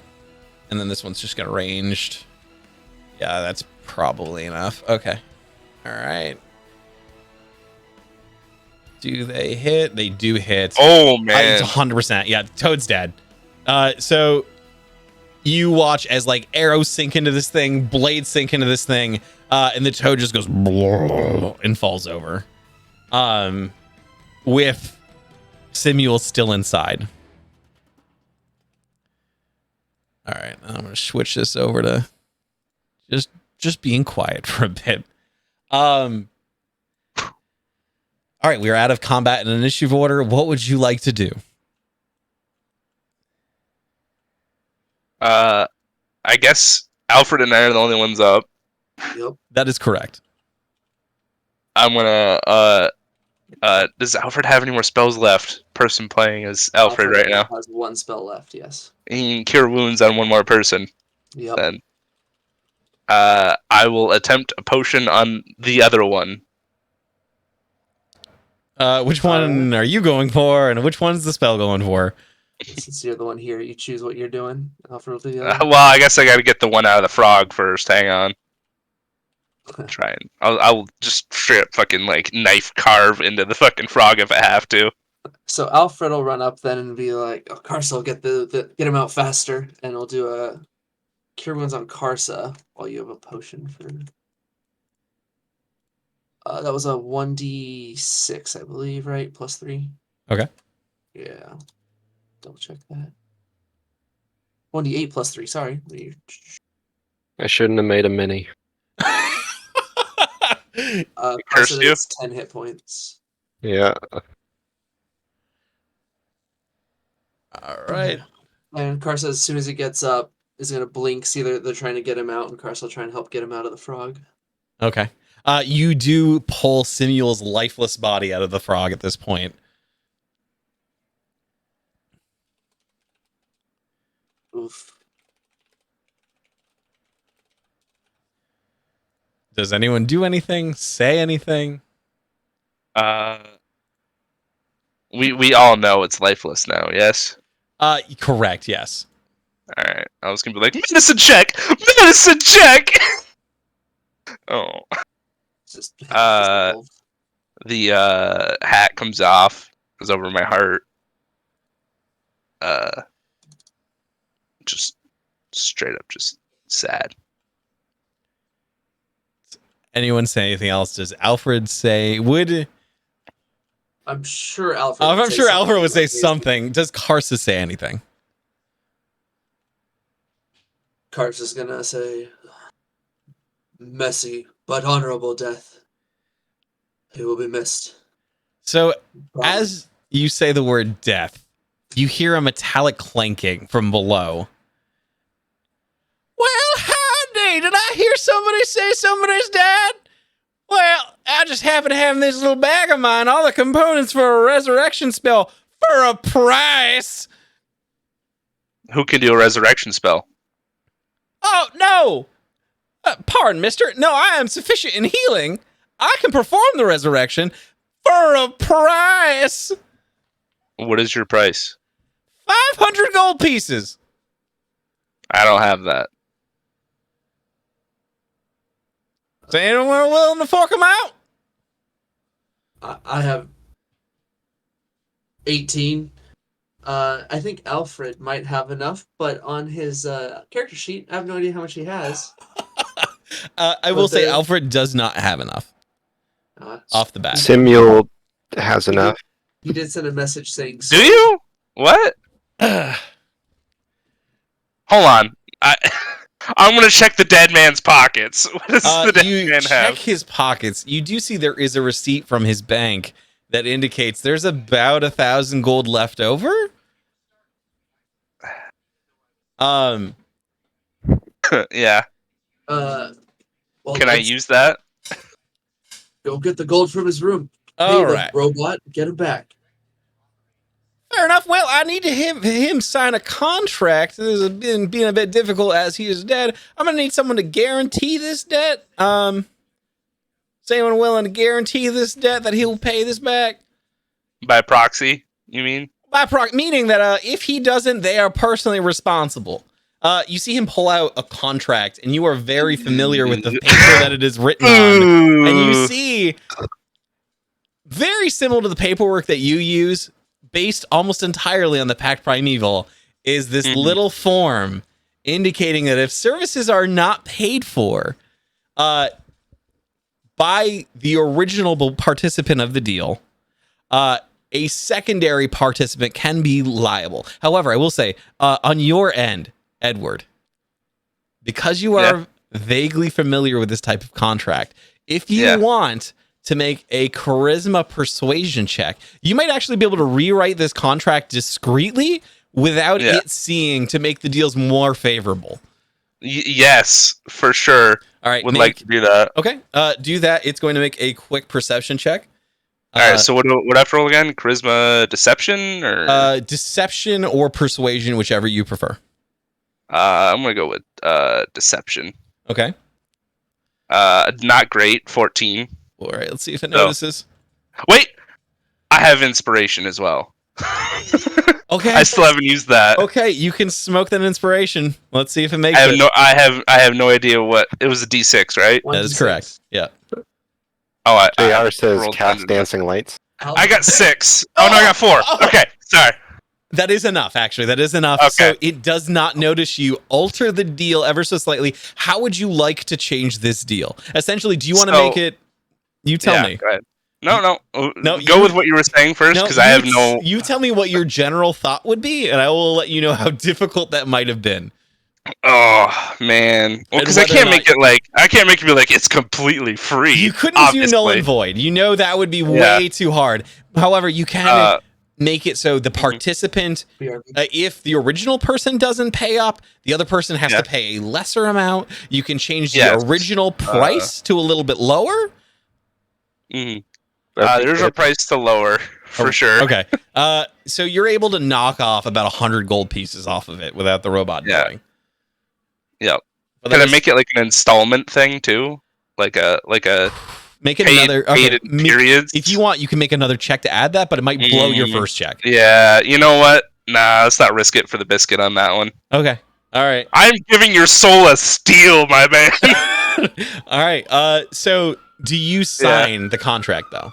then this one's just gonna ranged. Yeah, that's probably enough. Okay. All right. Do they hit? They do hit. Oh man, it's 100%. Yeah, Toad's dead. So you watch as like arrows sink into this thing, blades sink into this thing, and the Toad just goes and falls over. With Simule still inside. All right, I'm gonna switch this over to just being quiet for a bit. All right, we are out of combat and initiative order. What would you like to do? I guess Alfred and I are the only ones up. Yep. That is correct. I'm gonna. Does Alfred have any more spells left? Person playing as Alfred right now has 1 spell left. Yes. He can cure wounds on 1 more person. Yep. Then. I will attempt a potion on the other one. Which one are you going for, and which one's the spell going for? Since you're the one here, you choose what you're doing. Alfred will do the Well, I guess I got to get the one out of the frog first. Hang on. Try and I'll just straight up fucking like knife carve into the fucking frog if I have to. So Alfred will run up then and be like, "Oh, Karsa will get get him out faster," and we'll do a cure wounds on Karsa while you have a potion for. That was a 1d6, I believe, right? +3. Okay. Yeah. Double check that. 1d8 +3. Sorry. I shouldn't have made a mini. Cursed you? 10 hit points. Yeah. All right. And Karsa, as soon as he gets up, is going to blink, see they're trying to get him out, and Karsa will try and help get him out of the frog. Okay. You do pull Simuel's lifeless body out of the frog at this point. Oof. Does anyone do anything? Say anything? I We all know it's lifeless now. Yes. Correct. Yes. All right. I was gonna be like medicine check. Medicine check. Oh. Just The hat comes off, goes over my heart. Just straight up, just sad. Anyone say anything else? Does Alfred say? I'm sure Alfred. I'm sure Alfred would say like something. Does Karsus say anything? Karsus is gonna say, "Messy but honorable death. He will be missed." So, Probably. as you say the word death, you hear a metallic clanking from below. Well, howdy! Did I hear somebody say somebody's dead? Well, I just happen to have in this little bag of mine all the components for a resurrection spell for a price. Who can do a resurrection spell? Oh, no! Pardon, mister. No, I am sufficient in healing. I can perform the resurrection for a price. What is your price? 500 gold pieces. I don't have that. Is anyone willing to fork them out? I have 18. I think Alfred might have enough, but on his character sheet, I have no idea how much he has. I will say Alfred does not have enough off the bat. Simule has enough. He did send a message saying, Do you? What? Hold on. I'm gonna check the dead man's pockets. What does the dead man check have? his pockets. You do see there is a receipt from his bank that indicates there's about 1,000 gold left over. Yeah. well, Can I use that? Go get the gold from his room. All Hey, right. robot, get him back. Fair enough. Well, I need to have him sign a contract. This has been being a bit difficult as he is dead. I'm gonna need someone to guarantee this debt. Is anyone willing to guarantee this debt that he'll pay this back? By proxy, you mean? Meaning that if he doesn't, they are personally responsible. You see him pull out a contract, and you are very familiar with the paper that it is written on. And you see, very similar to the paperwork that you use, based almost entirely on the Pact Primeval, is this little form indicating that if services are not paid for by the original participant of the deal, a secondary participant can be liable. However, I will say, on your end, Edward, because you are vaguely familiar with this type of contract, if you want to make a charisma persuasion check, you might actually be able to rewrite this contract discreetly without it seeing, to make the deals more favorable. Yes, for sure. All right, would like to do that. Okay, do that. It's going to make a quick perception check. All right, so what do I have to roll again? Charisma, deception, or deception or persuasion, whichever you prefer. I'm gonna go with deception. Okay. Not great. 14. All right, let's see if it notices. Wait, I have inspiration as well. Okay. I still haven't used that. Okay, you can smoke that inspiration. Let's see if it makes I have it. I have no idea what it was. A D6, right? That is correct. Yeah. Oh, JR says rolled cast 100. dancing lights. I got 6. Oh no, I got 4. Okay, sorry. That is enough, actually. That is enough. Okay. So it does not notice you. Alter the deal ever so slightly. How would you like to change this deal? Essentially, do you want to make it? You tell me. Go ahead. No. No, Go with what you were saying first, because I have no. You tell me what your general thought would be, and I will let you know how difficult that might have been. Oh man, well, because I can't make it be like it's completely free. You couldn't obviously. do null and void. You know that would be way too hard. However, you can make it so the participant, if the original person doesn't pay up, the other person has to pay a lesser amount. You can change the original price to a little bit lower. There's a price to lower for sure. Okay. So you're able to knock off about 100 gold pieces off of it without the robot knowing. Yep. But Can I make it like an installment thing too? Like a Make it another. Okay, periods. if you want, you can make another check to add that, but it might blow your first check. Yeah, you know what? Nah, let's not risk it for the biscuit on that one. Okay. All right. I'm giving your soul a steal, my man. All right. So do you sign the contract though?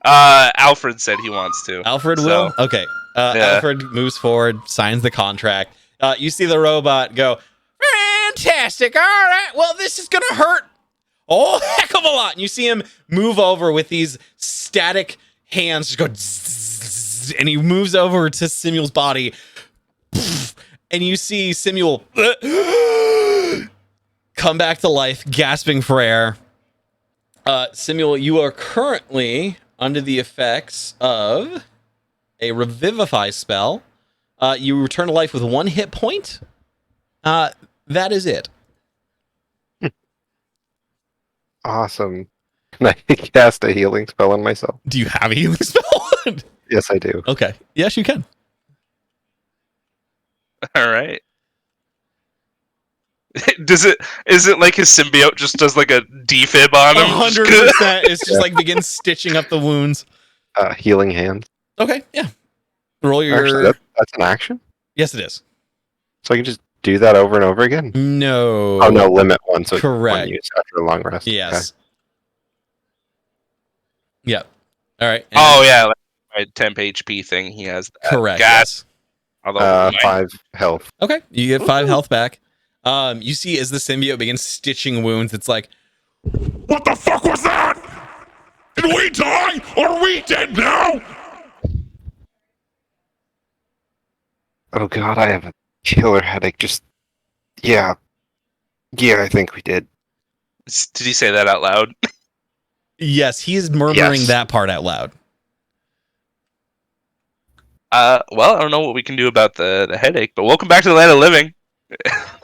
Alfred said he wants to. Alfred will? Okay. Alfred moves forward, signs the contract. You see the robot go, fantastic. All right. Well, this is going to hurt a heck of a lot. And you see him move over with these static hands, just go, zzz, and he moves over to Simuel's body. And you see Simuel come back to life, gasping for air. Simuel, you are currently under the effects of a Revivify spell. You return to life with 1 hit point. That is it. Awesome. Can I cast a healing spell on myself? Do you have a healing spell? Yes, I do. Okay. Yes, you can. All right. Is it like his symbiote just does like a defib on him? 100%. It's just like begins stitching up the wounds. Healing hand. Okay, yeah. Roll your. Actually, that's an action? Yes, it is. So I can just do that over and over again? No. Oh, no, limit 1. So correct. 1 use after a long rest. Yes. Okay. Yep. All right. Oh, yeah. Like my temp HP thing, he has that. Correct. Gas. Yes. 5 health. Okay. You get 5 health back. You see as the symbiote begins stitching wounds, it's like, What the fuck was that? Did we die? Are we dead now? Oh god, I have a killer headache. Yeah, I think we did. Did he say that out loud? yes, he is murmuring that part out loud. Well, I don't know what we can do about the headache, but welcome back to the land of living.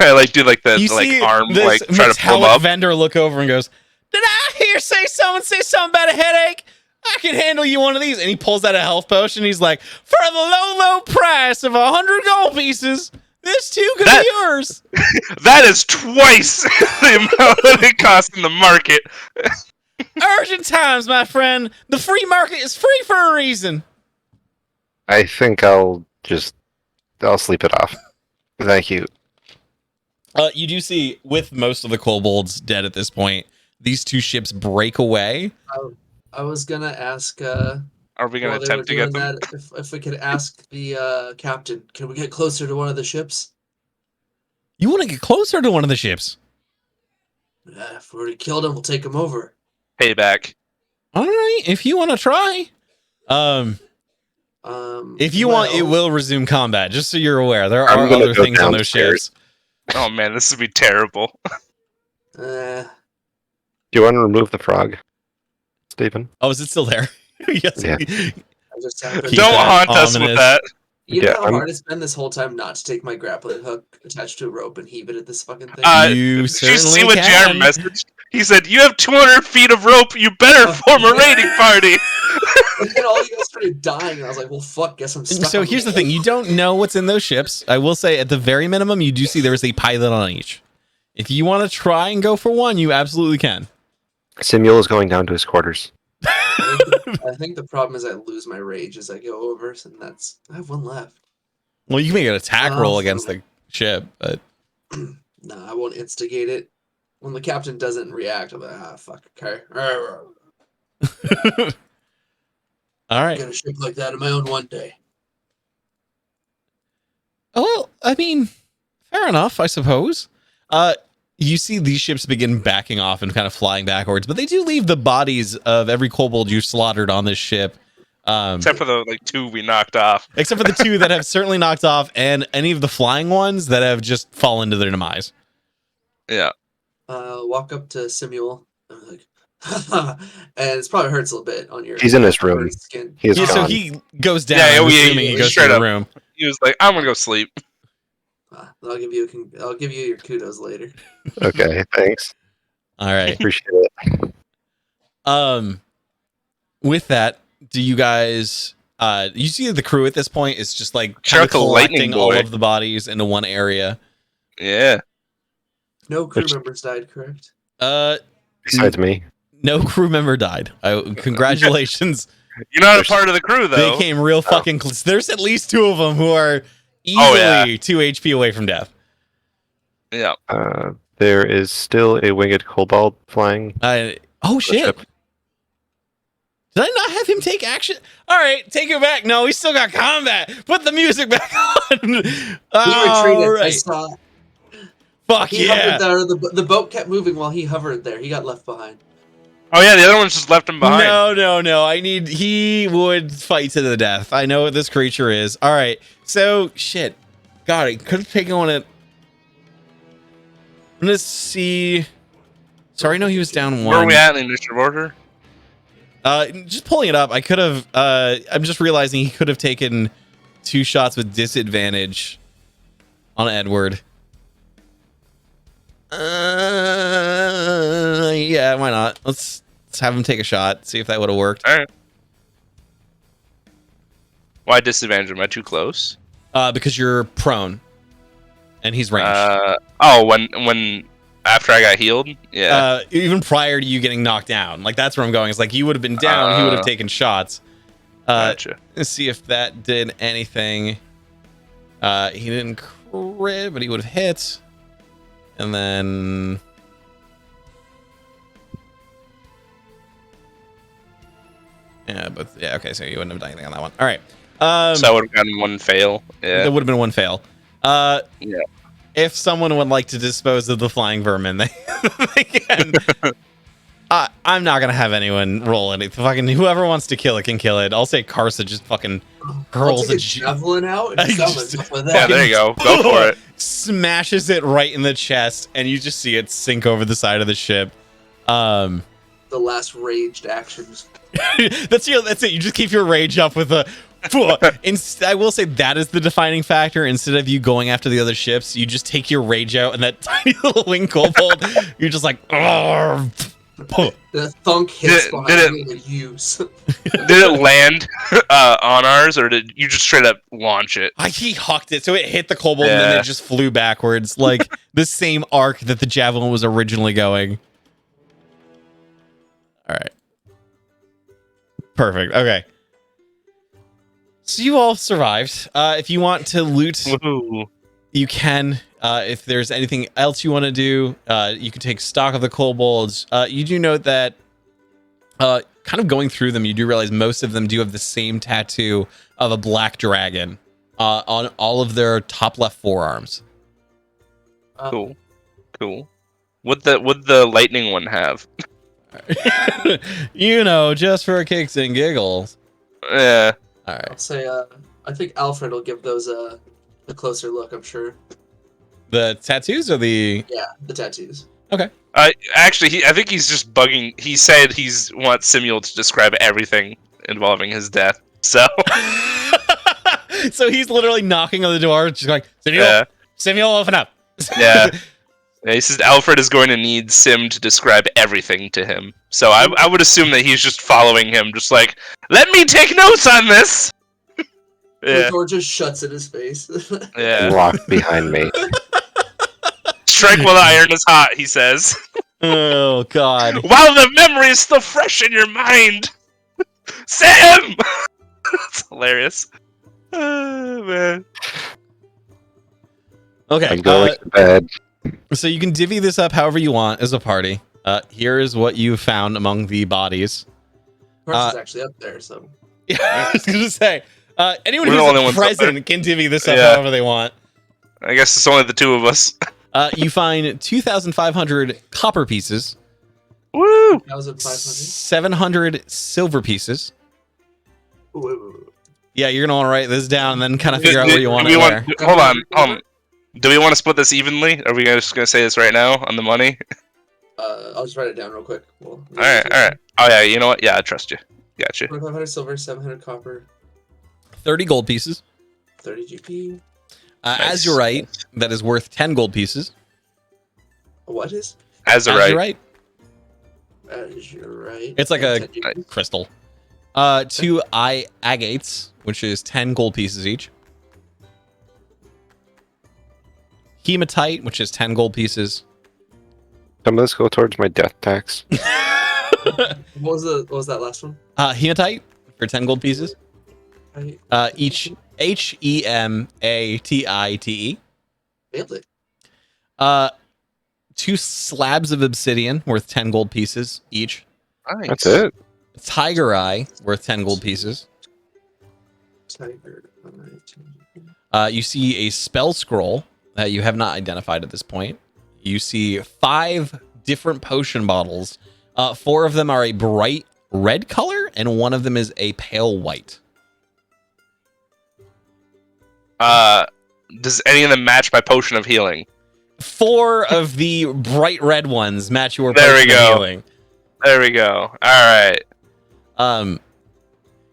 I do the arm try to pull him up. Vendor look over and goes, "Did I hear say something about a headache? I can handle you one of these." And he pulls out a health potion. He's like, "For the low price of 100 gold pieces, this too could be yours." That is twice the amount that it costs in the market. Urgent times, my friend. The free market is free for a reason. I think I'll sleep it off. Thank you. You do see, with most of the kobolds dead at this point, these 2 ships break away. I was gonna ask. Are we gonna attempt to get them? If we could ask the captain, can we get closer to one of the ships? You want to get closer to one of the ships? If we already killed him, we'll take him over. Payback. All right, if you want to try. If you want, it will resume combat. Just so you're aware, there are other things on those ships. Oh man, this would be terrible. Do you want to remove the frog, Stephen? Oh, is it still there? Yes. Yeah. Don't haunt us with that. You know how hard it's been this whole time not to take my grappling hook attached to a rope and heave it at this fucking thing? Did you see what Jared messaged? He said, "You have 200 feet of rope. You better form a raiding party." And then all you guys started dying, and I was like, "Well, fuck. Guess I'm stuck." So here's the thing: you don't know what's in those ships. I will say, at the very minimum, you do see there is a pilot on each. If you want to try and go for one, you absolutely can. Simuel is going down to his quarters. I think the problem is I lose my rage as I go over, and I have 1 left. Well, you can make an attack roll against the ship, but no, I won't instigate it. When the captain doesn't react, I'm like, fuck, okay. All right. Get a ship like that of my own one day. Well, I mean, fair enough, I suppose. You see these ships begin backing off and kind of flying backwards, but they do leave the bodies of every kobold you slaughtered on this ship. Except for the 2 we knocked off. Except for the 2 that have certainly knocked off, and any of the flying ones that have just fallen to their demise. Yeah. Walk up to Simuel. I'm like, and it probably hurts a little bit on your. He's in his room. Skin. So he goes down. Assuming he goes to the room. He was like, "I'm gonna go sleep." I'll give you your kudos later. Okay, thanks. All right, appreciate it. With that, do you guys? You see the crew at this point is just like kind of collecting all of the bodies into one area. Yeah. No crew members died, correct? Besides me. No crew member died. Congratulations. You're not a part of the crew, though. They came real fucking close. There's at least 2 of them who are easily 2 HP away from death. Yeah. There is still a winged kobold flying. Oh shit! Did I not have him take action? All right, take it back. No, we still got combat. Put the music back on. He retreated. Right. I saw. Fuck He yeah! hovered there. The boat kept moving while he hovered there. He got left behind. Oh yeah, the other one's just left him behind. No. He would fight to the death. I know what this creature is. All right, so shit. God, I could have taken one at. Let's see. Sorry, I know he was down 1. Where are we at in the initiative order? Just pulling it up, I could have. I'm just realizing he could have taken 2 shots with disadvantage on Edward. Yeah, why not? Let's have him take a shot. See if that would have worked. All right. Why disadvantage? Am I too close? Because you're prone, and he's ranged. When after I got healed, yeah. Even prior to you getting knocked down, like that's where I'm going. It's like you would have been down, he would have taken shots. Gotcha. Let's see if that did anything. He didn't crit, but he would have hit. And then okay, so you wouldn't have done anything on that one. All right. So I would have gotten 1 fail. Yeah. There would have been 1 fail. Yeah. If someone would like to dispose of the flying vermin, they can. I'm not gonna have anyone roll anything. Fucking whoever wants to kill it can kill it. I'll say Karsa just fucking hurls a javelin out and summons with that. Yeah, there you go. Go for it. Smashes it right in the chest, and you just see it sink over the side of the ship. The last raged actions. That's it. You just keep your rage up with a. I will say that is the defining factor. Instead of you going after the other ships, you just take your rage out, and that tiny little wing kobold, you're just like. The thunk hits behind me with use. Did it land on ours, or did you just straight up launch it? He hucked it, so it hit the kobold, and then it just flew backwards, like the same arc that the javelin was originally going. All right. Perfect. Okay. So you all survived. If you want to loot, Woohoo. you can. If there's anything else you want to do, you can take stock of the kobolds. You do note that kind of going through them, you do realize most of them do have the same tattoo of a black dragon on all of their top left forearms. Cool. What the lightning one have? Just for kicks and giggles. Yeah. All right. I'll say, I think Alfred will give those a closer look, I'm sure. The tattoos or the... Yeah, the tattoos. Okay. Actually, I think he's just bugging. He said he wants Simuel to describe everything involving his death. So... So he's literally knocking on the door, just like, Simuel, open up. Yeah. He says Alfred is going to need Sim to describe everything to him. So I would assume that he's just following him, just like, let me take notes on this! The door just shuts in his face. Yeah. Locked behind me. Strike while the iron is hot, he says. Oh, God. While the memory is still fresh in your mind! Sam! It's hilarious. Oh, man. Okay. I'm going to bed. So you can divvy this up however you want as a party. Here is what you found among the bodies. Person's actually up there, so... Yeah, I was going to say, anyone We're the only who's ones up there. present can divvy this up however they want. I guess it's only the 2 of us. You find 2,500 copper pieces. Woo! 1,500. 700 silver pieces. Ooh. Yeah, you're gonna want to write this down and then kind of figure out where you want Do it. we Where. Hold on. Do we want to split this evenly? Are we just gonna say this right now on the money? I'll just write it down real quick. All right. Oh yeah, you know what? Yeah, I trust you. Gotcha. 2,500 silver, 700 copper, 30 gold pieces. 30 GP. Nice. As you're right, that is worth 10 gold pieces. What is? As As right. you're right, As you're right. it's like a 10 GP. crystal. 2 agates, which is 10 gold pieces each. Hematite, which is 10 gold pieces. Some of this go towards my death tax. What was that last one? Hematite for 10 gold pieces. Right. Each Hematite. Nailed it. 2 slabs of obsidian worth 10 gold pieces each. Nice. That's it. Tiger eye worth 10 gold pieces. Tiger. Alright. You see a spell scroll that you have not identified at this point. You see 5 different potion bottles. 4 of them are a bright red color, and 1 of them is a pale white. Does any of them match my potion of healing? 4 of the bright red ones match your There we potion of go. healing. There we go. All right.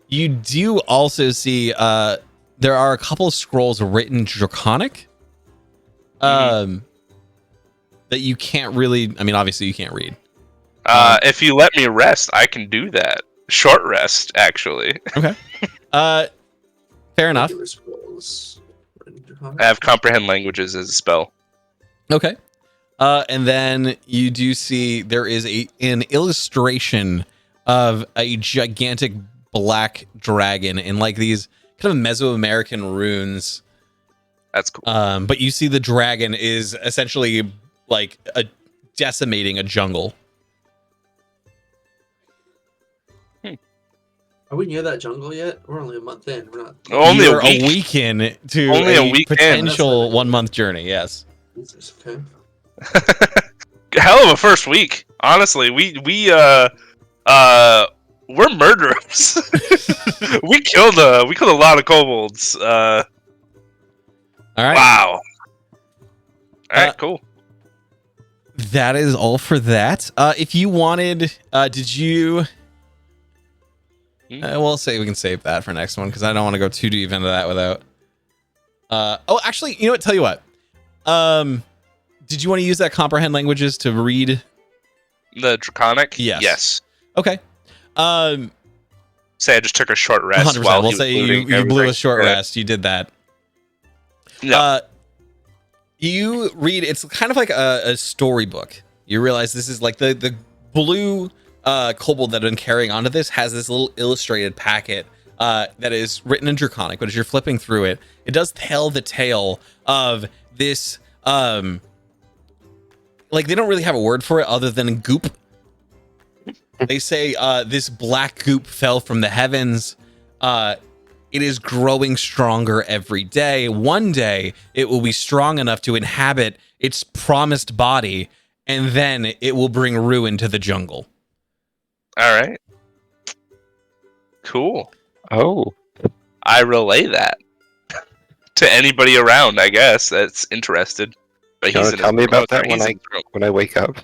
You do also see there are a couple of scrolls written Draconic. That you can't really. I mean, obviously you can't read. If you let me rest, I can do that. Short rest, actually. Okay. Fair enough. Regular scrolls. I have comprehend languages as a spell. Okay. And then you do see there is an illustration of a gigantic black dragon in like these kind of Mesoamerican runes. That's cool. But you see the dragon is essentially like decimating a jungle. Are we near that jungle yet? We're only a month in. We're not. Only You're a week. in to Only a a week in. potential That's 1 month journey. Yes. Jesus, okay. Hell of a first week. Honestly, we're murderers. we killed a lot of kobolds. All right. Wow. All right, cool. That is all for that. If you wanted, did you? We'll say we can save that for next one because I don't want to go too deep into that without. Oh, actually, you know what? Tell you what. Did you want to use that comprehend languages to read? The Draconic? Yes. Yes. Okay. Say I just took a short rest 100%. while We'll he was say looting you blew a everything. short Yeah. rest. You did that. No. You read. It's kind of like a storybook. You realize this is like the blue kobold that I've been carrying onto this has this little illustrated packet that is written in Draconic. But as you're flipping through it, it does tell the tale of this. Like they don't really have a word for it other than goop. They say this black goop fell from the heavens. It is growing stronger every day. One day, it will be strong enough to inhabit its promised body, and then it will bring ruin to the jungle. All right. Cool. Oh, I relay that to anybody around, I guess, that's interested. But you wanna tell me about that when I wake up?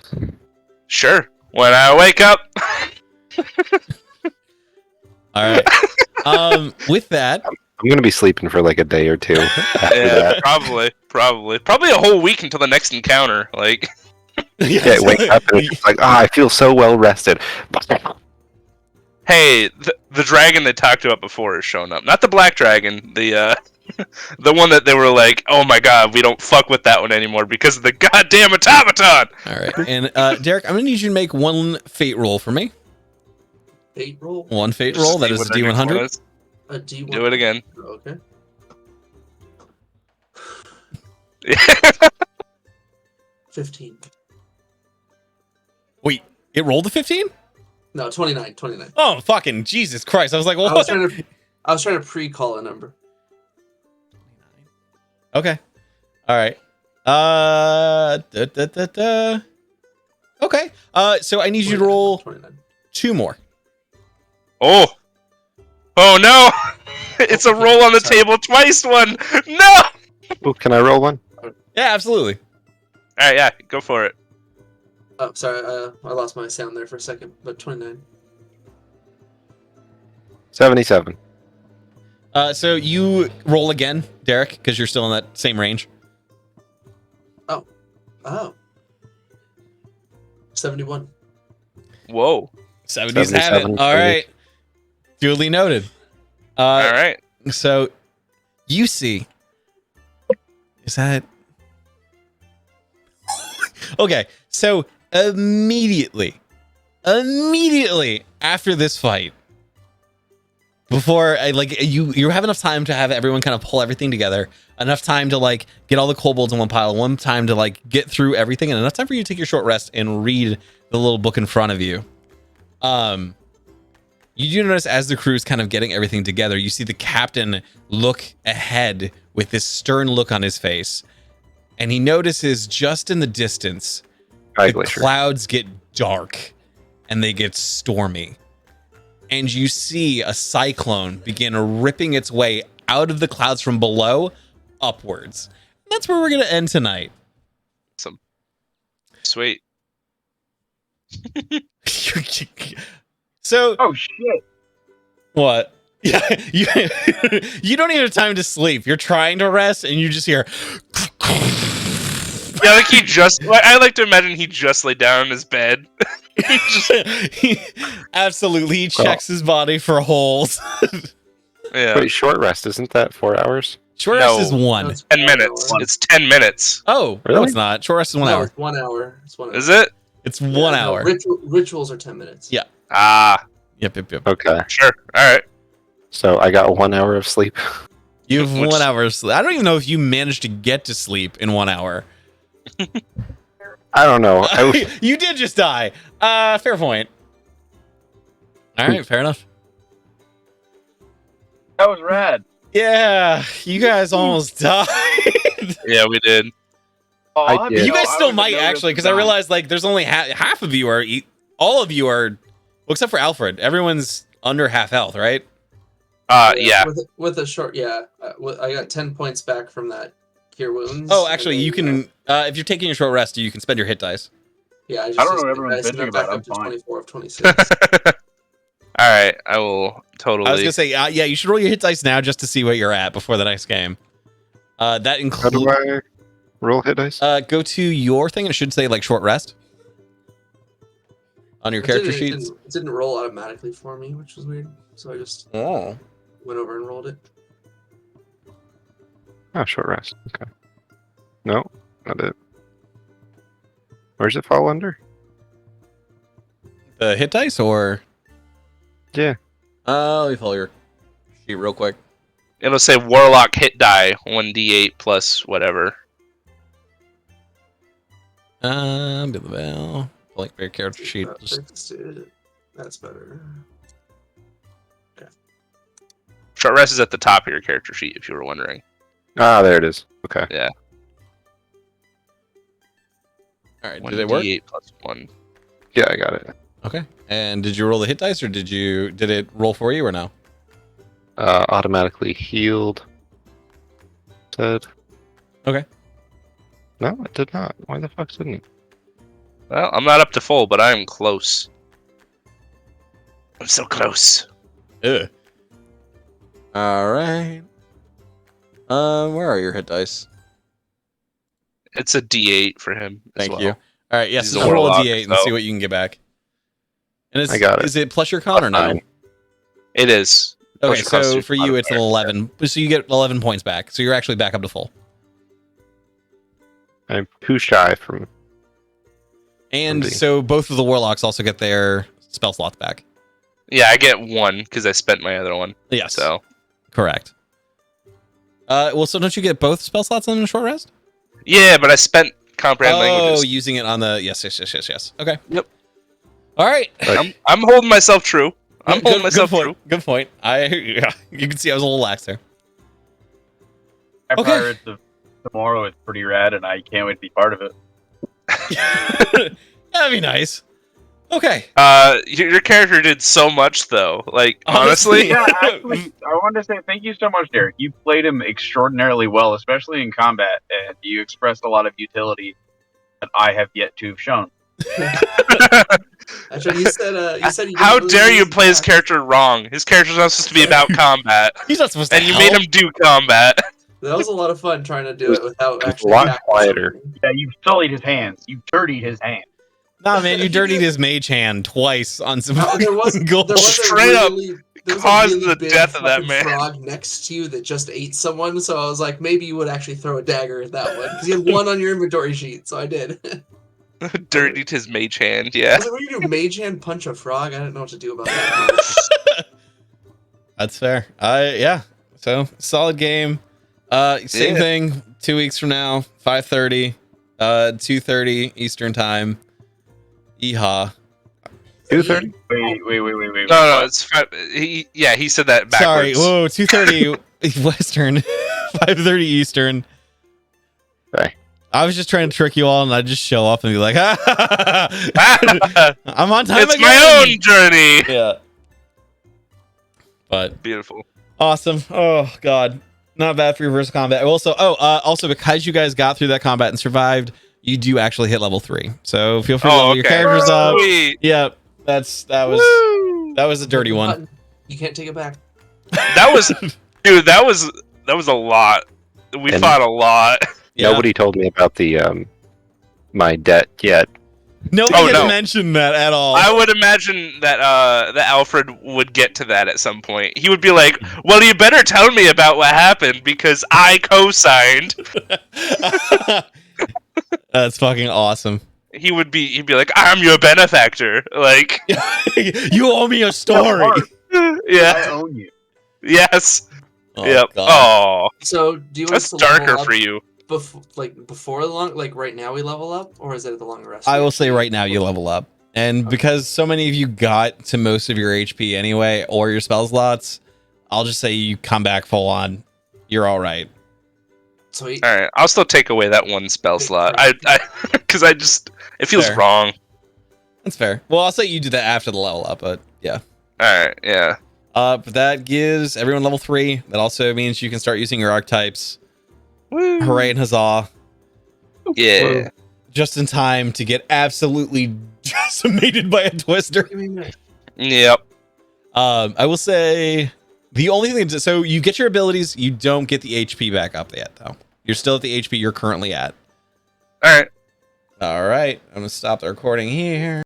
Sure. When I wake up. All right. With that, I'm gonna be sleeping for like a day or 2 after Yeah, that. probably a whole week until the next encounter. Like, Yeah, wake up and it's just like, I feel so well rested. hey, the dragon they talked about before has shown up. Not the black dragon, the the one that they were like, oh my god, we don't fuck with that one anymore because of the goddamn automaton. all right. And Derek, I'm gonna need you to make 1 fate roll for me. Fate roll. 1 fate roll. That is a D100. A D1. Do it again. Okay. 15. Wait, it rolled a 15? No, 29. 29. Oh, fucking Jesus Christ! I was like, I was what? trying to pre-call a number. Okay. All right. Okay. So I need you to roll 29. 2 more. Oh no! It's a roll on the table twice. One. No. Oh, can I roll one? Yeah, absolutely. All right, yeah, go for it. Oh, sorry. I lost my sound there for a second. But 29. 77. So you roll again, Derek, because you're still in that same range. Oh. 71. Whoa. 70s have it. 77, All right. Duly noted. All right. So you see, is that okay? So immediately, immediately after this fight, before you have enough time to have everyone kind of pull everything together, enough time to like get all the kobolds in one pile, one time to like get through everything, and enough time for you to take your short rest and read the little book in front of you. You do notice as the crew's kind of getting everything together, you see the captain look ahead with this stern look on his face, and he notices just in the distance the clouds get dark and they get stormy. And you see a cyclone begin ripping its way out of the clouds from below upwards. And that's where we're going to end tonight. Awesome. Sweet. So. Oh, shit. What? Yeah, you don't even have time to sleep. You're trying to rest and you just hear. Yeah, like I like to imagine he just laid down in his bed. Absolutely, he checks his body for holes. Yeah. Wait, short rest, isn't that 4 hours? Short rest is 1. No, it's 10 1 minutes. hour. It's 10 minutes. Oh, no, Really? it's not. Short rest is 1 No, hour. it's 1 hour. It's 1 hour. Is it? It's 1 No, hour. rituals are 10 minutes. Yeah. Ah, Yep. Okay, sure. All right. so I got 1 hour of sleep. You have Which- 1 hour of sleep. I don't even know if you managed to get to sleep in 1 hour. I don't know. You did just die. Fair point. All right, fair enough. That was rad. Yeah, you guys almost died. Yeah, we did. Oh, I I'll have to did. You know. guys I still would've might known actually, this because was I on. realized like there's only half of you are, all of you are, well, except for Alfred. Everyone's under half health, right? Yeah. With a short, I got 10 points back from that cure wounds. Oh, actually, and you then, can, if you're taking a short rest, you can spend your hit dice. Yeah, I just I don't know used what the everyone's dice, and bitching I'm back about, up to I'm fine. 24 of 26. All right. I will totally. I was gonna say, yeah, you should roll your hit dice now just to see what you're at before the next game. That How do includes. I roll hit dice? Go to your thing and it should say like short rest on your character It sheets. didn't roll automatically for me, which was weird. So I just Oh. went over and rolled it. Oh, short rest. Okay. No, not it. Where's it fall under? The hit dice or? Yeah. Let me pull your sheet real quick. It'll say Warlock hit die 1d8 plus whatever. Bill the bell. Pulling for your character sheet. That fixed it. That's better. Short rest is at the top of your character sheet, if you were wondering. Ah, there it is. Okay. All right. Did it work? 1d8 plus 1. Yeah, I got it. Okay. And did you roll the hit dice or did it roll for you or no? Automatically healed. Said. Okay. No, it did not. Why the fuck didn't it? Well, I'm not up to full, but I am close. I'm so close. Ugh. All right. Where are your hit dice? It's a d8 for him. as Thank well. you. All right. Yes. He's Yeah, a so roll a warlock, d8 and so- see what you can get back. And I got it. Is it plus your con or no? Fine. It is. Okay, Plus your so costume for you it's an modifier. 11. So you get 11 points back. So you're actually back up to full. I'm too shy from. And Indeed. so both of the warlocks also get their spell slots back. Yeah, I get 1 because I spent my other one. Yes. So Correct. Well, so don't you get both spell slots on a short rest? yeah, but I spent comprehend Oh, languages. using it on the yes. Okay. Yep. All right. I'm holding myself true. I'm holding myself good true. point. Good point. Yeah, you can see I was a little lax there. My Okay. Pirates of Tomorrow is pretty rad, and I can't wait to be part of it. That'd be nice. Okay. Your character did so much though. Like Honestly. honestly, Yeah, actually, I wanted to say thank you so much, Derek. You played him extraordinarily well, especially in combat, and you expressed a lot of utility that I have yet to have shown. Actually, you said you how didn't really dare you use play his that. character wrong? His character's not supposed to be about combat, He's not supposed to and you help. made him do combat. That was a lot of fun trying to do it without It was actually. a lot attacking quieter. something. Yeah, you sullied his hands. You dirtied his hands. Nah, man, you dirtied his mage hand twice on some No, there was gold. there was Straight up there was a caused really the big death of that fucking man. frog next to you that just ate someone. So I was like, maybe you would actually throw a dagger at that one because you had one on your inventory sheet. So I did. Dirtied his mage hand. I Yeah. was like, what do you do? Mage hand punch a frog? I didn't know what to do about that. That's fair. Yeah. So solid game. Same Yeah. thing. 2 weeks from now, 5:30, 2:30 Eastern time. Yeehaw. 2:30. Wait. No, it's he said that Sorry. backwards. Whoa. 2:30 Western, 5:30 Eastern. Right. I was just trying to trick you all, and I'd just show up and be like, I'm on time It's again. my own journey. Yeah. But Beautiful. awesome. Oh God, not bad for reverse combat. Also because you guys got through that combat and survived, you do actually hit level 3. So feel free to level your characters up. Sweet. Yeah, that was a dirty one. Button. You can't take it back. That was, dude. That was a lot. We And- fought a lot. Yeah. Nobody told me about the my debt yet. Nobody Oh, had no. mentioned that at all. I would imagine that that Alfred would get to that at some point. He would be like, "Well, you better tell me about what happened because I co-signed." That's fucking awesome. He'd be like, "I'm your benefactor." Like, You owe me a story. I yeah, own you. yes, Oh, yep. God. Oh, So do you want that's us to level darker up for you. before the long, like right now we level up, or is it at the long rest? I will say right now you level up. And because so many of you got to most of your HP anyway, or your spell slots, I'll just say you come back full on. You're all right. Sweet. All right, I'll still take away that one spell slot. Because it feels Fair. wrong. That's fair. Well, I'll say you do that after the level up, but yeah. All right, yeah. But that gives everyone level 3. That also means you can start using your archetypes. Woo. Hooray and huzzah. Yeah. Just in time to get absolutely decimated by a twister. Give me a minute. Yep. I will say the only thing, so you get your abilities, you don't get the HP back up yet, though. You're still at the HP you're currently at. All right. All right, I'm gonna stop the recording here.